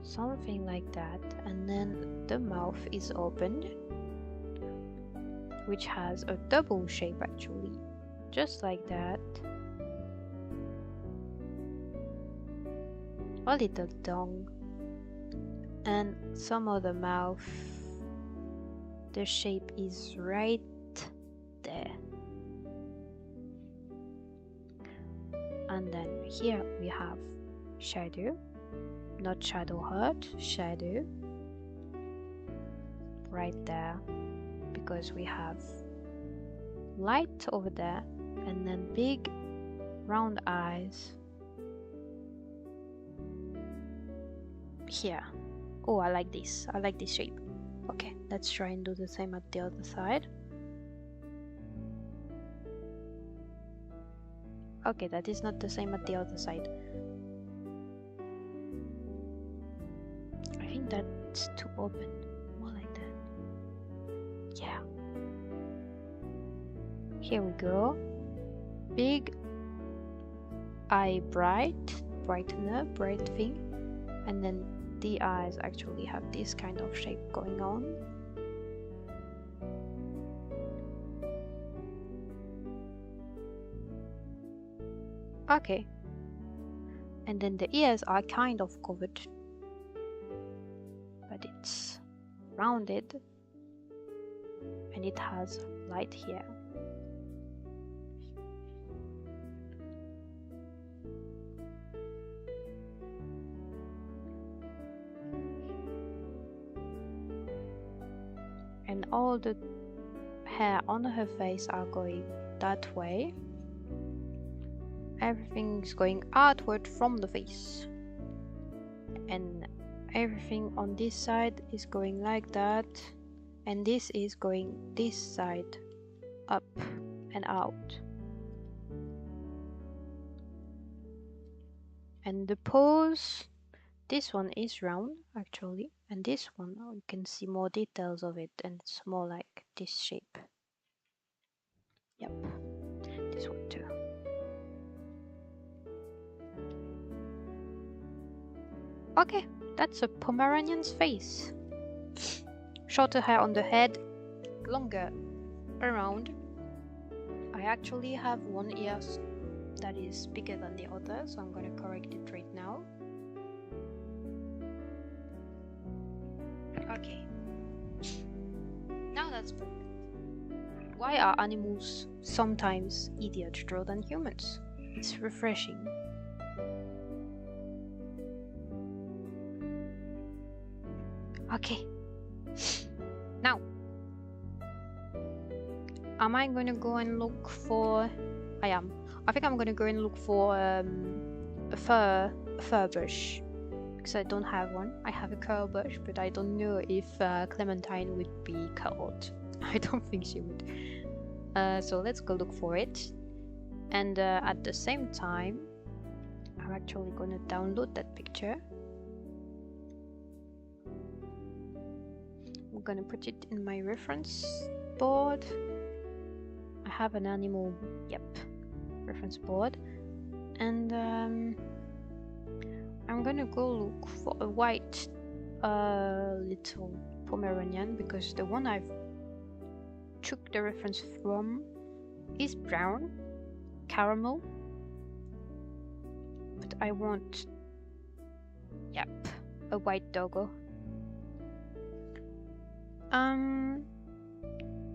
something like that, and then the mouth is opened, which has a double shape actually, just like that. A little tongue, and some of the mouth, the shape is right there. And then here we have shadow, not shadow heart, shadow, right there, because we have light over there, and then big round eyes here. Oh, I like this shape. Okay, let's try and do the same at the other side. Okay, that is not the same at the other side. I think that's too open. More like that. Yeah. Here we go. Big eye brightener, bright thing. And then the eyes actually have this kind of shape going on. Okay, and then the ears are kind of covered, but it's rounded, and it has light here. And all the hair on her face are going that way. Everything is going outward from the face, and everything on this side is going like that, and this is going this side, up and out. And the paws, this one is round actually, and this one you can see more details of it, and it's more like this shape. Yep, this one too. Okay, that's a Pomeranian's face. Shorter hair on the head, longer around. I actually have one ear that is bigger than the other, so I'm gonna correct it right now. Okay. Now that's perfect. Why are animals sometimes easier to draw than humans? It's refreshing. Okay, now am I going to go and look for... I think I'm going to go and look for a fur brush, because I don't have one. I have a curl brush, but I don't know if Clementine would be curled. I don't think she would. So let's go look for it, and at the same time I'm actually going to download that picture. gonna put it in my reference board. I have an animal, yep, reference board. And I'm gonna go look for a white little Pomeranian, because the one I've took the reference from is brown, caramel. But I want, yep, a white doggo.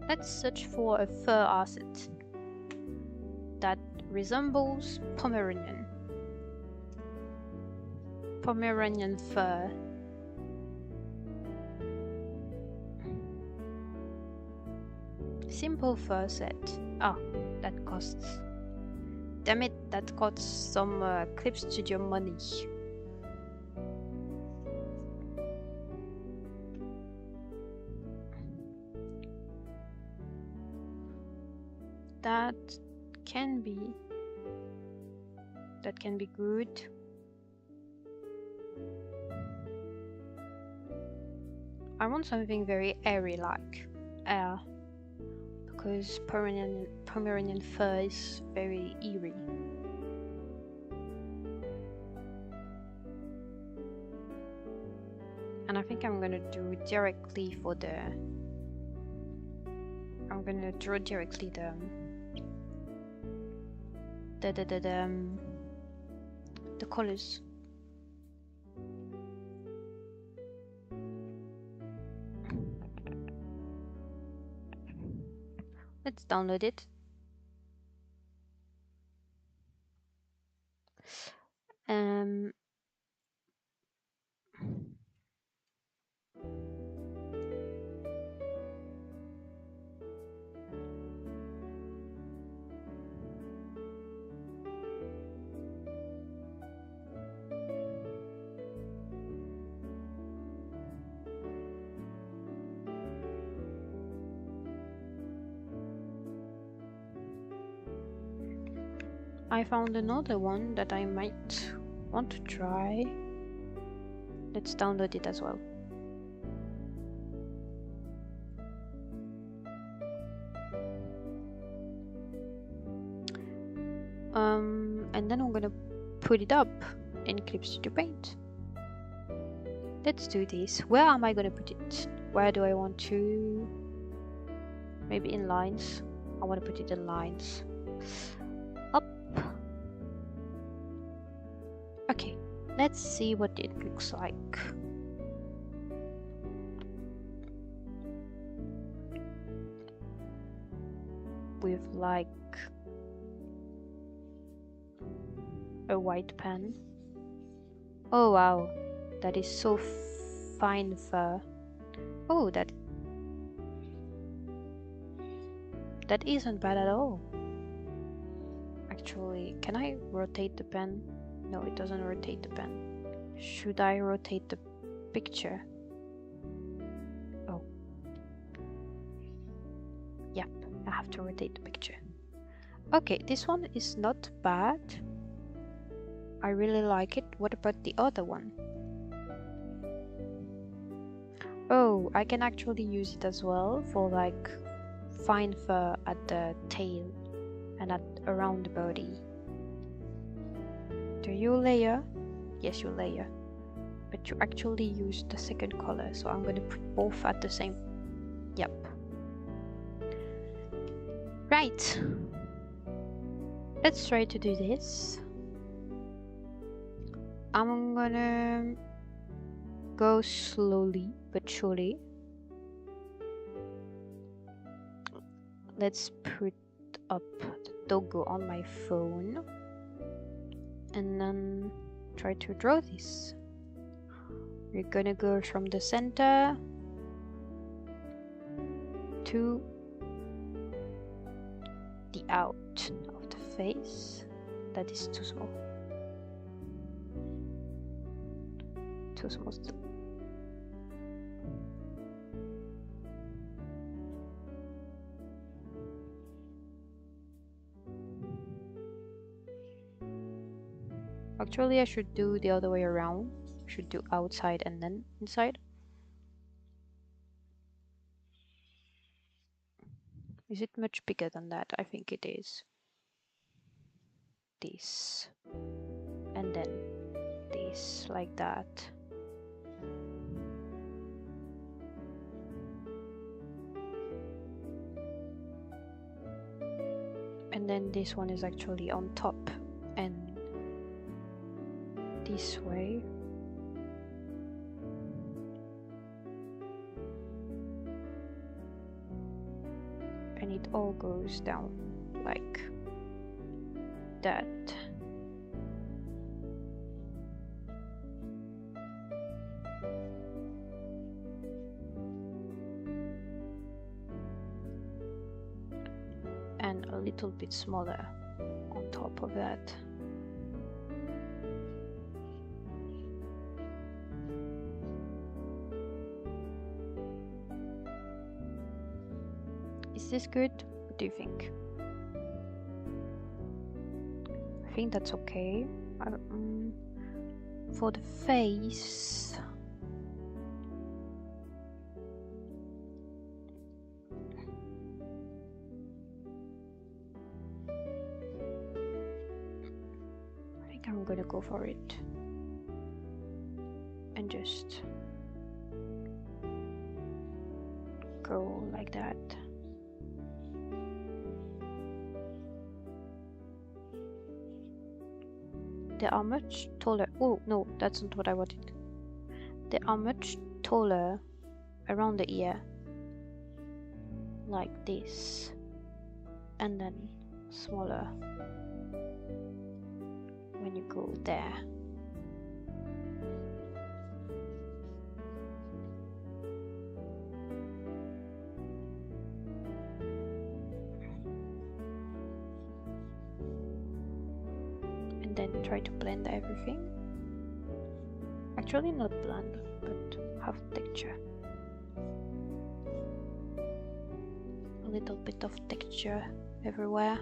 Let's search for a fur asset that resembles Pomeranian. Pomeranian fur. Simple fur set. Ah, that costs. Damn it, that costs some Clip Studio money. That can be good. I want something very airy like air, because Pomeranian fur is very eerie. And I think I'm gonna do directly for the I'm gonna draw directly the colors. Let's download it. I found another one that I might want to try. Let's download it as well. And then I'm gonna put it up in Clip Studio Paint. Let's do this. Where am I gonna put it? Where do I want to? Maybe in lines. I want to put it in lines. Up. Okay, let's see what it looks like. With like a white pen. Oh wow, that is so fine fur. Oh, that isn't bad at all. Actually, can I rotate the pen? No, it doesn't rotate the pen. Should I rotate the picture? Oh. Yep, I have to rotate the picture. Okay, this one is not bad. I really like it. What about the other one? Oh, I can actually use it as well for like fine fur at the tail and around the body. Do you layer? Yes, you layer. But you actually use the second color, so I'm gonna put both at the same. Yep. Right. Let's try to do this. I'm gonna go slowly but surely. Let's put up the doggo on my phone and then try to draw this. We're gonna go from the center to the out of the face. That is too small. Too small still. Actually, I should do the other way around. I should do outside and then inside. Is it much bigger than that? I think it is. This. And then this, like that. And then this one is actually on top and this way. And it all goes down like that. And a little bit smaller on top of that. Is this good? What do you think? I think that's okay. For the face, I think I'm gonna go for it and just go like that. They are much taller. Oh no, that's not what I wanted. They are much taller around the ear, like this, and then smaller when you go there. And then try to blend everything. Actually not blend, but have texture. A little bit of texture everywhere.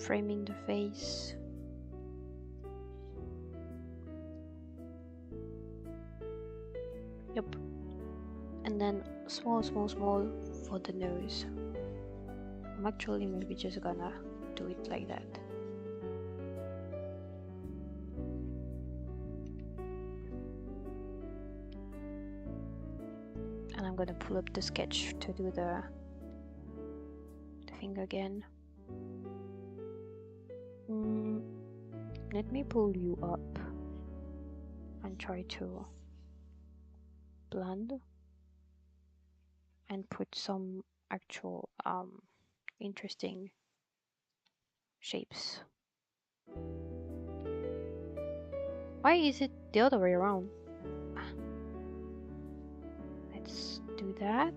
Framing the face. Yep. And then small for the nose. I'm actually maybe just gonna do it like that. And I'm gonna pull up the sketch to do the thing again. Let me pull you up and try to blend and put some actual interesting shapes. Why is it the other way around? Let's do that.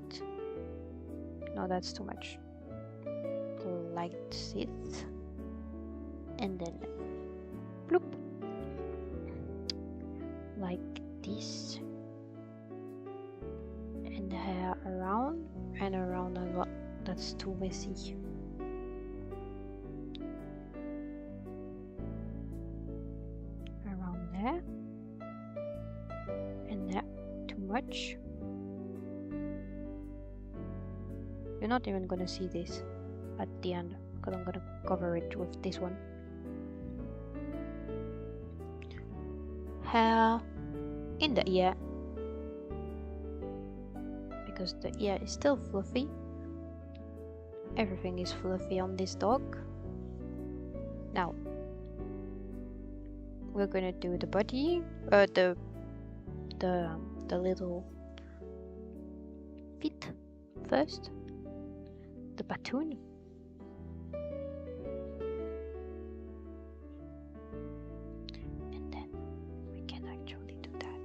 No, that's too much. Like this. And then bloop. Like this. And the hair around and around as well. That's too messy. Around there. And there. Too much. You're not even gonna see this at the end because I'm gonna cover it with this one. Hair in the ear, because the ear is still fluffy. Everything is fluffy on this dog. Now we're gonna do the body, the little feet first. The baton. And then we can actually do that.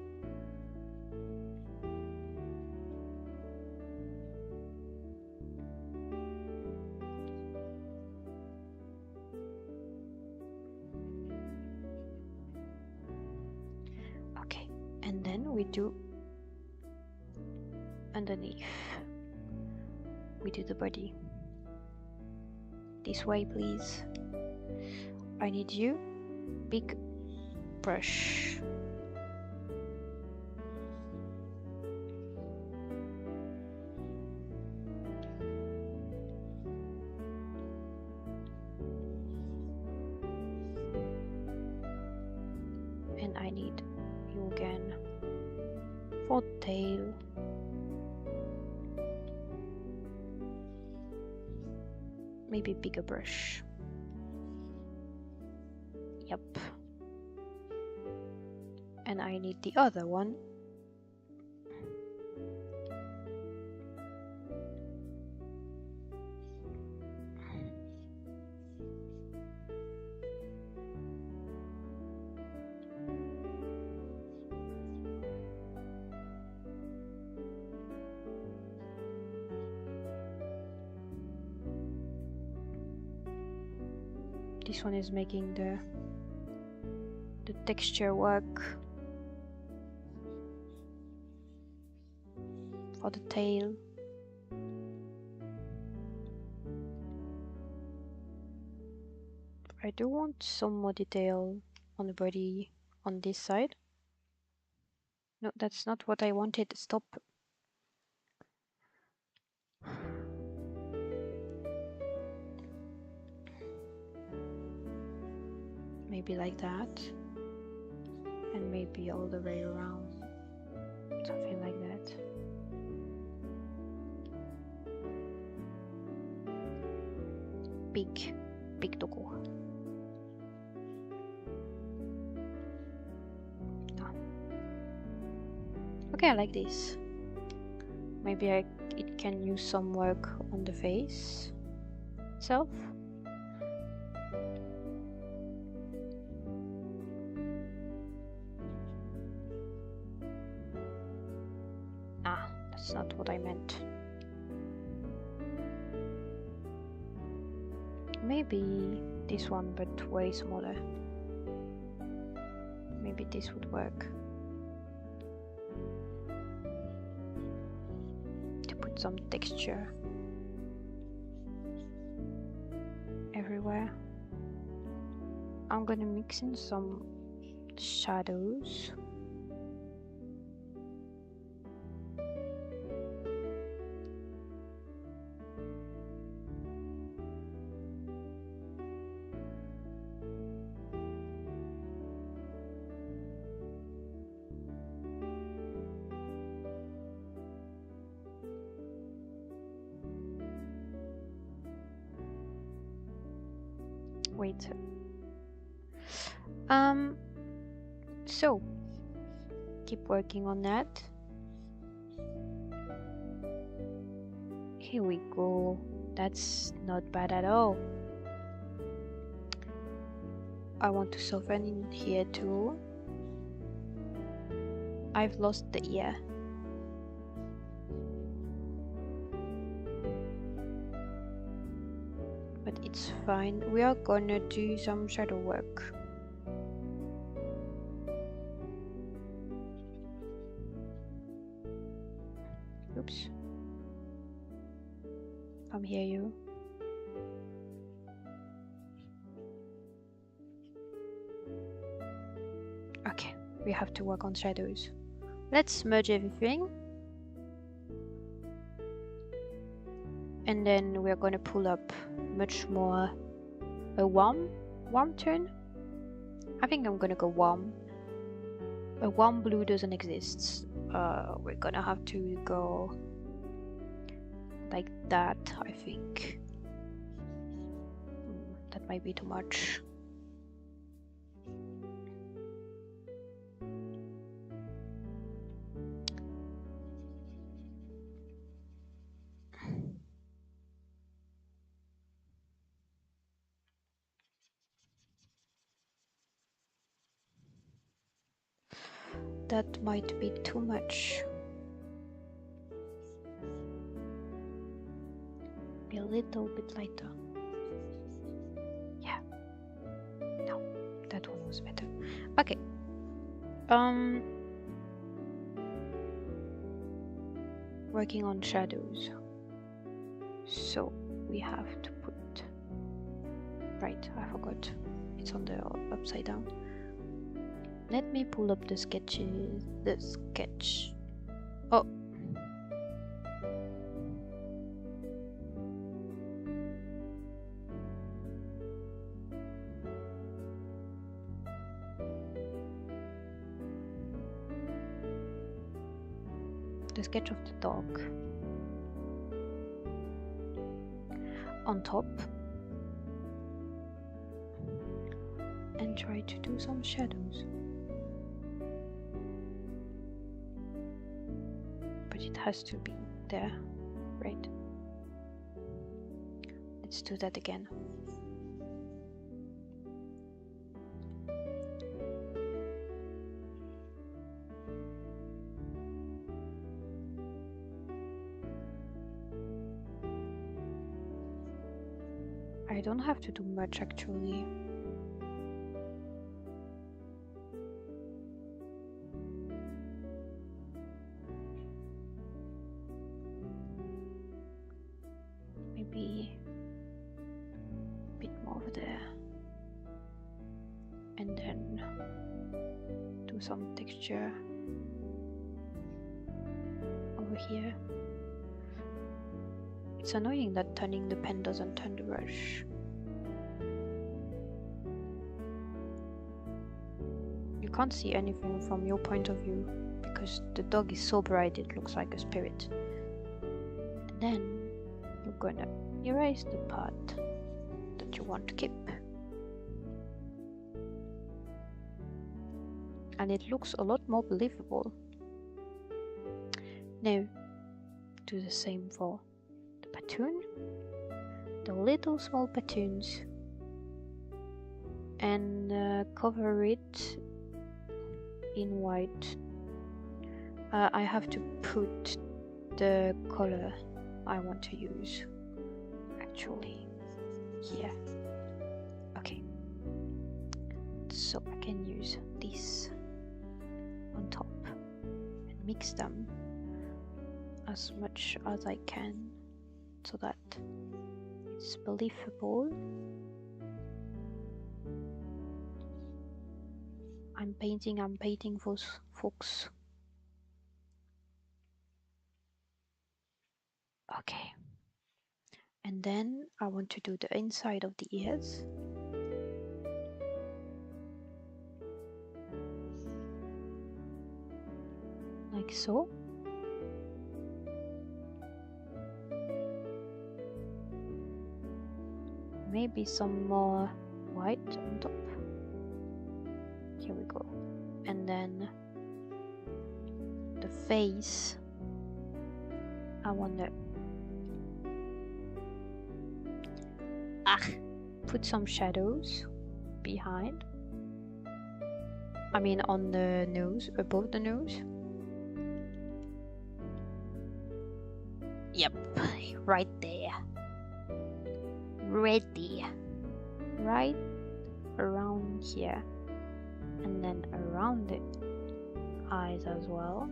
Okay, and then we do underneath. We do the body. This way, please. I need you big brush. And I need you again for tail. Maybe bigger brush. Yep. And I need the other one. This one is making the texture work for the tail. I do want some more detail on the body on this side. No, that's not what I wanted. Stop. Maybe like that. And maybe all the way around. Something like that. Big doggo. No. Okay, I like this. Maybe it can use some work on the face itself. That's not what I meant. Maybe this one, but way smaller. Maybe this would work. To put some texture everywhere. I'm gonna mix in some shadows. Wait. So keep working on that. Here we go. That's not bad at all. I want to soften in here too. I've lost the ear. But it's fine. We are gonna do some shadow work. Oops. Come here, you. Okay, we have to work on shadows. Let's merge everything. And then we're gonna pull up much more a warm tone. I think I'm gonna go warm. A warm blue doesn't exist. We're gonna have to go like that, I think. That might be too much. That might be too much. Be a little bit lighter. Yeah. No, that one was better. Okay. Working on shadows. So we have to put. Right, I forgot. it's on the upside down. Let me pull up the sketches. The sketch. Oh. The sketch of the dog. On top. And try to do some shadows. But it has to be there, right? Let's do that again. I don't have to do much actually. Maybe a bit more over there. And then do some texture over here. It's annoying that turning the pen doesn't turn the brush. You can't see anything from your point of view because the dog is so bright it looks like a spirit. And then you're gonna erase the part that you want to keep. And it looks a lot more believable. Now, do the same for the platoon, the little small platoons, and cover it in white. I have to put the color I want to use actually here. Okay, so I can use this on top and mix them as much as I can so that it's believable. I'm painting those folks. Okay. And then I want to do the inside of the ears. Like so. Maybe some more white on top. Here we go. And then the face, I want to put some shadows behind. I mean on the nose, above the nose. Yep, right there. Ready. Right around here. And then around the eyes as well.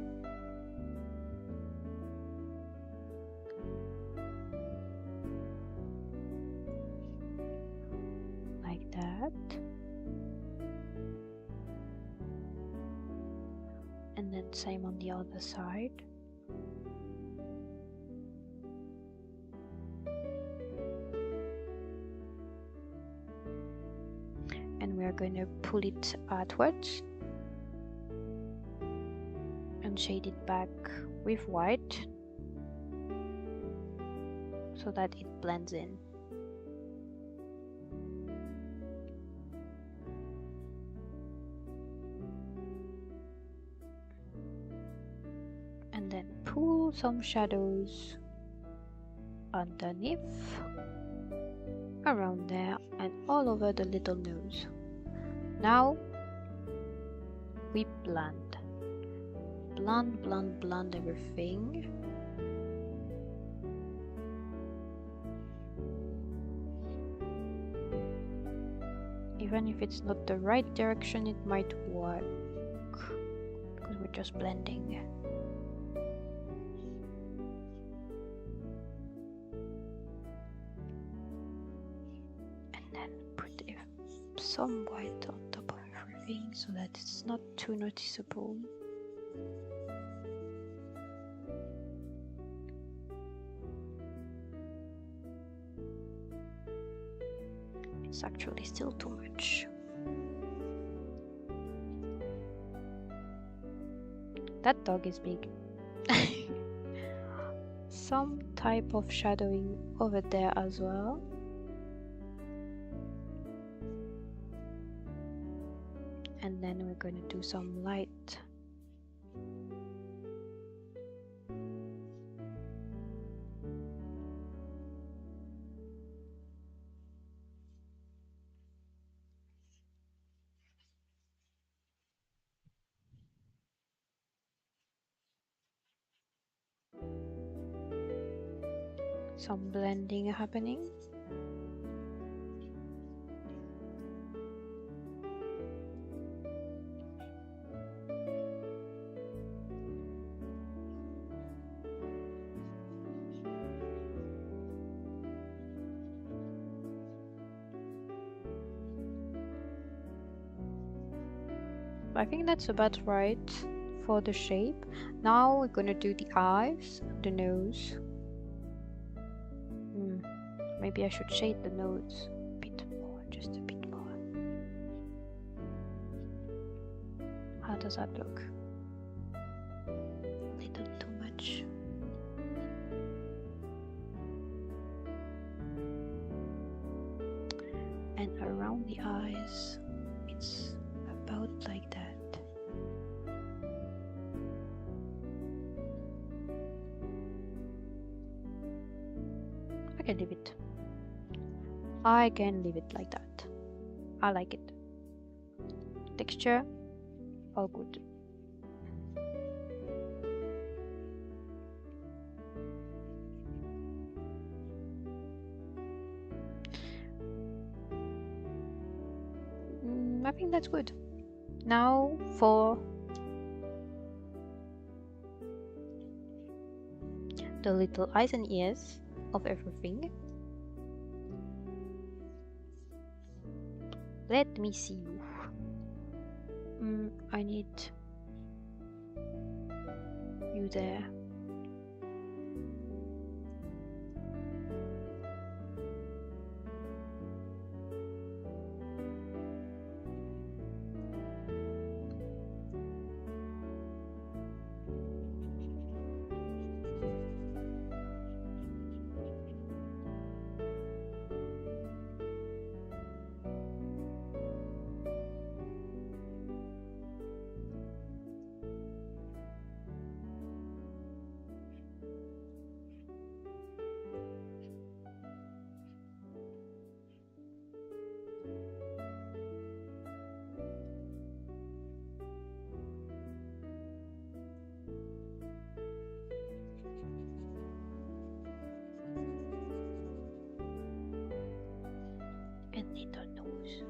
Like that. And then same on the other side. And we are going to pull it outwards and shade it back with white so that it blends in. And then pull some shadows underneath, around there, and all over the little nose. Now we blend. Blend everything. Even if it's not the right direction, it might work because we're just blending. some white on top of everything so that it's not too noticeable. It's actually still too much. That dog is big. Some type of shadowing over there as well. And then we're going to do some light. Some blending happening. I think that's about right for the shape. Now we're gonna do the eyes, the nose. Maybe I should shade the nose a bit more, just a bit more. How does that look? A little too much. And around the eyes, it's about like that. I can leave it. I can leave it like that. I like it. Texture, all good. I think that's good. Now for the little eyes and ears of everything. Let me see you. I need you there. And little nose.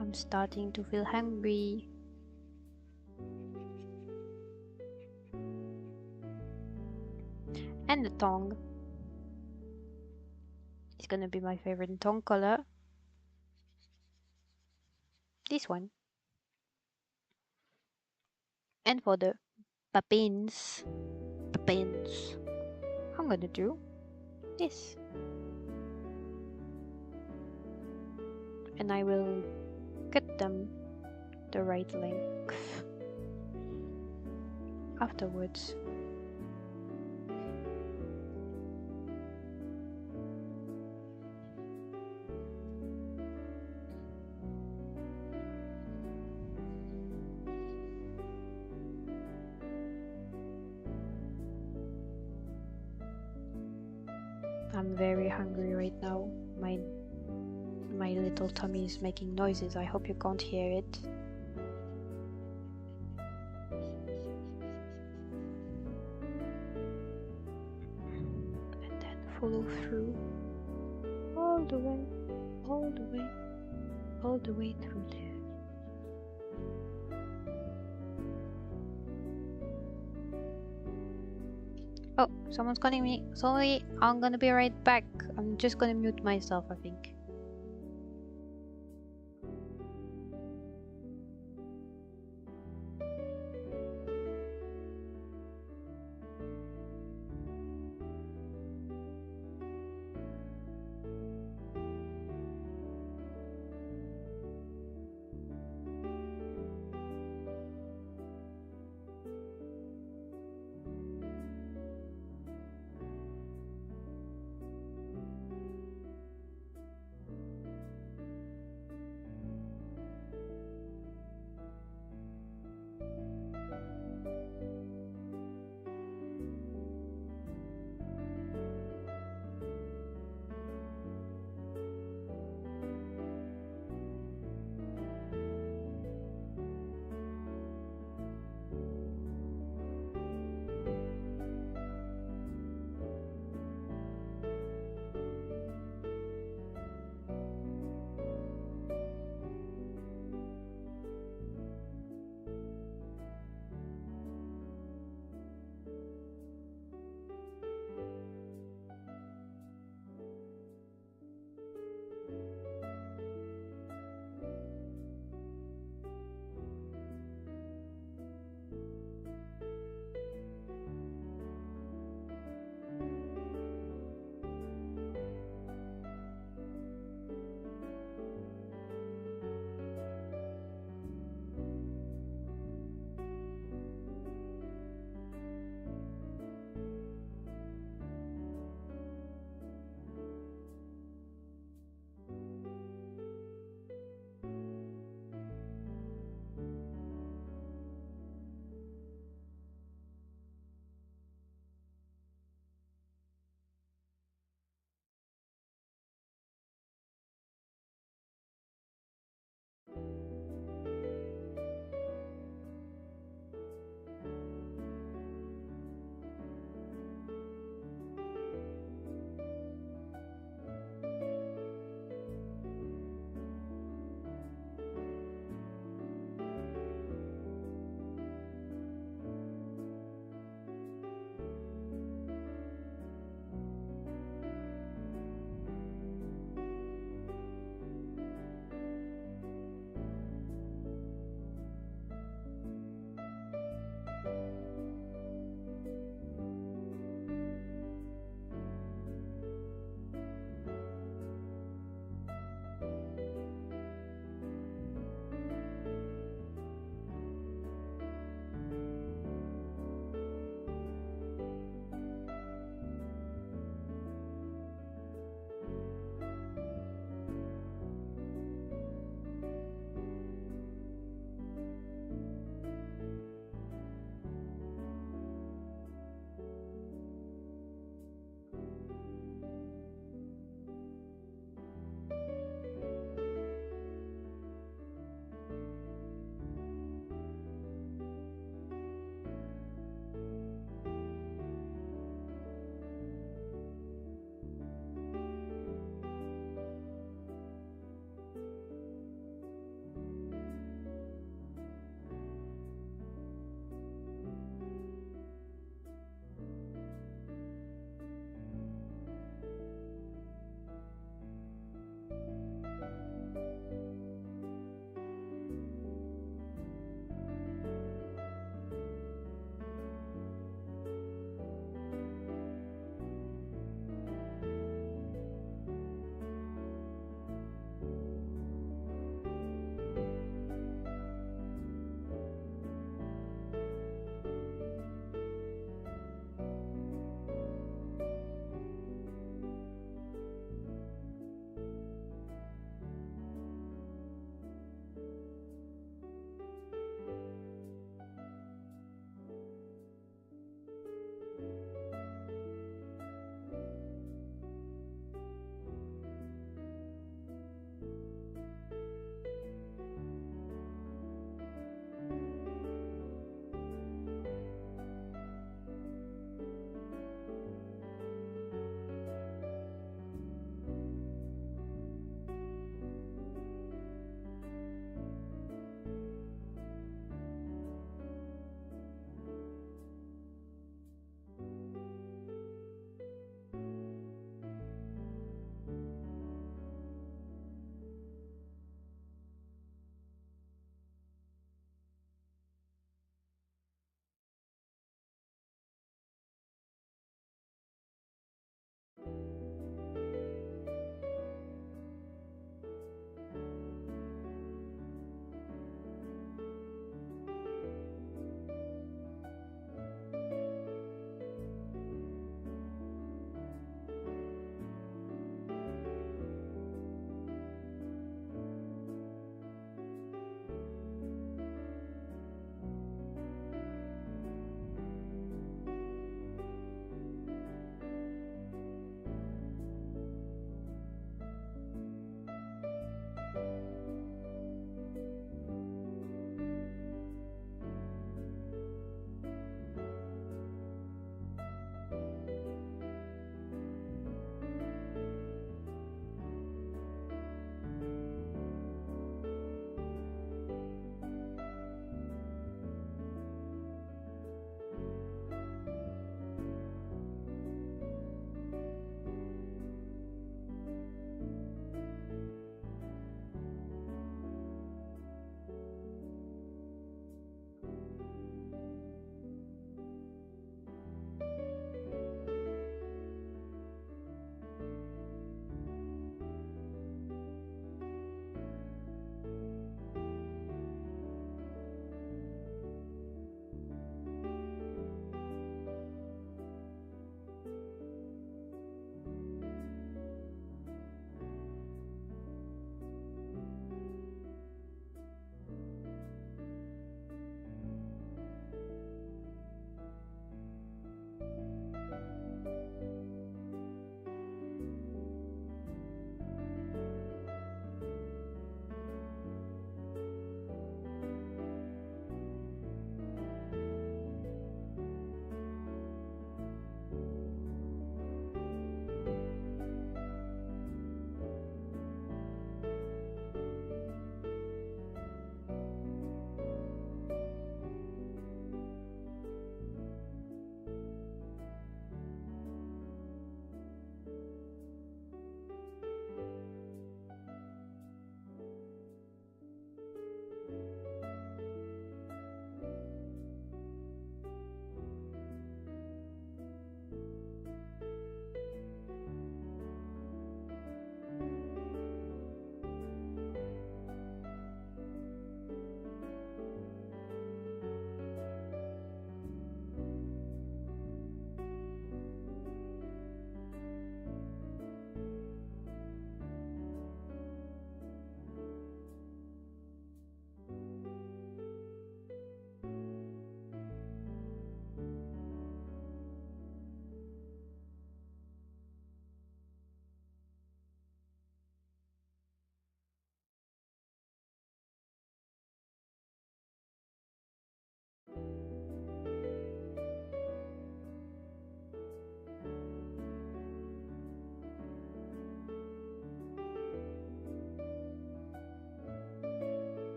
I'm starting to feel hungry. And the tongue. It's gonna be my favorite tongue color. This one. And for the papins, I'm gonna do this. And I will cut them the right length afterwards. I'm very hungry right now. My little tummy is making noises. I hope you can't hear it. And then follow through all the way through there. Oh, someone's calling me. Sorry, I'm gonna be right back. I'm just gonna mute myself, I think.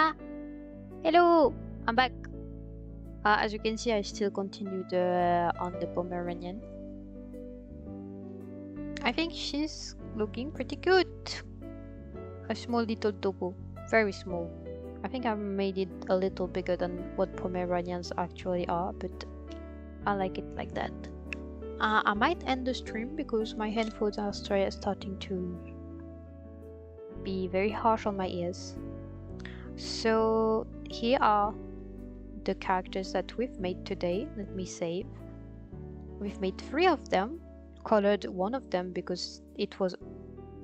Ah, hello, I'm back. As you can see, I still continued on the Pomeranian. I think she's looking pretty good. A small little doggo, very small. I think I made it a little bigger than what Pomeranians actually are, but I like it like that. I might end the stream because my headphones are starting to be very harsh on my ears. So here are the characters that we've made today. Let me save. We've made 3 of them, colored 1 of them because it was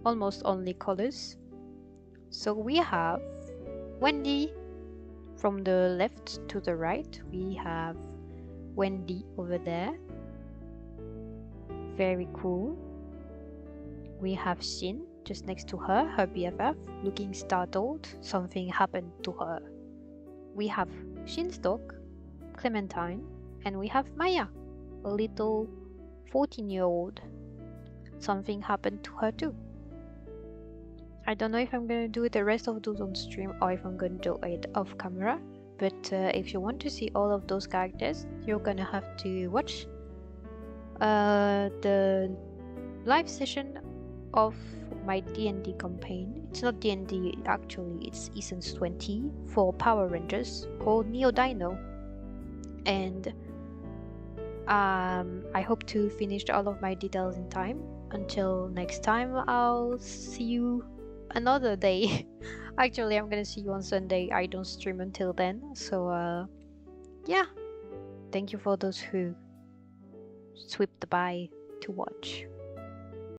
almost only colors. So we have Wendy from the left to the right. We have Wendy over there. Very cool. We have Shin just next to her, her BFF, looking startled. Something happened to her. We have Shin's dog, Clementine, and we have Maya, a little 14-year-old. Something happened to her too. I don't know if I'm gonna do the rest of those on stream or if I'm gonna do it off camera, but if you want to see all of those characters, you're gonna have to watch the live session of my D&D campaign. It's not D&D actually, it's Essence 20 for Power Rangers called Neo Dino. And I hope to finish all of my details in time. Until next time, I'll see you another day. Actually, I'm gonna see you on Sunday. I don't stream until then, so yeah. Thank you for those who swept by to watch.